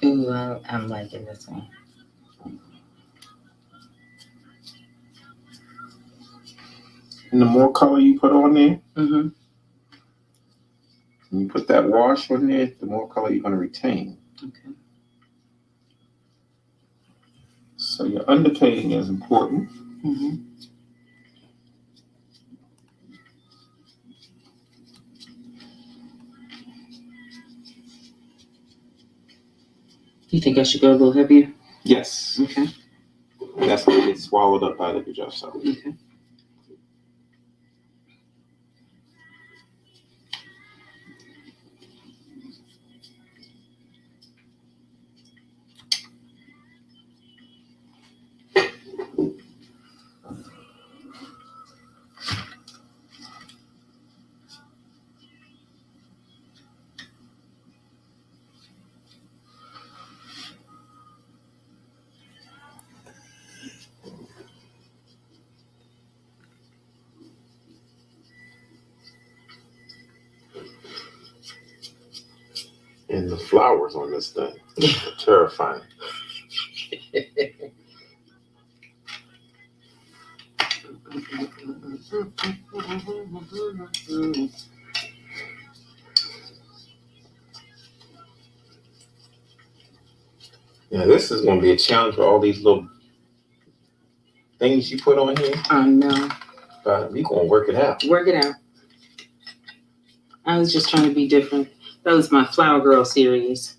Ooh, I'm liking this one. And the more color you put on there, and you put that wash on there, the more color you're going to retain. Okay. So your underpainting is important. You think I should go a little heavier? Yes. Okay. That's going to get swallowed up by the adjuster. Okay. And the flowers on this thing are terrifying. Now this is going to be a challenge with all these little things you put on here. I know. But we're going to work it out. Work it out. I was just trying to be different. That was my Flower Girl series.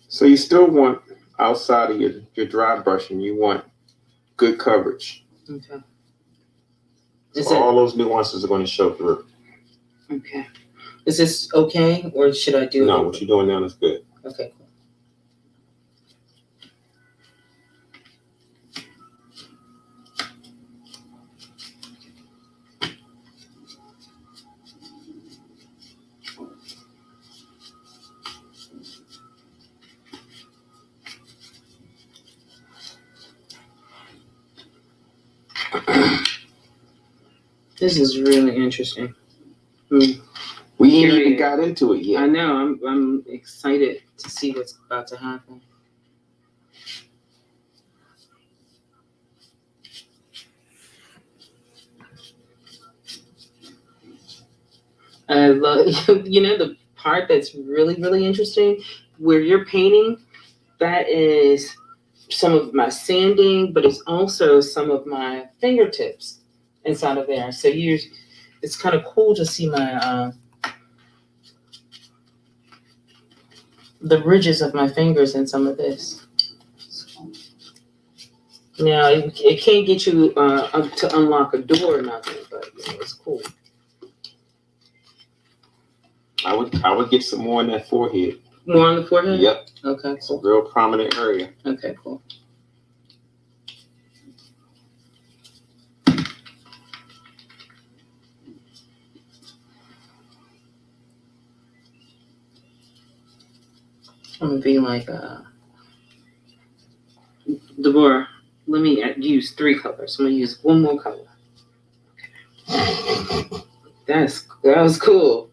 So you still want, outside of your dry brushing, you want good coverage. Okay. So all those nuances are going to show through. Okay. Is this okay, or should I do it? No, what you're doing now is good. Okay, cool. This is really interesting. We ain't even got into it yet. I know. I'm excited to see what's about to happen. I love, the part that's really, really interesting, where you're painting, that is some of my sanding, but it's also some of my fingertips inside of there. So it's kind of cool to see my the ridges of my fingers in some of this. Now it can't get you up to unlock a door or nothing, but it's cool. I would get some more on that forehead. More on the forehead? Yep. Okay, It's a cool. real prominent area. Okay, cool. I'm gonna be like, Deborah, let me use 3 colors. I'm gonna use one more color. Okay. That was cool.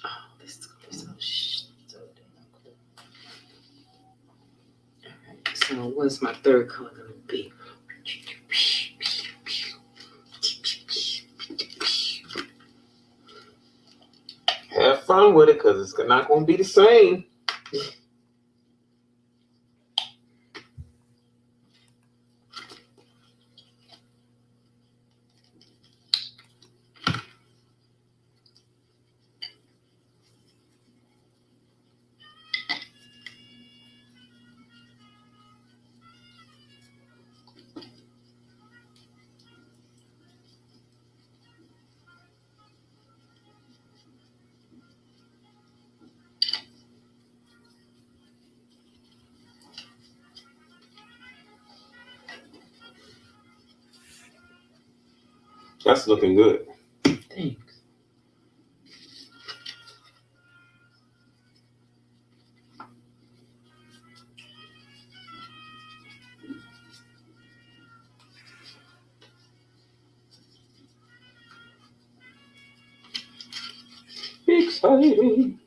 Oh, this is gonna be so damn cool. All right, so what's my 3rd color gonna be? Have fun with it, because it's not going to be the same. That's looking good. Thanks. Exciting.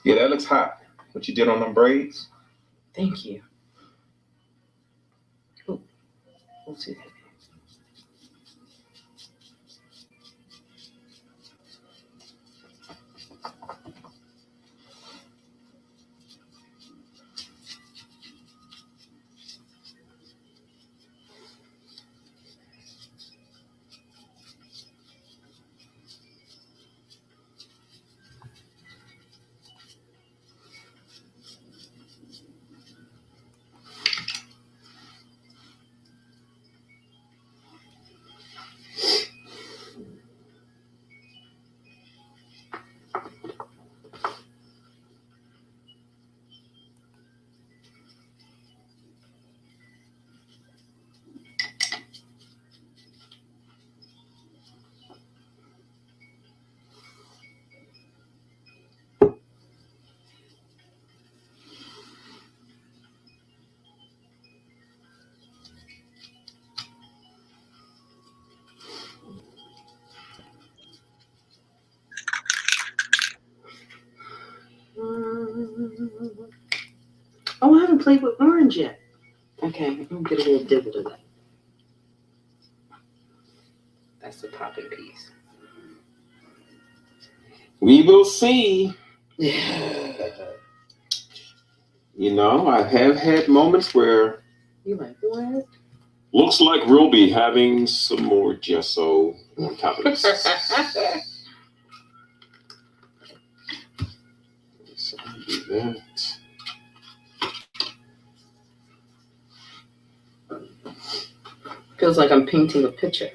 Yeah, that looks hot. What you did on them braids? Thank you. Oh, we'll see that. played with orange yet. Okay, I'm gonna get a little divot of that. That's the popping piece. We will see. Yeah. You know, I have had moments where You like what? looks like we'll be having some more gesso on top of this. So I'll do that. Feels like I'm painting a picture.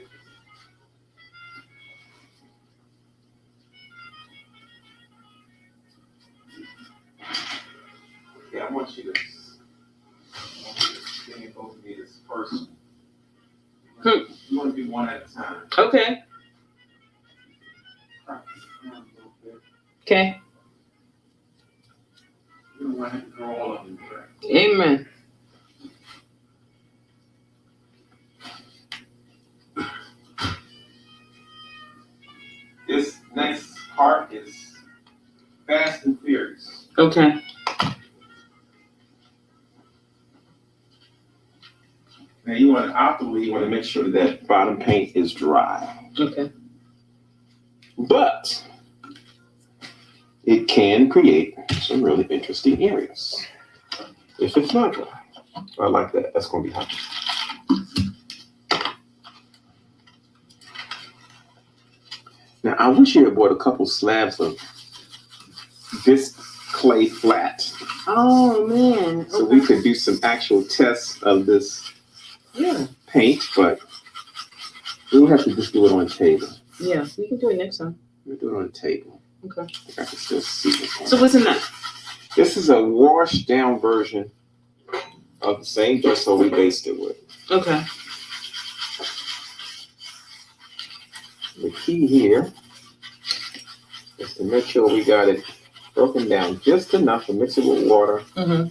Yeah, I want you to stand both of these first. You want to do one at a time. Okay. Okay. You don't want to draw all of them correct. Amen. This next part is fast and furious. Okay. Now you want to optimally, you want to make sure that bottom paint is dry. Okay. But it can create some really interesting areas if it's not dry. I like that. That's going to be hot. Now I wish you had bought a couple slabs of this clay flat, Oh man. so we could do some actual tests of this Yeah. paint, but we'll have to just do it on table. Yeah. We can do it next time. We'll do it on table. Okay. I can still see it. So what's in that? This is a washed down version of the same gesso we based it with. Okay. The key here is to make sure we got it broken down just enough to mix it with water. Mm-hmm.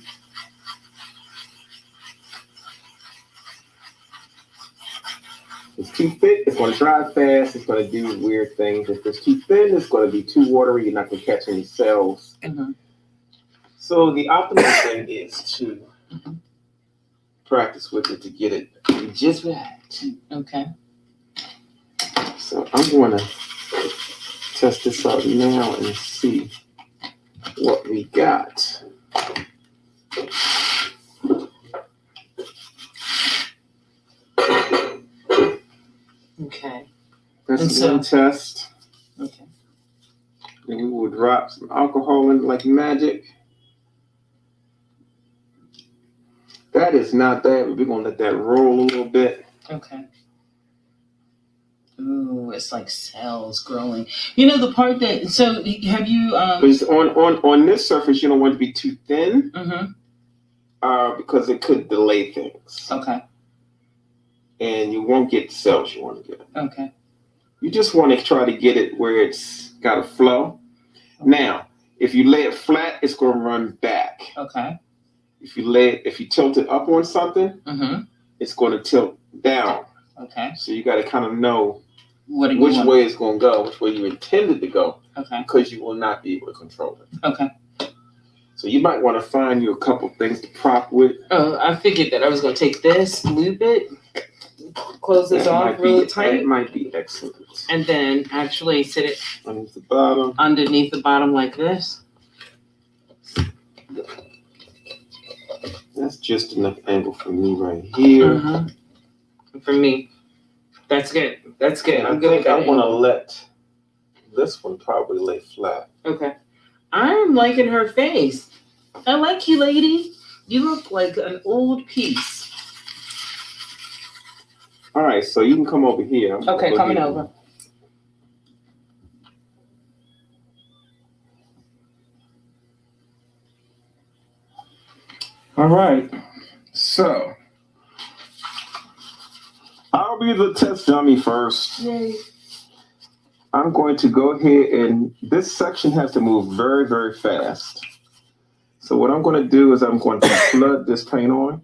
If it's too thick, it's going to dry fast. It's going to do weird things. If it's too thin, it's going to be too watery. You're not going to catch any cells. Mm-hmm. So the optimal thing is to practice with it to get it just right. Okay. So I'm going to test this out now and see what we got. Okay. That's one test. Okay. Then we will drop some alcohol in like magic. That is not bad, but we're going to let that roll a little bit. Okay. Ooh, it's like cells growing. You know the part that, so have you Because on this surface, you don't want it to be too thin, because it could delay things. Okay. And you won't get the cells you want to get. Okay. You just want to try to get it where it's got a flow. Okay. Now, if you lay it flat, it's going to run back. Okay. If you tilt it up on something, it's going to tilt down. Okay. So you got to kind of know which way it's going to go, which way you intended to go. Okay. Because you will not be able to control it. Okay. So you might want to find you a couple things to prop with. Oh, I figured that I was going to take this, loop it, close this off really tight. It might be excellent. And then actually sit it underneath the bottom like this. That's just enough angle for me right here. For me. That's good. That's good. And I'm good with that. I want to let this one probably lay flat. Okay. I'm liking her face. I like you, lady. You look like an old piece. All right, so you can come over here. Okay, coming over. All right, so I'll be the test dummy first. Yay. I'm going to go ahead and this section has to move very, very fast. So what I'm going to do is I'm going to flood this paint on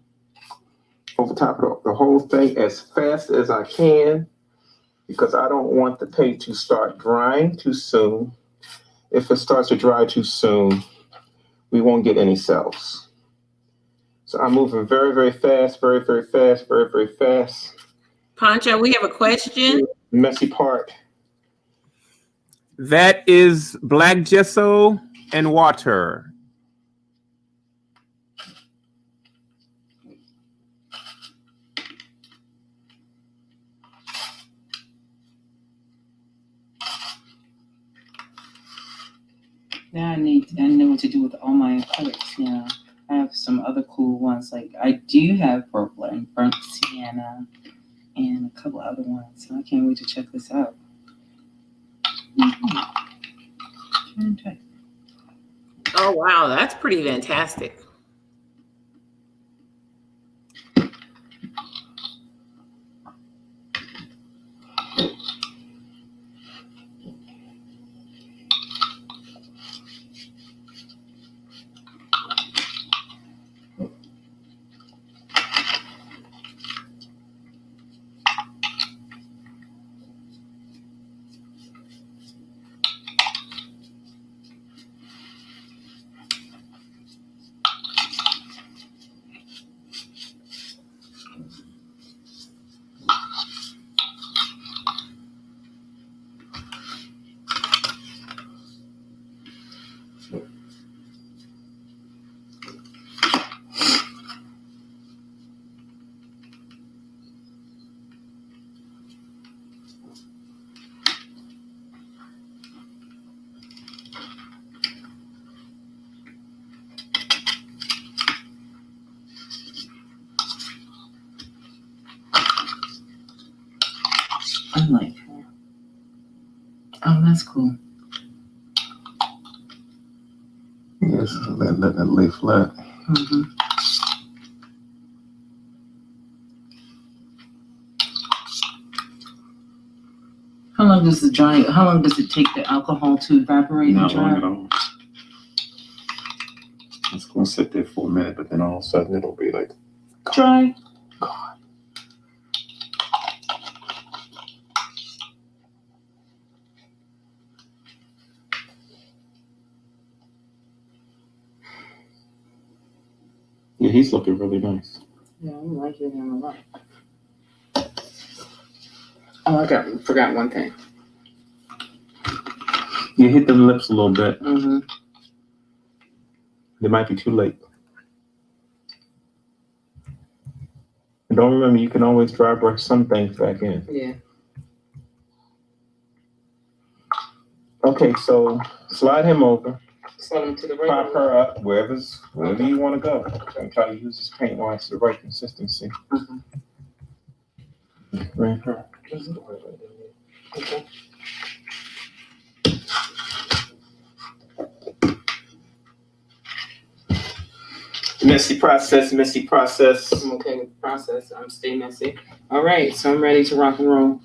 over top of the whole thing as fast as I can because I don't want the paint to start drying too soon. If it starts to dry too soon, we won't get any cells. So I'm moving very, very fast, very, very fast, very, very fast. Pancho, we have a question. Messy part. That is black gesso and water. Now I know what to do with all my acrylics now. I have some other cool ones. Like I do have purple and burnt sienna and a couple other ones. So I can't wait to check this out. Oh wow, that's pretty fantastic. I like her. Oh, that's cool. Yes, let that lay flat. Mm-hmm. How long does it take the alcohol to evaporate and dry? Not long at all. It's going to sit there for a minute, but then all of a sudden it'll be like dry. God. Yeah, he's looking really nice. Yeah, I'm liking him a lot. Oh, I forgot one thing. You hit the lips a little bit. Mm-hmm. It might be too late. And don't remember, you can always dry brush some things back in. Yeah. Okay, so slide him over. Slide him to the right. Prop her up wherever you want to go. And try to use this paint wise to the right consistency. Mm-hmm. Bring her. Okay. Messy process. I'm okay with the process. I'm staying messy. All right, so I'm ready to rock and roll.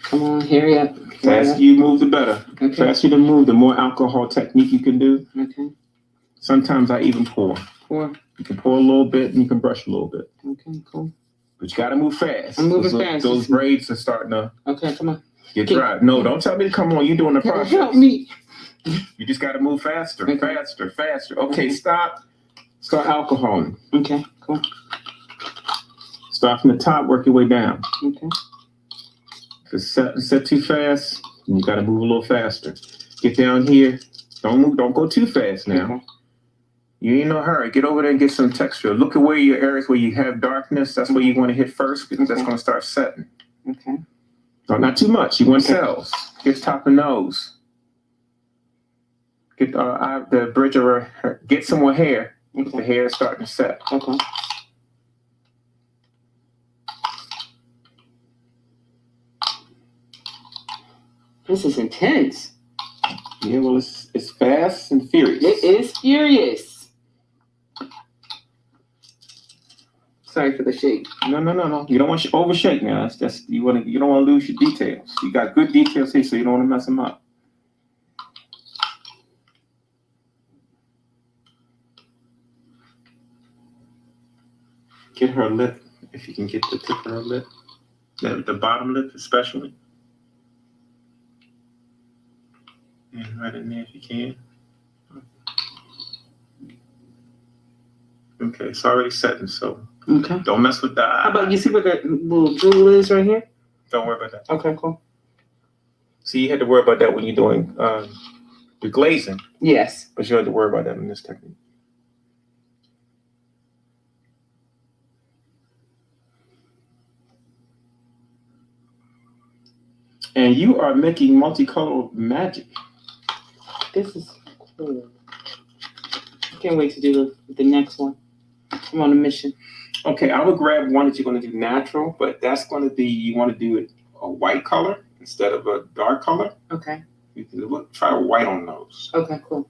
Come on, hurry up. The faster you move, the better. Okay. The faster you move, the more alcohol technique you can do. Okay. Sometimes I even pour. Pour. You can pour a little bit and you can brush a little bit. Okay, cool. But you got to move fast. I'm moving fast. Those braids are starting to come on. get dry. No, don't tell me to come on. You're doing the process. Help me. You just got to move faster, Okay. faster. Okay, stop. Start alcoholing. Okay, cool. Start from the top, work your way down. Okay. If it's set too fast, you got to move a little faster. Get down here. Don't go too fast now. Okay. You ain't no hurry. Get over there and get some texture. Look at where your areas where you have darkness. That's where you want to hit first because that's going to start setting. Okay. No, not too much. You want cells. Get top and nose. Get the bridge of her. Get some more hair. Okay. The hair is starting to set. Okay. This is intense. Yeah, well, it's fast and furious. It is furious. Sorry for the shake. No. You don't want to overshake now. You don't want to lose your details. You got good details here, so you don't want to mess them up. Get her lip, if you can get the tip of her lip, the bottom lip especially. And right in there if you can. Okay, it's already setting, so Okay. don't mess with that. How about you see where the little jewel is right here? Don't worry about that. Okay, cool. See, you had to worry about that when you're doing your glazing, Yes. but you don't have to worry about that in this technique. And you are making multicolored magic. This is cool. I can't wait to do the next one. I'm on a mission. Okay, I would grab one that you're going to do natural, but that's going to be, you want to do it a white color instead of a dark color. Okay. You can try white on those. Okay, cool.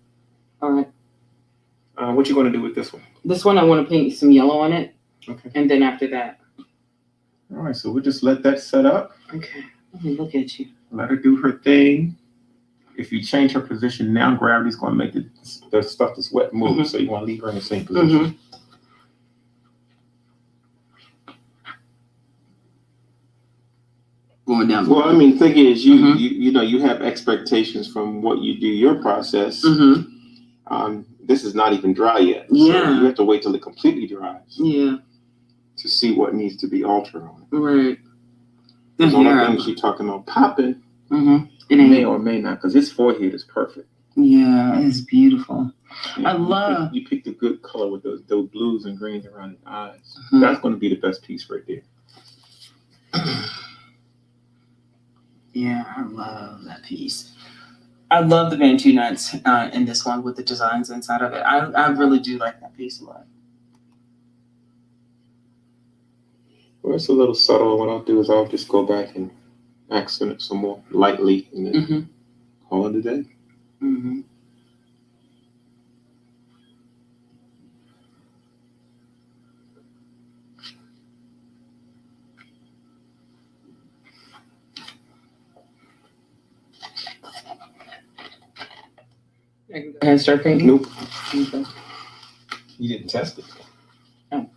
All right. What you going to do with this one? This one, I want to paint some yellow on it. Okay. And then after that. All right, so we'll just let that set up. Okay. Let me look at you. Let her do her thing. If you change her position now, gravity's going to make the stuff that's wet move. Mhm. So you want to leave her in the same position. Going down. Well, I mean, thing is, you know, you have expectations from what you do your process. This is not even dry yet. So Yeah. you have to wait till it completely dries Yeah. to see what needs to be altered on it. Right. Because all the things you're talking about popping It may ain't. or may not, because his forehead is perfect. Yeah, it's beautiful. Yeah, I love. You picked a good color with those blues and greens around his eyes. Mhm. That's going to be the best piece right there. Yeah, I love that piece. I love the Bantu nuts in this one with the designs inside of it. I really do like that piece a lot. Well, it's a little subtle. What I'll do is I'll just go back and accent it some more lightly and then call it a day. Mm-hmm. I can go ahead and start painting? Nope. Okay. You didn't test it. Oh.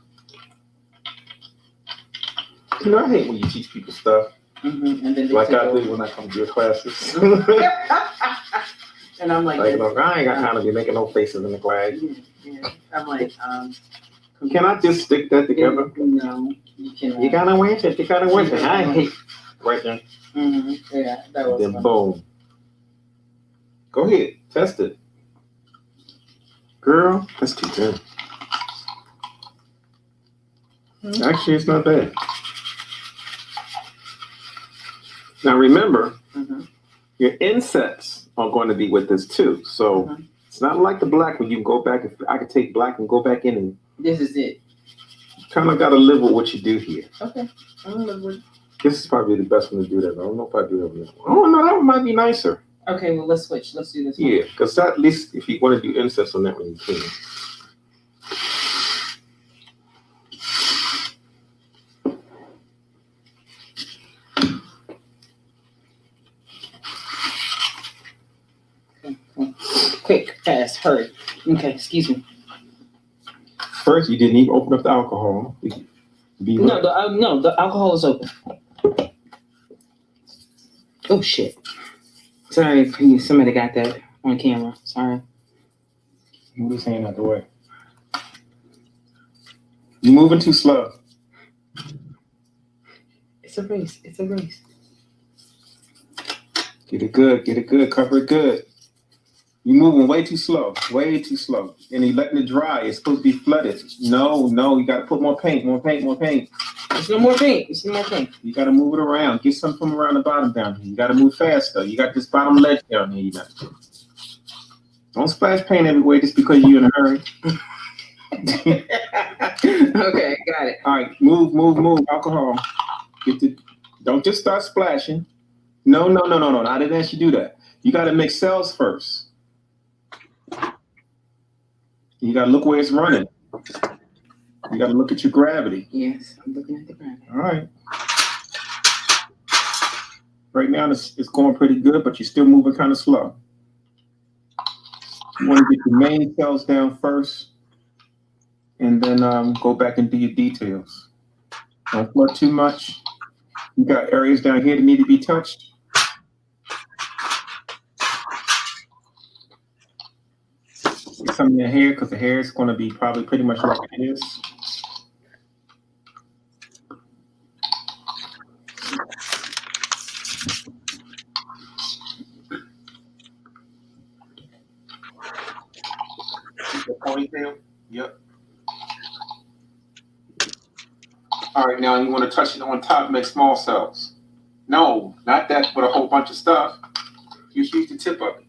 You know, I hate when you teach people stuff. And then they Like take I over. do when I come to your classes. And I'm like, Like, look, I ain't got time to be making no faces in the class. yeah. I'm like, Can I just stick that together? No, you cannot. You gotta win it. You gotta win it. I hate right there. Yeah, that was Then fun. boom. Go ahead, test it. Girl, that's too good. Actually, it's not bad. Now remember, your insets are going to be with this too. So it's not like the black when you can go back. If I could take black and go back in and This is it. kind of got to live with what you do here. Okay. I'm gonna live with. This is probably the best one to do that. I don't know if I do that one. Oh no, that one might be nicer. Okay, well let's switch. Let's do this one. Yeah, because at least if you want to do insets on that one, you can. Quick, fast, hurry. Okay, excuse me. First, you didn't even open up the alcohol. No, the alcohol is open. Oh shit! Sorry, somebody got that on camera. Sorry. Move his hand out the way. You're moving too slow. It's a race. It's a race. Get it good. Get it good. Cover it good. You're moving way too slow. Way too slow. And you're letting it dry. It's supposed to be flooded. No, you got to put more paint. More paint. More paint. There's no more paint. There's no more paint. You got to move it around. Get some from around the bottom down here. You got to move faster. You got this bottom ledge down here. You got to. Don't splash paint everywhere just because you're in a hurry. Okay, got it. All right, move. Alcohol. Don't just start splashing. No. I didn't ask you to do that. You got to mix cells first. You got to look where it's running. You got to look at your gravity. Yes, I'm looking at the gravity. All right. Right now it's going pretty good, but you're still moving kind of slow. You want to get your main cells down first, and then go back and do your details. Don't flood too much. You got areas down here that need to be touched. Get some in the hair because the hair is going to be probably pretty much like it is. The ponytail. Yep. All right, now you want to touch it on top, make small cells. No, not that with a whole bunch of stuff. Just use the tip of it.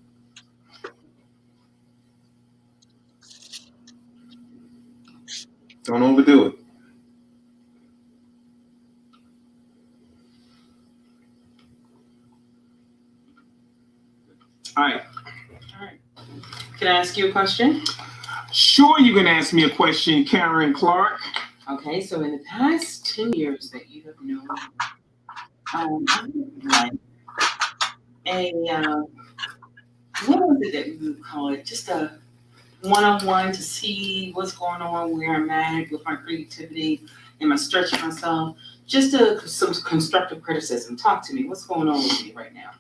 Don't overdo it. All right. All right. Can I ask you a question? Sure, you can ask me a question, Karen Clark. Okay, so in the past 10 years that you have known, like what was it that we would call it? Just a one-on-one to see what's going on, where I'm at with my creativity, am I stretching myself? Just some constructive criticism. Talk to me. What's going on with me right now?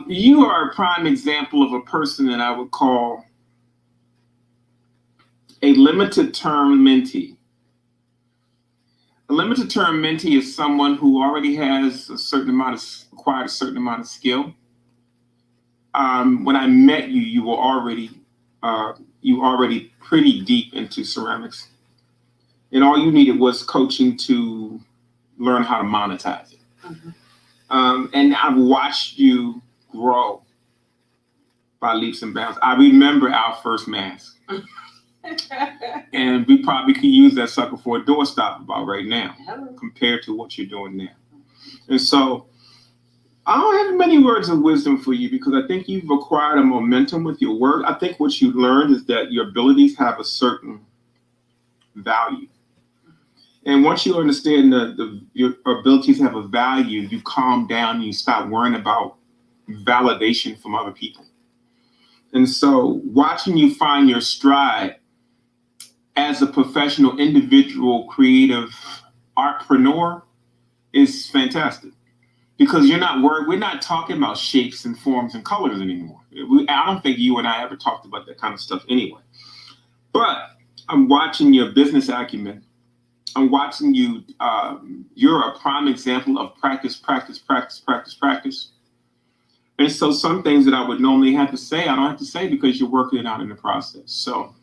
You are a prime example of a person that I would call a limited term mentee. A limited term mentee is someone who already has acquired a certain amount of skill. When I met you, you were already pretty deep into ceramics, and all you needed was coaching to learn how to monetize it. Mm-hmm. And I've watched you grow by leaps and bounds. I remember our first mask. And we probably can use that sucker for a doorstop about right now compared to what you're doing now. And so I don't have many words of wisdom for you because I think you've acquired a momentum with your work. I think what you learned is that your abilities have a certain value. And once you understand your abilities have a value, you calm down and you stop worrying about validation from other people. And so watching you find your stride as a professional, individual, creative artpreneur is fantastic because you're not worried. We're not talking about shapes and forms and colors anymore. I don't think you and I ever talked about that kind of stuff anyway. But I'm watching your business acumen. I'm watching you. You're a prime example of practice. And so some things that I would normally have to say, I don't have to say because you're working it out in the process. So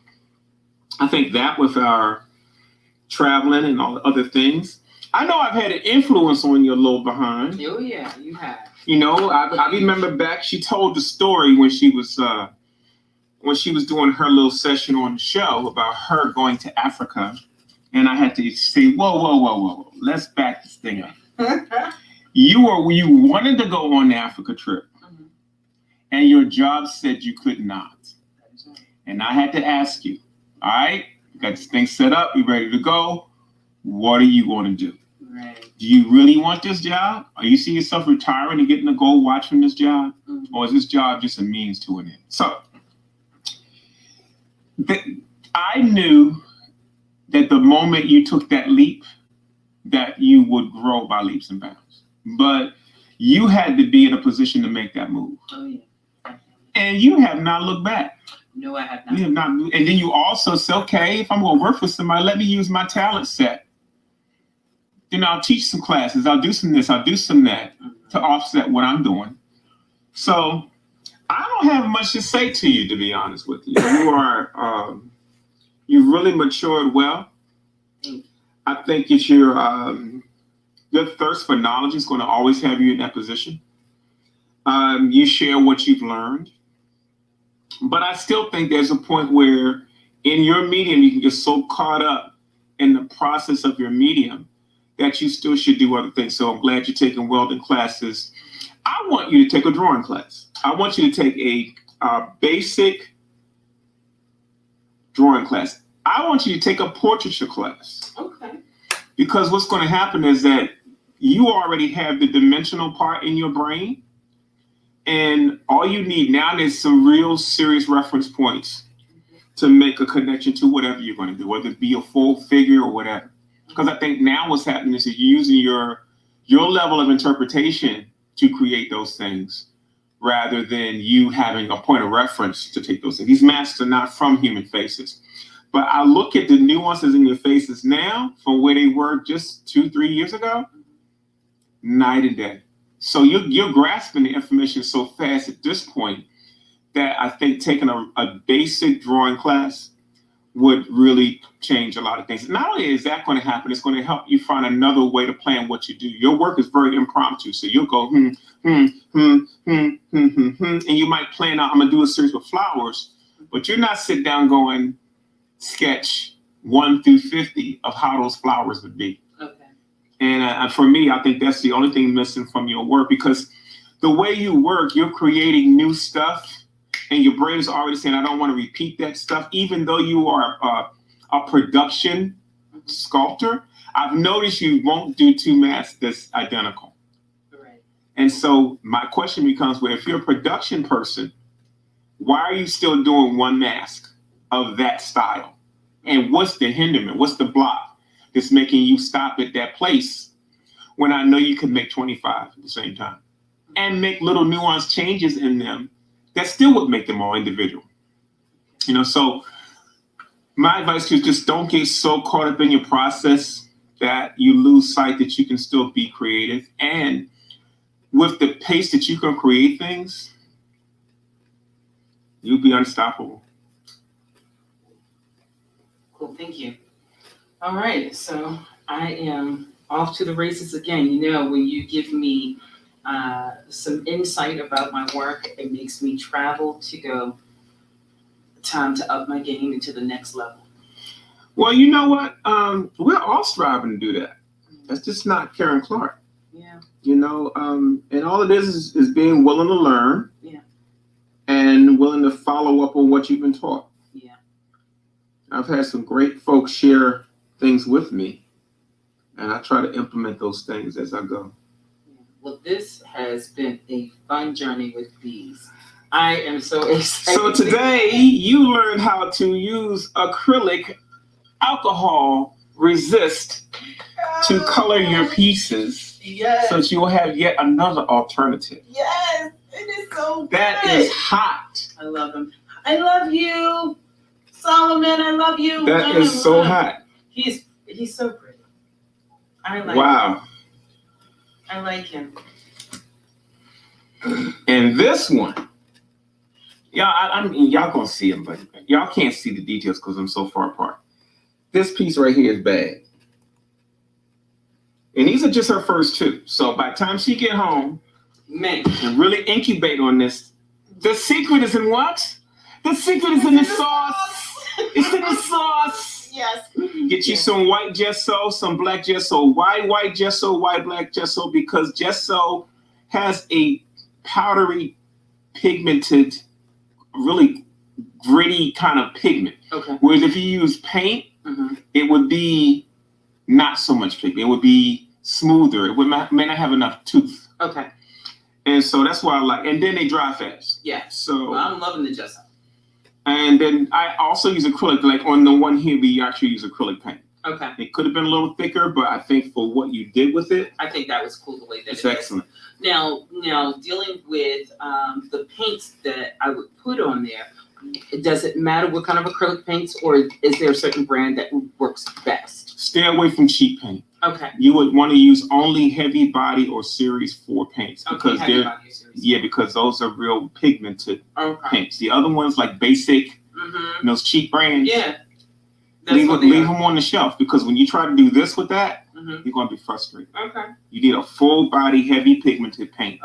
I think that with our traveling and all the other things, I know I've had an influence on your little behind. Oh yeah, you have. You know, I remember back, she told the story when she was doing her little session on the show about her going to Africa. And I had to say, whoa, let's back this thing up. You wanted to go on the Africa trip. Mm-hmm. And your job said you could not. Right. And I had to ask you, all right, you got this thing set up, you ready to go. What are you going to do? Right. Do you really want this job? Are you seeing yourself retiring and getting a gold watch from this job? Mm-hmm. Or is this job just a means to an end? So I knew that the moment you took that leap, that you would grow by leaps and bounds. But you had to be in a position to make that move. Oh, yeah. And you have not looked back. No, I have not. You have not. And then you also say, okay, if I'm going to work for somebody, let me use my talent set. Then I'll teach some classes. I'll do some this. I'll do some that to offset what I'm doing. So I don't have much to say to you, to be honest with you. You've really matured well. I think it's your thirst for knowledge is going to always have you in that position. You share what you've learned. But I still think there's a point where in your medium, you can get so caught up in the process of your medium that you still should do other things. So I'm glad you're taking welding classes. I want you to take a drawing class. I want you to take a basic drawing class. I want you to take a portraiture class. Okay. Because what's going to happen is that you already have the dimensional part in your brain. And all you need now is some real serious reference points to make a connection to whatever you're going to do, whether it be a full figure or whatever. Because I think now what's happening is that you're using your level of interpretation to create those things rather than you having a point of reference to take those things. These masks are not from human faces. But I look at the nuances in your faces now from where they were just 2-3 years ago, night and day. So you're grasping the information so fast at this point that I think taking a basic drawing class would really change a lot of things. Not only is that going to happen, it's going to help you find another way to plan what you do. Your work is very impromptu. So you'll go, and you might plan out, I'm going to do a series with flowers, but you're not sitting down going, sketch 1 through 50 of how those flowers would be. Okay. And for me, I think that's the only thing missing from your work, because the way you work, you're creating new stuff and your brain is already saying, I don't want to repeat that stuff. Even though you are a production sculptor, I've noticed you won't do 2 masks that's identical. Right. And so my question becomes, well, if you're a production person, why are you still doing 1 mask of that style? And what's the hinderment? What's the block that's making you stop at that place when I know you can make 25 at the same time and make little nuanced changes in them that still would make them all individual? So my advice to you is just don't get so caught up in your process that you lose sight that you can still be creative. And with the pace that you can create things, you'll be unstoppable. Cool, thank you. All right, so I am off to the races again. When you give me some insight about my work, it makes me travel to go, time to up my game into the next level. Well, you know what? We're all striving to do that. That's just not Karen Clark. Yeah. And all it is being willing to learn. Yeah. And willing to follow up on what you've been taught. Yeah. I've had some great folks share things with me, and I try to implement those things as I go. Well, this has been a fun journey with bees. I am so excited. So today you learned how to use acrylic alcohol resist to color your pieces. Yes. So that you will have yet another alternative. Yes, it is so good. That is hot. I love him. I love you, Solomon. I love you. That is so hot. He's so pretty. I like Wow. him. I like him. And this one, y'all gonna see him, but y'all can't see the details because I'm so far apart. This piece right here is bad. And these are just her first 2. So by the time she get home and really incubate on this, the secret is in what? The secret is in the sauce. It's in the sauce. Yes. Get you some white gesso, some black gesso. Why white gesso? Why black gesso? Because gesso has a powdery, pigmented, really gritty kind of pigment. Okay. Whereas if you use paint, it would be not so much pigment. It would be smoother. It may not have enough tooth. Okay. And so that's why I like. And then they dry fast. Yeah. So well, I'm loving the gesso. And then I also use acrylic. Like on the one here, we actually use acrylic paint. Okay. It could have been a little thicker, but I think for what you did with it, I think that was cool the way that it's it excellent. Is. Now dealing with the paints that I would put on there, does it matter what kind of acrylic paints, or is there a certain brand that works best? Stay away from cheap paint. Okay. You would want to use only heavy body or series 4 paints because because those are real pigmented paints. The other ones like basic, those cheap brands. Yeah. Leave them on the shelf, because when you try to do this with that, you're going to be frustrated. Okay. You need a full body, heavy pigmented paint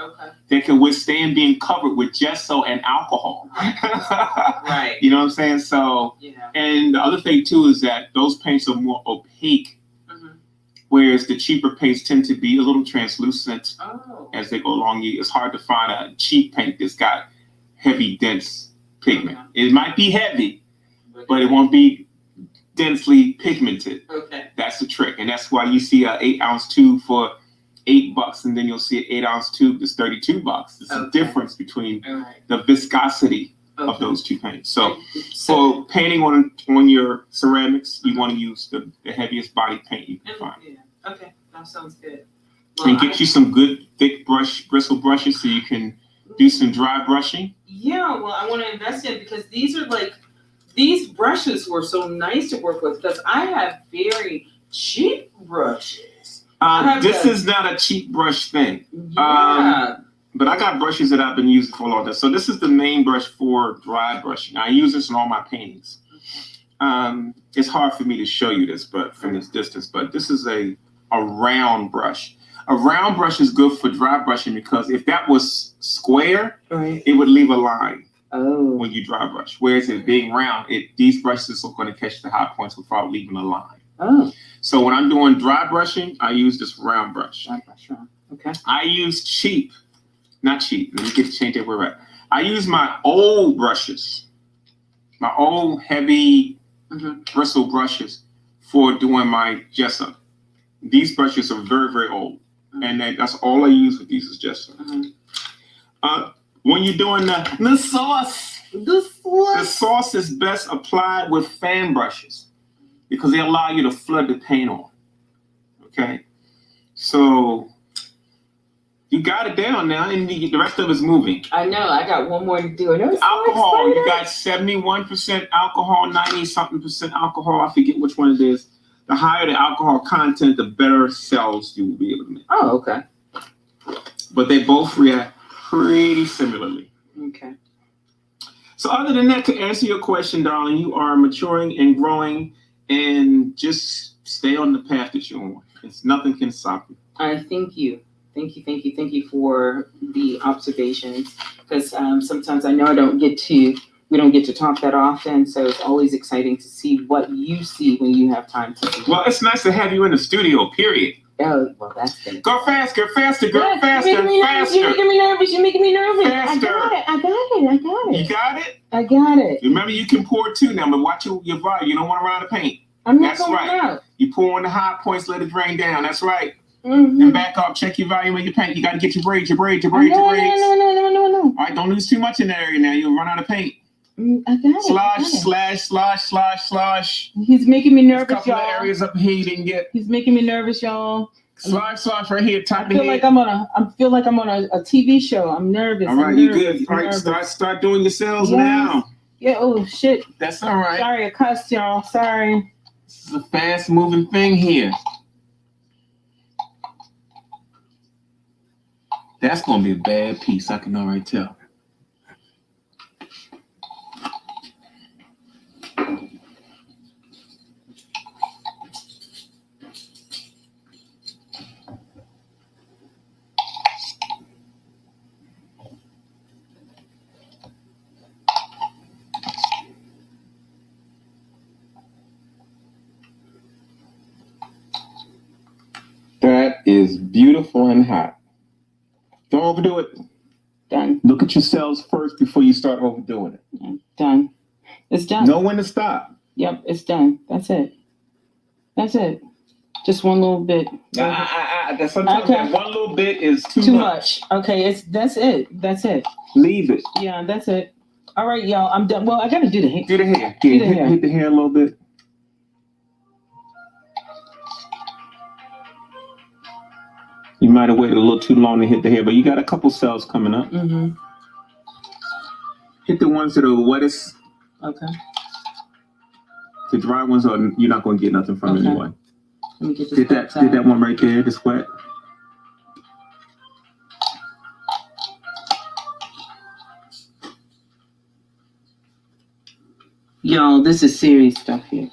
that can withstand being covered with gesso and alcohol. Right. You know what I'm saying? So, and the other thing too is that those paints are more opaque, whereas the cheaper paints tend to be a little translucent as they go along. It's hard to find a cheap paint that's got heavy, dense pigment. It might be heavy, but it won't be densely pigmented. Okay. That's the trick. And that's why you see an 8-ounce tube for $8, and then you'll see an 8-ounce tube that's $32. There's a difference between the viscosity of those two paints. So for painting on your ceramics, you want to use the heaviest body paint you can find. Yeah. Okay, that sounds good. And get you some good thick bristle brushes so you can do some dry brushing? Yeah, well, I want to invest in because these brushes were so nice to work with because I have very cheap brushes. This is not a cheap brush thing. Yeah. But I got brushes that I've been using for a long time. So this is the main brush for dry brushing. I use this in all my paintings. It's hard for me to show you this, but from this distance. But this is a round brush. A round brush is good for dry brushing because if that was square, it would leave a line when you dry brush. Whereas it being round, these brushes are going to catch the high points without leaving a line. Oh. So when I'm doing dry brushing, I use this round brush. Okay. I use not cheap. Let me get to change that word right. I use my old brushes, my old heavy bristle brushes for doing my gesso. These brushes are very, very old. And that's all I use with these is gesso. When you're doing the sauce, the sauce is best applied with fan brushes because they allow you to flood the paint on. Okay? So you got it down now, and the rest of it's moving. I know. I got one more to do. Alcohol. You got 71% alcohol, 90-something% alcohol. I forget which one it is. The higher the alcohol content, the better cells you will be able to make. Oh, okay. But they both react pretty similarly. Okay. So other than that, to answer your question, darling, you are maturing and growing, and just stay on the path that you're on. Nothing can stop you. I thank you. Thank you for the observations. Because sometimes I know we don't get to talk that often. So it's always exciting to see what you see when you have time to see. Well, it's nice to have you in the studio, period. Oh, well, that's good. Go faster, girl, faster. You're making me nervous. You're making me nervous. Faster. I got it. You got it? I got it. Remember, you can pour too now, but watch your volume. You don't want to run out of paint. I'm not That's going right. out. You pour on the high points, let it drain down. That's right. Mm-hmm. Then back up, check your volume of your paint. You got to get your braids. No. All right, don't lose too much in that area now. You'll run out of paint. I got it. Slash. He's making me nervous, There's a couple y'all. of areas up here you didn't get. He's making me nervous, y'all. Slash right here, top I of the feel head. like I'm on a TV show. I'm nervous. All right, you good. All right, start doing your cells now. Yeah. Oh shit. That's all right. Sorry, I cussed y'all. Sorry. This is a fast moving thing here. That's gonna be a bad piece. I can already tell. That is beautiful and hot. Don't overdo it. Done. Look at your cells first before you start overdoing it. Done. It's done. Know when to stop. Yep, it's done. That's it. Just one little bit. Sometimes that one little bit is too much. Okay, that's it. Leave it. Yeah, that's it. All right, y'all. I'm done. Well, I gotta do the hair. Do the hair. Hit the hair a little bit. You might have waited a little too long to hit the hair, but you got a couple cells coming up. Mm-hmm. Hit the ones that are wettest. Okay. The dry ones you're not going to get nothing from anyway. Let me get this. Did that one right there, this wet. Y'all, this is serious stuff here.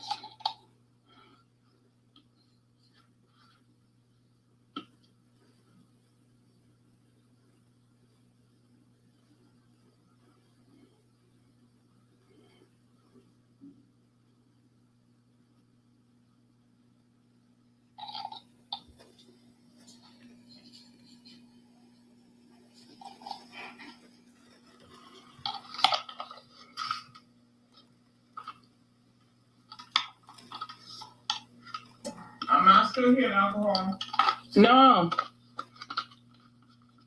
I'm not still here, alcohol. No.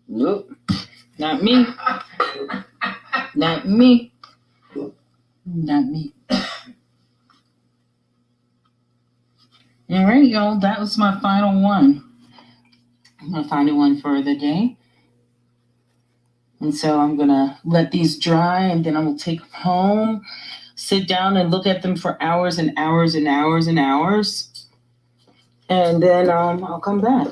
Nope. Not me. Not me. Not me. All right, y'all. That was my final one. My final one for the day. And so I'm gonna let these dry, and then I will take them home, sit down and look at them for hours and hours and hours and hours. And then I'll come back.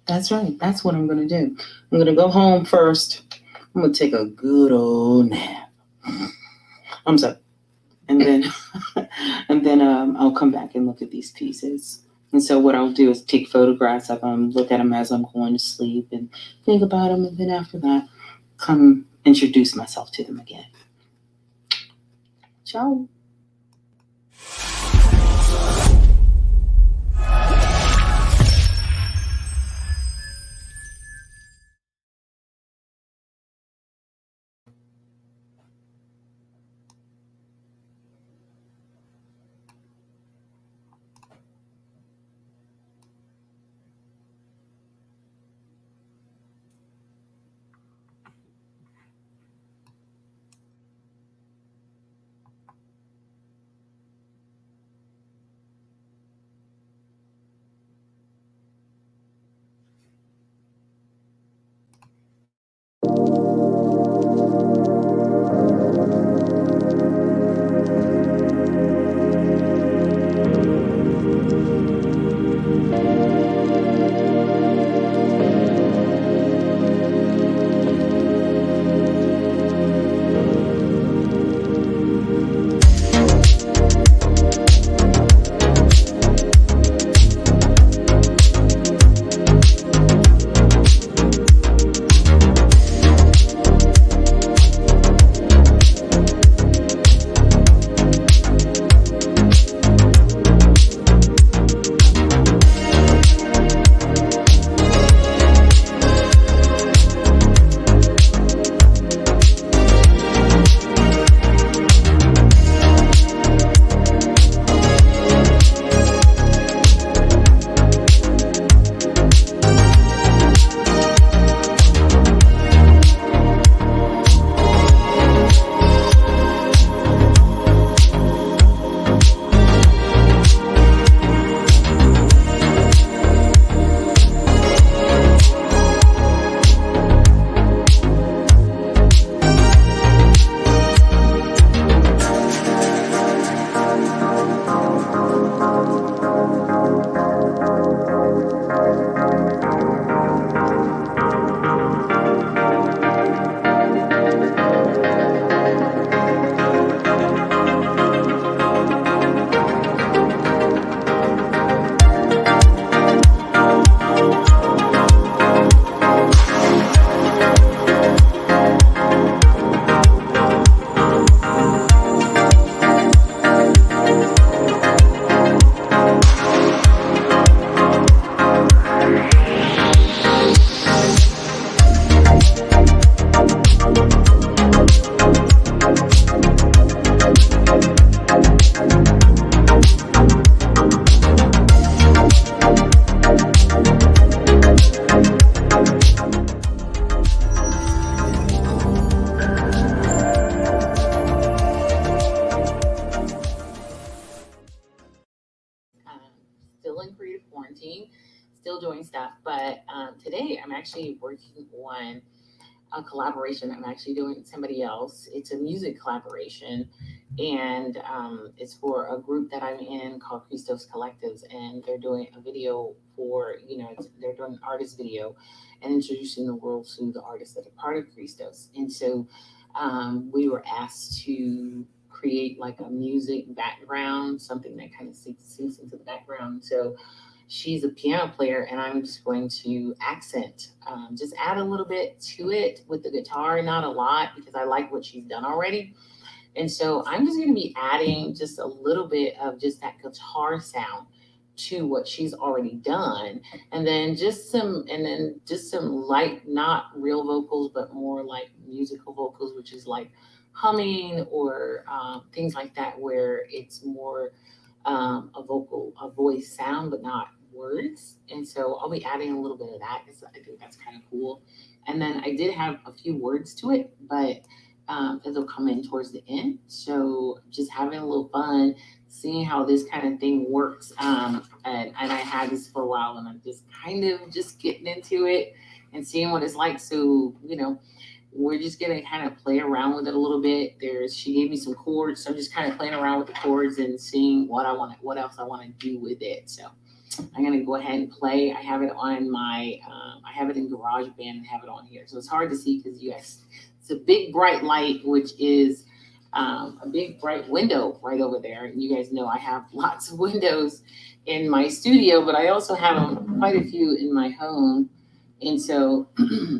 That's right. That's what I'm gonna do. I'm gonna go home first. I'm gonna take a good old nap. I'm sorry. And then I'll come back and look at these pieces. And so what I'll do is take photographs of them, look at them as I'm going to sleep, and think about them. And then after that, come introduce myself to them again. Ciao. Still in creative quarantine, still doing stuff. But today I'm actually working on a collaboration I'm actually doing with somebody else. It's a music collaboration, and it's for a group that I'm in called Christos Collectives, and they're doing a video for, they're doing an artist video and introducing the world to the artists that are part of Christos. And so we were asked to create like a music background, something that kind of sinks into the background. So she's a piano player, and I'm just going to accent, just add a little bit to it with the guitar, not a lot, because I like what she's done already. And so I'm just going to be adding just a little bit of just that guitar sound to what she's already done, and then just some light, not real vocals, but more like musical vocals, which is like humming or things like that, where it's more a voice sound, but not words. And so I'll be adding a little bit of that because I think that's kind of cool. And then I did have a few words to it, but it'll come in towards the end. So just having a little fun, seeing how this kind of thing works. And I had this for a while, and I'm just kind of just getting into it, and seeing what it's like. So, we're just gonna kind of play around with it a little bit. She gave me some chords, so I'm just kind of playing around with the chords and seeing what else I want to do with it. So I'm gonna go ahead and play. I have it on my, I have it in GarageBand and have it on here. So it's hard to see because it's a big bright light, which is a big bright window right over there. And you guys know I have lots of windows in my studio, but I also have quite a few in my home. And so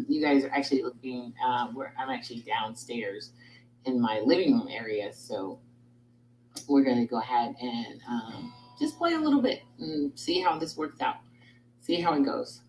you guys are actually looking where I'm actually downstairs in my living room area. So we're going to go ahead and just play a little bit and see how this works out. See how it goes.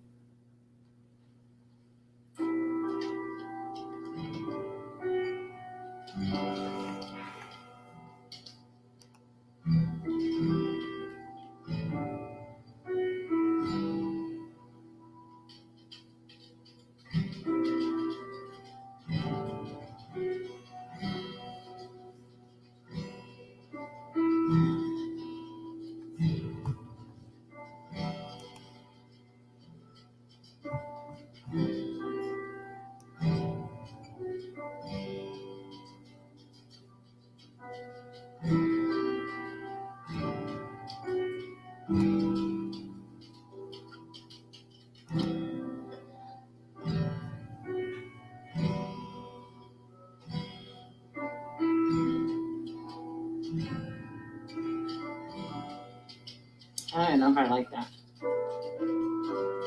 I don't know if I like that.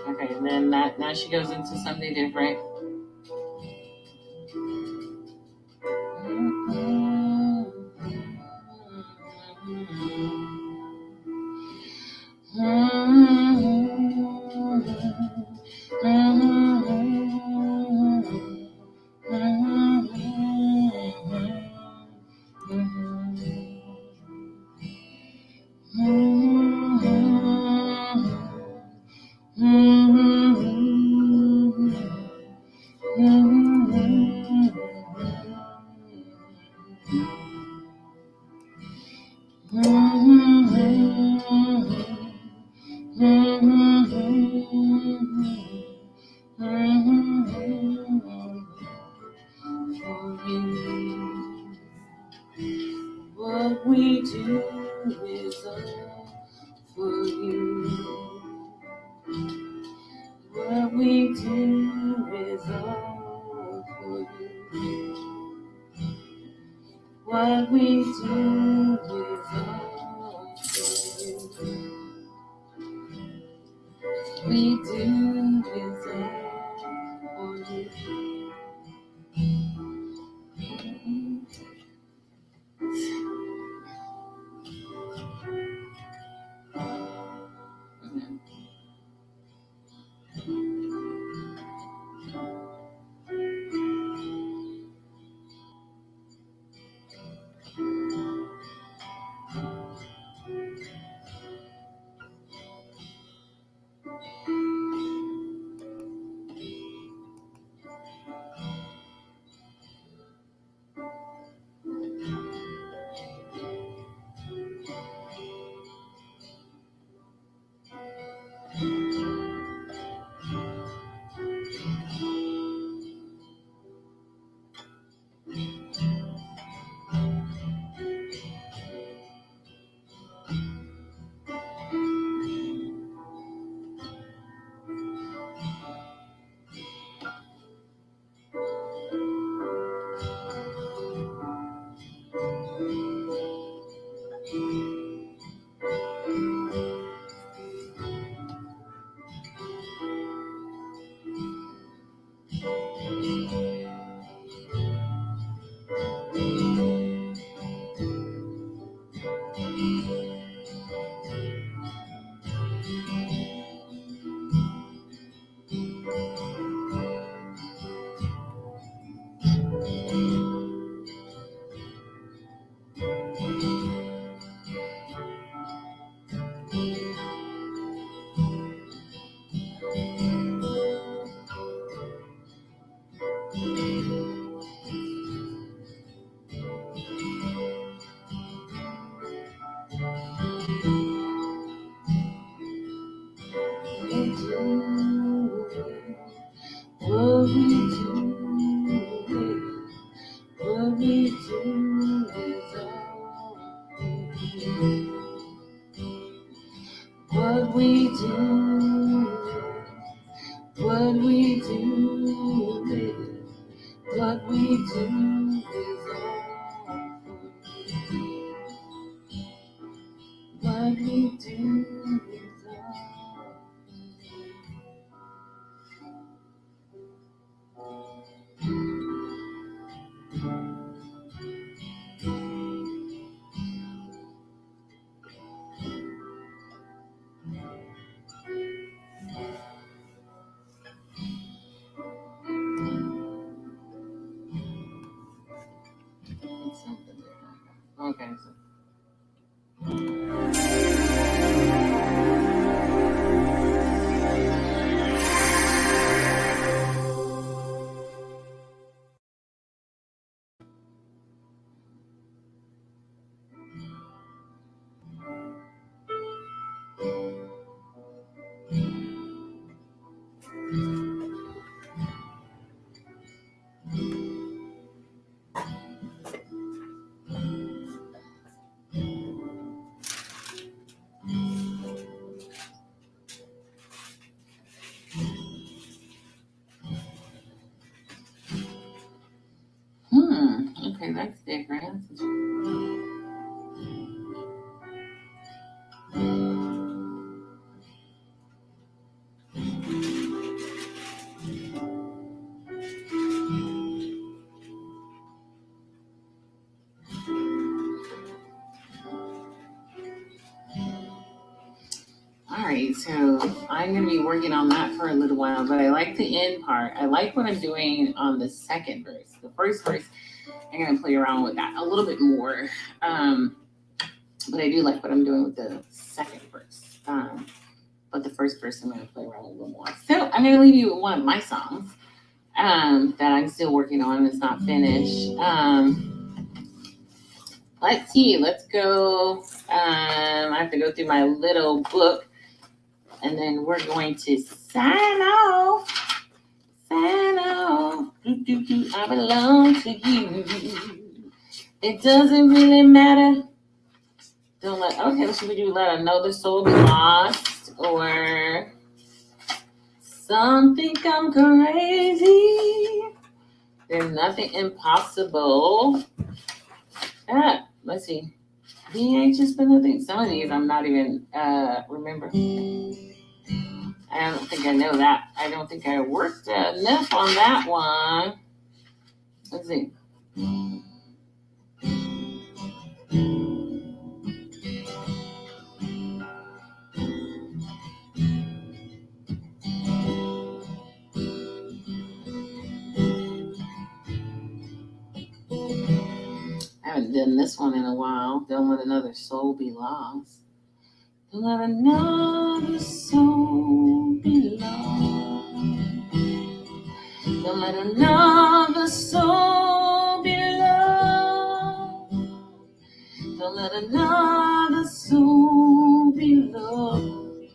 Okay, and then now she goes into something different. What we do is all for you. What we do is all for you. What we do is all for you. We do is all for you. What we do, what we do, baby. What we do is all for you. What we do is all okay. Okay, that's different. All right, so I'm going to be working on that for a little while, but I like the end part. I like what I'm doing on the second verse. The first verse, I'm going to play around with that a little bit more, but I do like what I'm doing with the second verse. But the first verse, I'm going to play around a little more. So I'm going to leave you with one of my songs that I'm still working on. It's not finished. Let's see. Let's go. I have to go through my little book. And then we're going to sign off. Sign off. I belong to you. It doesn't really matter. Don't let, okay, should we do let another soul be lost? Or some think I'm crazy. There's nothing impossible. Let's see. Be anxious for nothing. Some of these I'm not even remember. I don't think I know that. I don't think I worked enough on that one. Let's see. I haven't done this one in a while. Don't let another soul be lost. Don't let another soul be lost. Don't let another soul be lost. Don't let another soul be lost.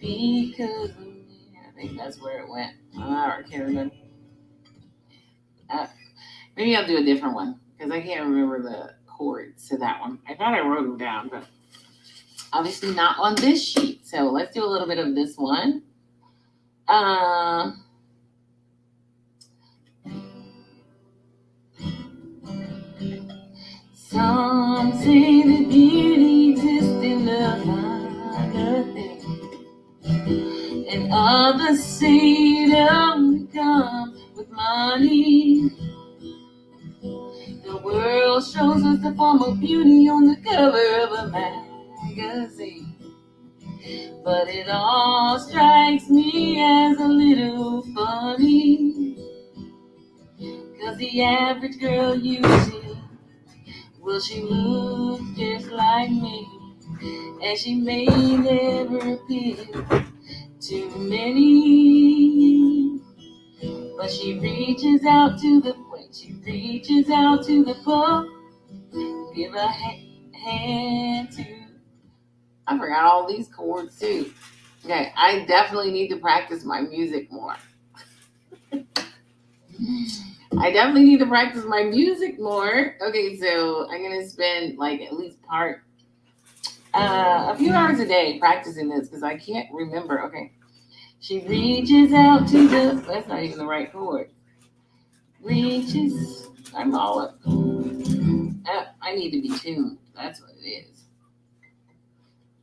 Because of me. I think that's where it went. I can't remember. Maybe I'll do a different one because I can't remember the chords to that one. I thought I wrote them down, but obviously not on this sheet. So let's do a little bit of this one. Some say that beauty exists in the finer things, and others say it only comes with money. The world shows us the form of beauty on the cover of a magazine, but it all strikes me as a little funny, 'cause the average girl you see, well, she looks just like me, and she may never appear to many, but she reaches out to the point, she reaches out to the poor, give a hand to. I forgot all these chords too. Okay, I definitely need to practice my music more. Okay, so I'm gonna spend like at least part A few hours a day practicing this because I can't remember. Okay. She reaches out to the, that's not even the right chord. Reaches, I'm all up. I need to be tuned. That's what it is.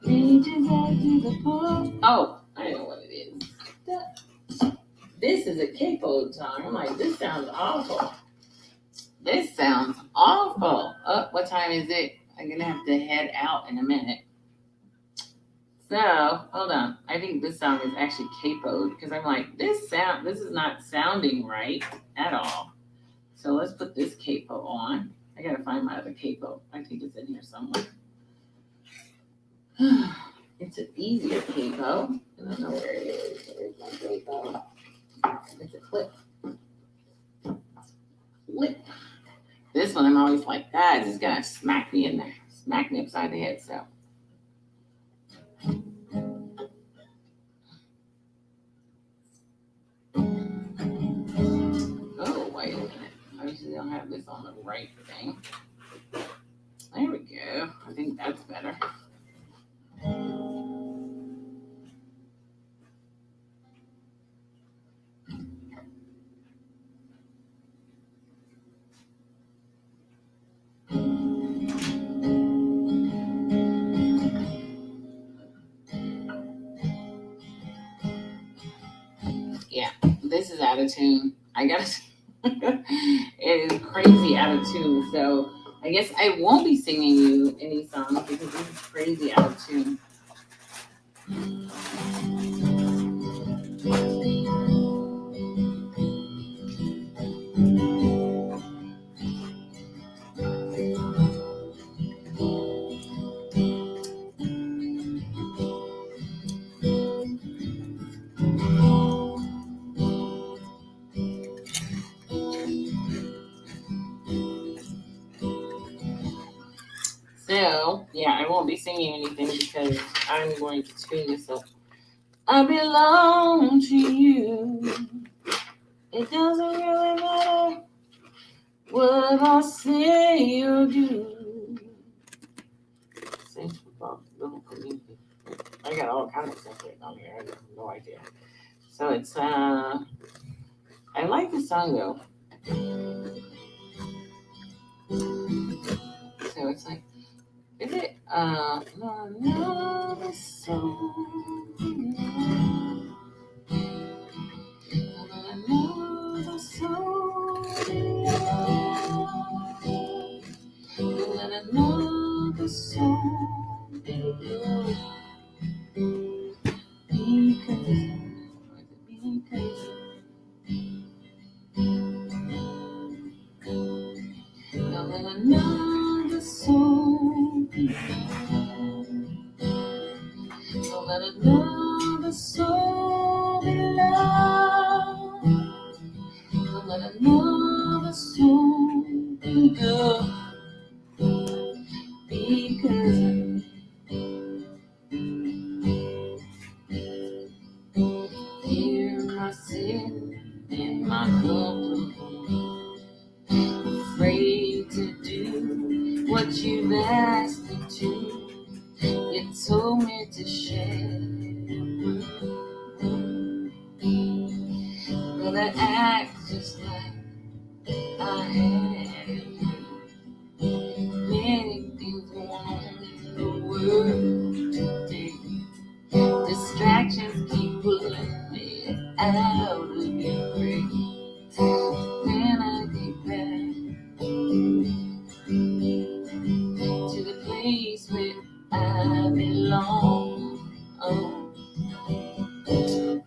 Reaches out to the pool. Oh, I know what it is. This is a capo song. I'm like, this sounds awful. This sounds awful. Oh, what time is it? I'm going to have to head out in a minute. So, hold on. I think this song is actually capoed because I'm like, this is not sounding right at all. So let's put this capo on. I got to find my other capo. I think it's in here somewhere. It's an easier capo. I don't know where it is. Where's my capo? It's a clip. Clip. This one, I'm always like, God, it's gonna smack me in there. Smack me upside the head, so. Oh, wait a minute. I usually don't have this on the right thing. There we go. I think that's better. Yeah, this is out of tune. I gotta, it is crazy out of tune. So I guess I won't be singing you any songs because this is crazy out of tune. So, yeah, I won't be singing anything because I'm going to tune this up. I belong to you. It doesn't really matter what I say or do. Saints football, little community. I got all kinds of stuff written on here. I have no idea. So it's, I like the song though. So it's like, is it another song? Another song. Another song. Because another soul. So let another soul be loved. So let another soul be loved. Because here I sit in my comfort, afraid to do what you've asked me to. You told me to share, but I act just like I had many things going on in the world today. Distractions keep pulling me out of your grace. When I get back to the place where I belong. Oh,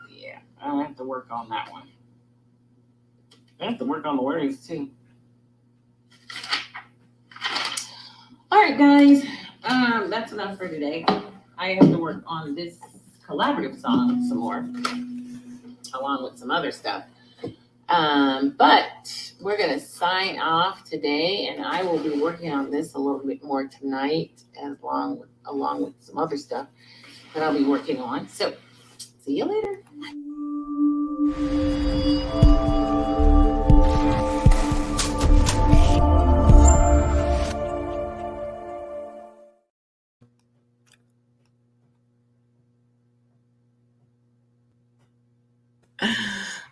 yeah, I'll have to work on that one. I have to work on the words too. All right, guys, that's enough for today. I have to work on this collaborative song some more, along with some other stuff. But we're going to sign off today, and I will be working on this a little bit more tonight, along with some other stuff that I'll be working on. So, see you later.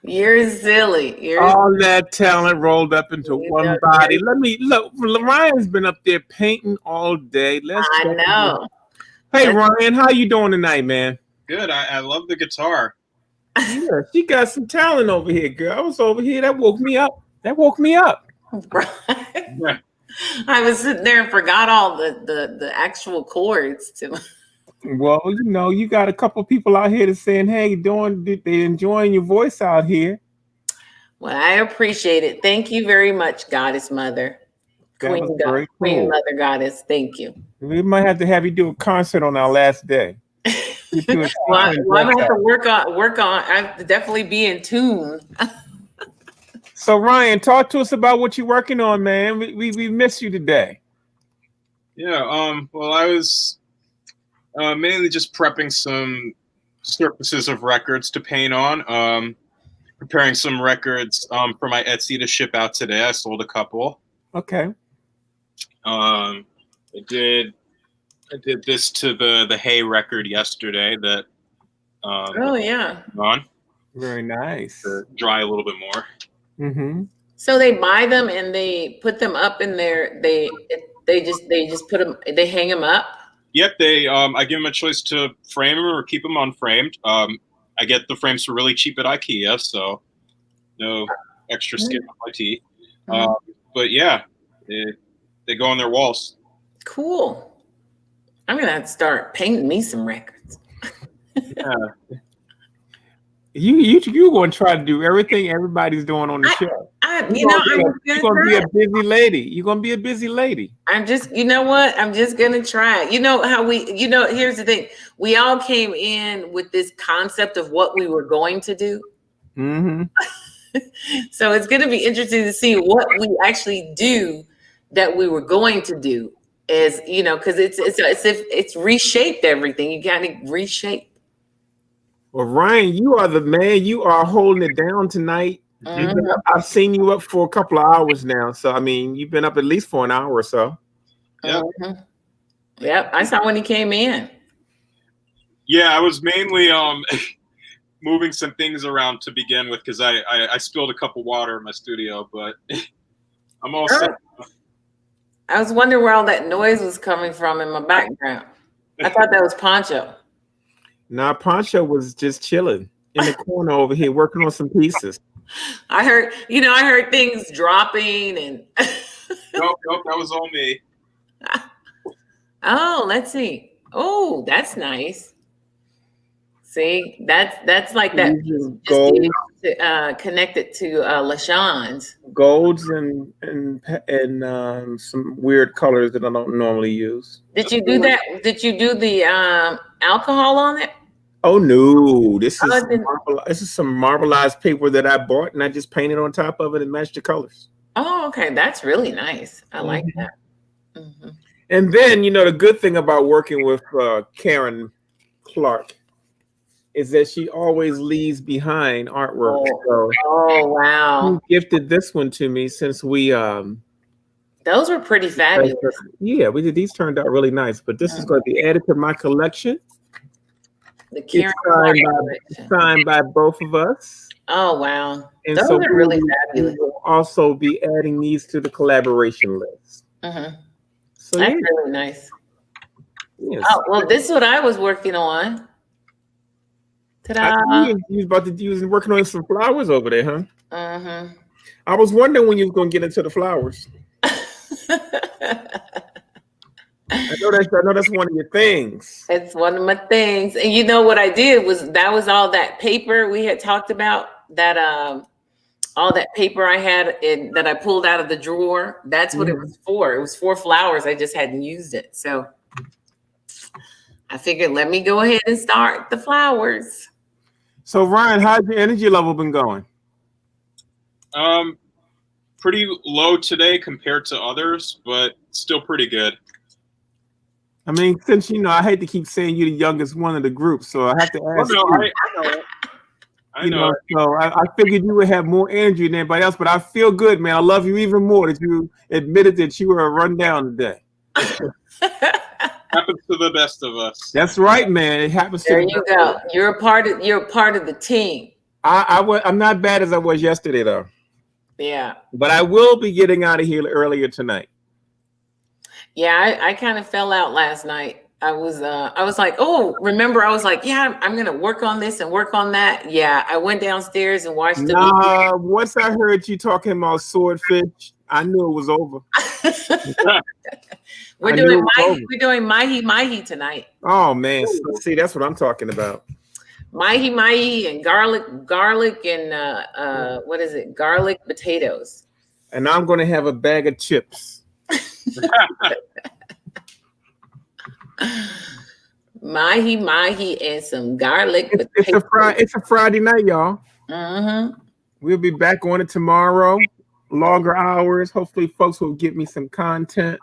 You're silly. You're All that talent rolled up into You one know, body. Let me look. Ryan's been up there painting all day. Let's I check him know. out. Hey Ryan, how you doing tonight, man? Good. I love the guitar. Yeah, she got some talent over here, girl. I was over here. That woke me up. That woke me up. Yeah. I was sitting there and forgot all the actual chords to. Well, you know, you got a couple people out here that's saying, "Hey, they enjoying your voice out here." Well, I appreciate it. Thank you very much, Goddess Mother, That was very Queen cool. Mother Goddess. Thank you. We might have to have you do a concert on our last day. Well, I'm gonna have to work on. I have to definitely be in tune. So Ryan, talk to us about what you're working on, man. We miss you today. Yeah. Well, I was mainly just prepping some surfaces of records to paint on. Preparing some records for my Etsy to ship out today. I sold a couple. Okay. I did this to the Hay record yesterday that Oh yeah. on Very nice. to dry a little bit more. Mm-hmm. So they buy them and they put them up in their. They just put them. They hang them up. Yep, they I give them a choice to frame them or keep them unframed. I get the frames for really cheap at IKEA, so no extra skin on my teeth. But yeah, they go on their walls. Cool. I'm gonna have to start painting me some records. Yeah. You going to try to do everything everybody's doing on the show. You're gonna be a busy lady. You're gonna be a busy lady. I'm just, you know what? I'm just gonna try. You know how here's the thing. We all came in with this concept of what we were going to do. Mm-hmm. So it's gonna be interesting to see what we actually do that we were going to do. As you know, because it's reshaped everything. You gotta reshape. Well, Ryan, you are the man. You are holding it down tonight. I've seen you up for a couple of hours now. So I mean, you've been up at least for an hour or so. Yep. Yep. I saw when he came in. Yeah, I was mainly moving some things around to begin with because I spilled a cup of water in my studio, but I'm all set. I was wondering where all that noise was coming from in my background. I thought that was Poncho. Nah, Poncho was just chilling in the corner over here working on some pieces. I heard things dropping and Nope, that was all me. Oh, let's see. Oh, that's nice. See, that's like that connected to LaShawn's. Golds and some weird colors that I don't normally use. Did you do that? Did you do the alcohol on it? Oh no, this is some marbleized paper that I bought and I just painted on top of it and matched the colors. Oh, okay. That's really nice. I like that. Mm-hmm. And then, you know, the good thing about working with Karen Clark is that she always leaves behind artwork. Oh wow. She gifted this one to me since we those were pretty fabulous. Yeah, we did. These turned out really nice, but this is going to be added to my collection. The Karen signed by both of us. Oh wow. And those so are really fabulous. We'll also be adding these to the collaboration list. Mm-hmm. So that's really nice. Yes. Oh, well, this is what I was working on. Ta-da. You was working on some flowers over there, huh? Mm-hmm. I was wondering when you was going to get into the flowers. I know that's one of your things. It's one of my things. And you know what I did was all that paper we had talked about, that all that paper I had that I pulled out of the drawer. That's what it was for. It was for flowers. I just hadn't used it. So I figured, let me go ahead and start the flowers. So Ryan, how's your energy level been going? Pretty low today compared to others, but still pretty good. I mean, since I hate to keep saying you're the youngest one of the group, so I have to ask I know. So I figured you would have more energy than anybody else, but I feel good, man. I love you even more that you admitted that you were a rundown today. Happens to the best of us. That's right, man. It happens. There you go. You're a part of the team. I'm not bad as I was yesterday though. Yeah. But I will be getting out of here earlier tonight. Yeah, I kind of fell out last night. I was like, oh, remember, I was like, yeah, I'm gonna work on this and work on that. Yeah, I went downstairs and watched the Nah, once I heard you talking about swordfish, I knew it was over. We're doing mahi tonight. Oh man, see, that's what I'm talking about. Mahi and garlic and what is it? Garlic potatoes. And I'm gonna have a bag of chips. Mahi and some garlic potatoes. It's a Friday night, y'all. Mm-hmm. We'll be back on it tomorrow. Longer hours. Hopefully folks will get me some content.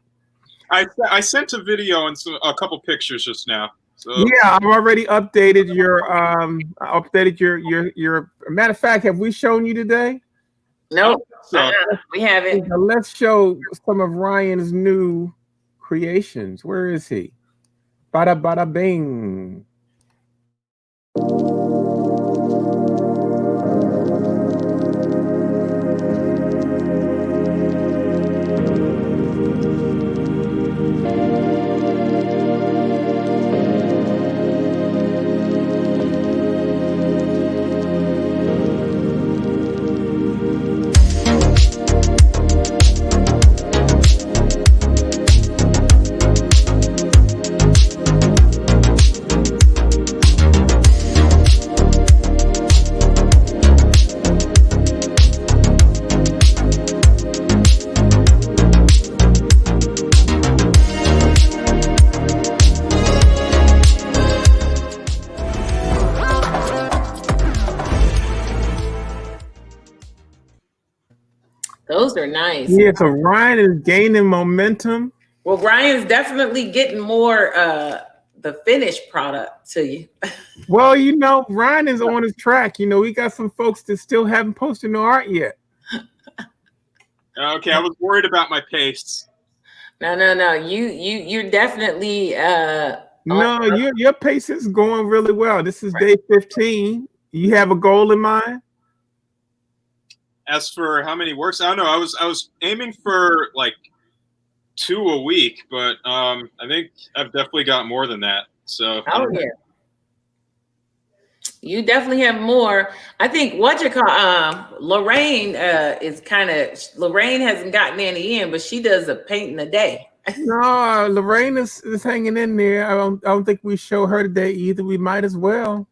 I sent a video and a couple pictures just now. So. Yeah, I've already updated your your matter of fact, have we shown you today? Nope. We haven't. Let's show some of Ryan's new creations. Where is he? Bada bada bing. Those are nice. Yeah, so Ryan is gaining momentum. Well, Ryan's definitely getting more the finished product to you. Well, you know, Ryan is on his track. You know, we got some folks that still haven't posted no art yet. Okay, I was worried about my pastes. No. You're definitely no, your pace is going really well. This is day 15. You have a goal in mind? As for how many works, I don't know. I was aiming for like 2 a week, but I think I've definitely got more than that. So yeah, you definitely have more. I think Lorraine is Lorraine hasn't gotten any in, but she does a painting a day. No, Lorraine is hanging in there. I don't think we show her today either. We might as well.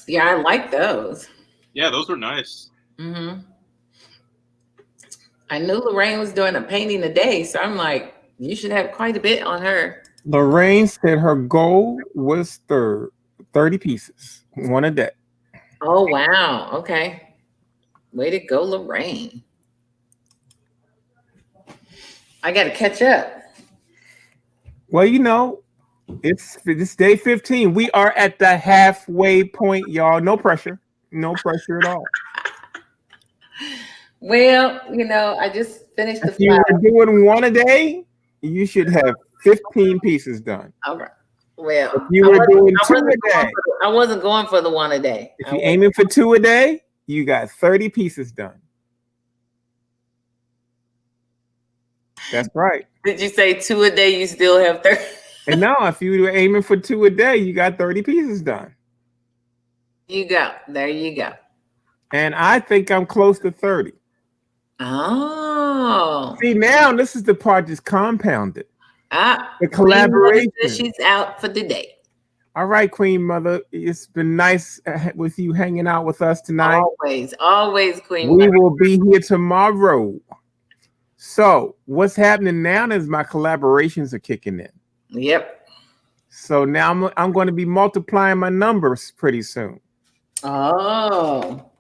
Yeah, I like those. Yeah, those were nice. Mm-hmm. I knew Lorraine was doing a painting a day, so I'm like, you should have quite a bit on her. Lorraine said her goal was 30 pieces, 1 a day. Oh, wow. Okay. Way to go, Lorraine. I got to catch up. Well, you know, it's day 15. We are at the halfway point, y'all. No pressure. No pressure at all. Well, you know, I just finished the If you were doing 1 a day, you should have 15 pieces done. All right. Well, if you were doing 2 a day, I wasn't going for the 1 a day. If you're aiming for 2 a day, you got 30 pieces done. That's right. Did you say 2 a day? You still have 30? And no, if you were aiming for 2 a day, you got 30 pieces done. You go. There you go. And I think I'm close to 30. Oh. See, now this is the part that's compounded. The collaboration. She's out for the day. All right, Queen Mother. It's been nice with you hanging out with us tonight. Always, Queen We Mother. will be here tomorrow. So what's happening now is my collaborations are kicking in. Yep. So now I'm going to be multiplying my numbers pretty soon. Oh.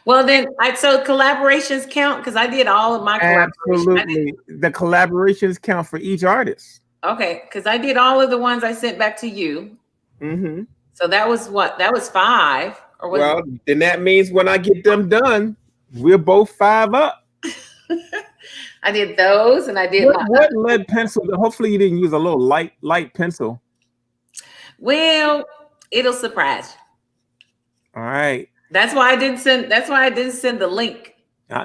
Well, then, so collaborations count because I did all of my collaborations. Absolutely. The collaborations count for each artist. Okay, because I did all of the ones I sent back to you. Mm-hmm. So that was what? That was 5. Or was well, then that means when I get them done, we're both 5 up. I did those, and I did what lead pencil? Hopefully, you didn't use a little light pencil. Well, it'll surprise you. All right. That's why I didn't send. That's why I didn't send the link.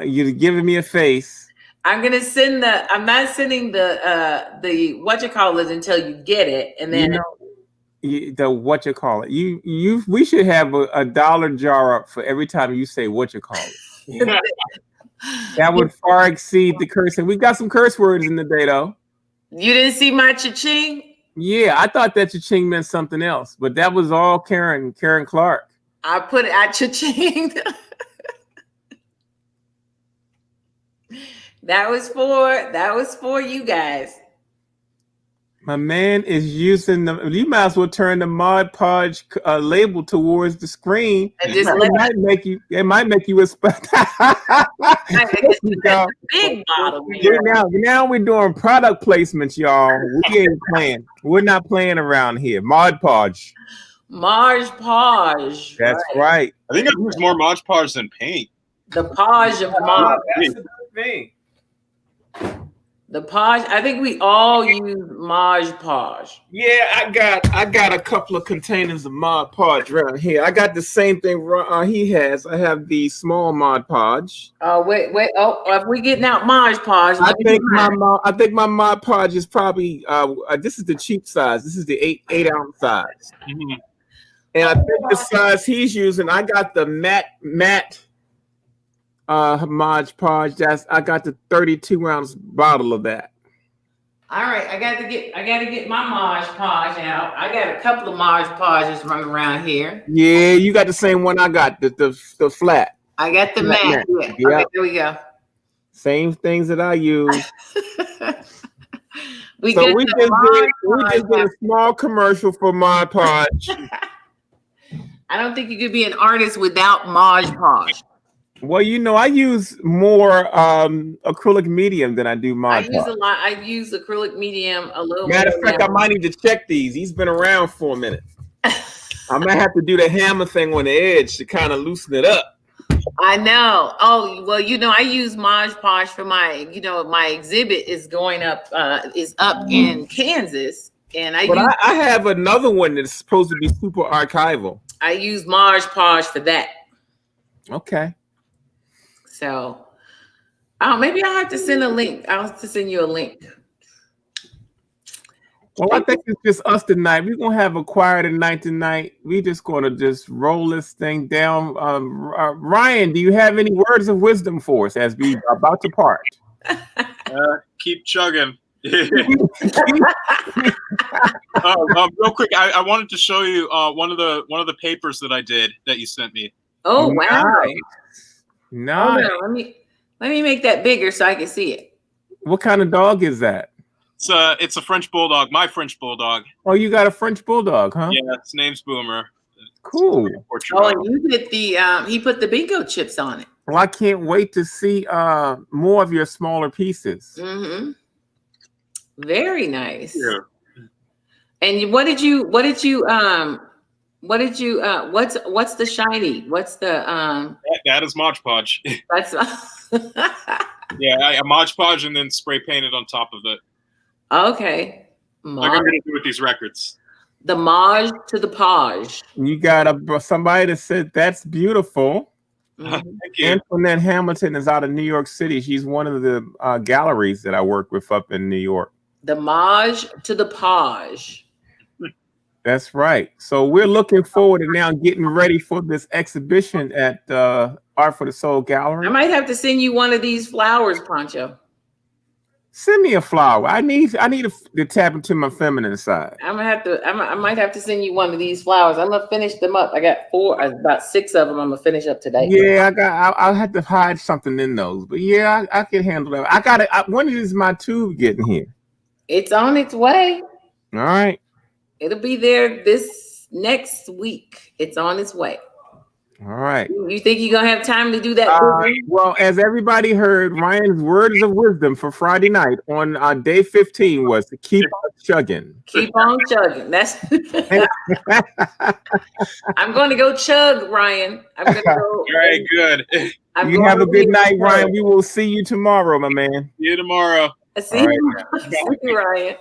You're giving me a face. I'm gonna send the. I'm not sending the what you call it until you get it, and then the what you call it. We should have a dollar jar up for every time you say what you call it. That would far exceed the cursing. We got some curse words in the day, though. You didn't see my cha-ching? Yeah, I thought that cha-ching meant something else, but that was all Karen Clark. I put it at cha-ching. That was for you guys. My man is using you might as well turn the Mod Podge label towards the screen. And just it might make you expect. Big bottle. Now we're doing product placements, y'all. We ain't playing. We're not playing around here. Mod Podge. Mod Podge. That's right. I think I've used more Mod Podge than paint. The Podge of Mod. That's a good thing. The Podge, I think we all use Mod Podge. Yeah, I got a couple of containers of Mod Podge around here. I got the same thing he has. I have the small Mod Podge. Oh wait. Oh, if we getting out Mod Podge, I think my Mod Podge is probably this is the cheap size. This is the 8 ounce size. Mm-hmm. And I think the size he's using, I got the matte Mod Podge. I got the 32 ounce bottle of that. All right, I got to get my Mod Podge out. I got a couple of Mod Podges running around here. Yeah, you got the same one I got, the flat. I got the matte. Yeah. Yeah. Okay, there we go. Same things that I use. we just did a small commercial for Mod Podge. I don't think you could be an artist without Mod Podge. Well, I use more acrylic medium than I do Mod Podge. I use acrylic medium a little. Matter of fact, I might need to check these. He's been around for a minute. I might have to do the hammer thing on the edge to kind of loosen it up. I know. Oh, well, I use Mod Podge for my, my exhibit is going up, is up in Kansas. And I have another one that's supposed to be super archival. I use Mod Podge for that. Okay. So, maybe I'll have to send a link. I'll have to send you a link. Well, I think it's just us tonight. We're gonna have a choir tonight. We're just gonna roll this thing down. Ryan, do you have any words of wisdom for us as we are about to part? Keep chugging. Real quick, I wanted to show you one of the papers that I did that you sent me. Oh wow! Nice. Let me make that bigger so I can see it. What kind of dog is that? It's a French bulldog. My French bulldog. Oh, you got a French bulldog, huh? Yeah, his name's Boomer. Cool. Oh, and you did he put the bingo chips on it. Well, I can't wait to see more of your smaller pieces. Mm-hmm. Very nice. Yeah. And what's the shiny? What's the that is Mod Podge. That's yeah, I Mod Podge and then spray painted on top of it. Okay. Like I'm gonna do with these records. The Mod to the Podge. You got somebody that said that's beautiful. Mm-hmm. Thank you. Antoinette Hamilton is out of New York City. She's one of the galleries that I work with up in New York. The Mod to the Podge. That's right. So we're looking forward to now getting ready for this exhibition at Art for the Soul Gallery. I might have to send you one of these flowers, Pancho. Send me a flower. I need to tap into my feminine side. I might have to send you one of these flowers. I'm gonna finish them up. I got about 6 of them. I'm gonna finish up today. Yeah, I'll have to hide something in those, but yeah, I can handle that. I got it. When is my tube getting here? It's on its way. All right. It'll be there this next week. It's on its way. All right. You think you're gonna have time to do that? Well, as everybody heard, Ryan's words of wisdom for Friday night on day 15 was to keep on chugging. Keep on chugging. That's. I'm going to go chug, Ryan. I'm going to go. Very good. You have a good night, Ryan. We will see you tomorrow, my man. See you tomorrow. See you, Ryan.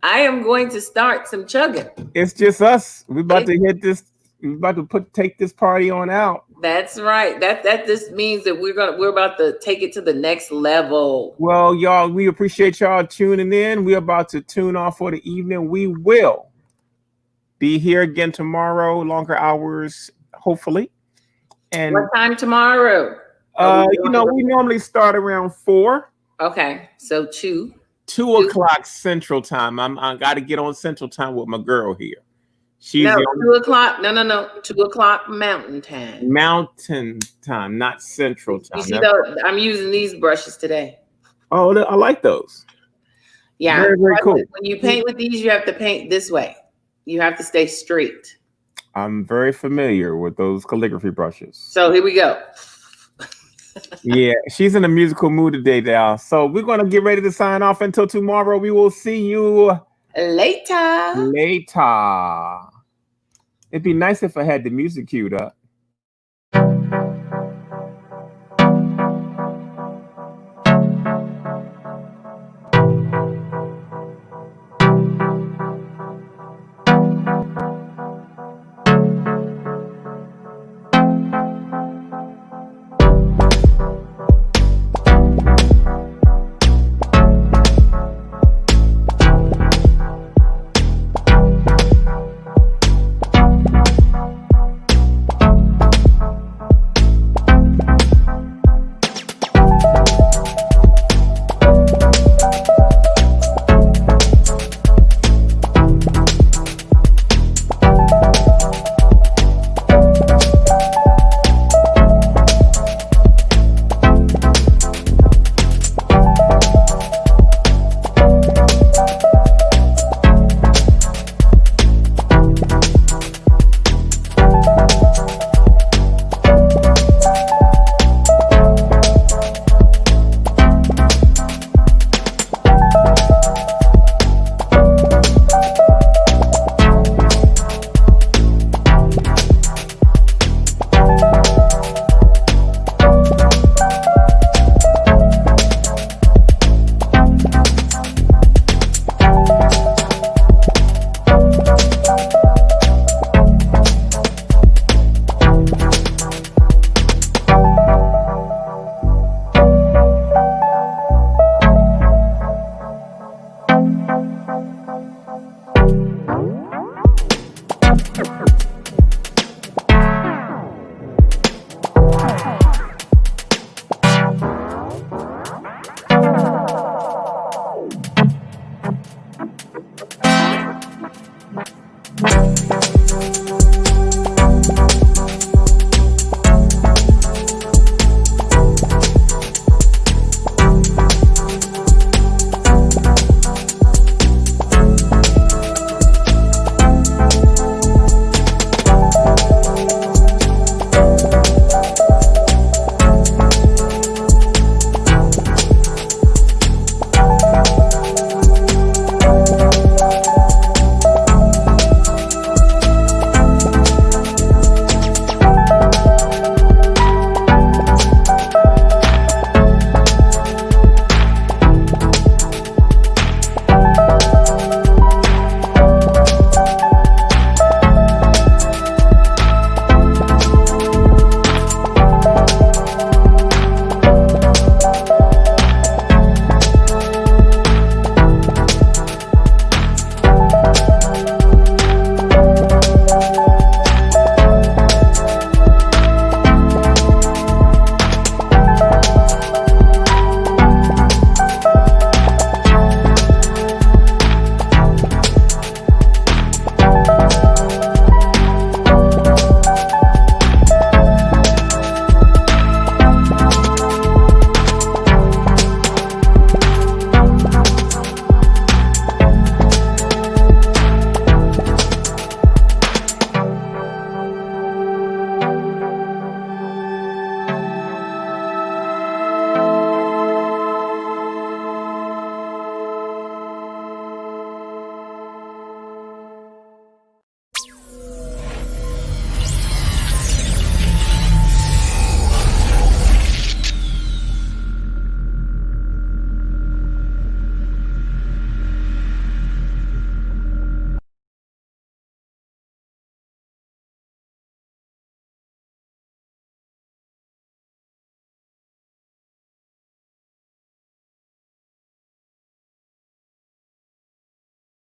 I am going to start some chugging. It's just us. We're about to hit this. We're about to take this party on out. That's right. That just means that we're about to take it to the next level. Well, y'all, we appreciate y'all tuning in. We're about to tune off for the evening. We will be here again tomorrow, longer hours, hopefully. And what time tomorrow? We normally start around 4. Okay, so 2 o'clock Central Time. I got to get on Central Time with my girl here. She's 2 o'clock. No. 2 o'clock Mountain Time. Mountain Time, not Central Time. You see, I'm using these brushes today. Oh, I like those. Yeah, very, very cool. When you paint with these, you have to paint this way. You have to stay straight. I'm very familiar with those calligraphy brushes. So here we go. Yeah, she's in a musical mood today, y'all. So we're going to get ready to sign off until tomorrow. We will see you later. It'd be nice if I had the music queued up.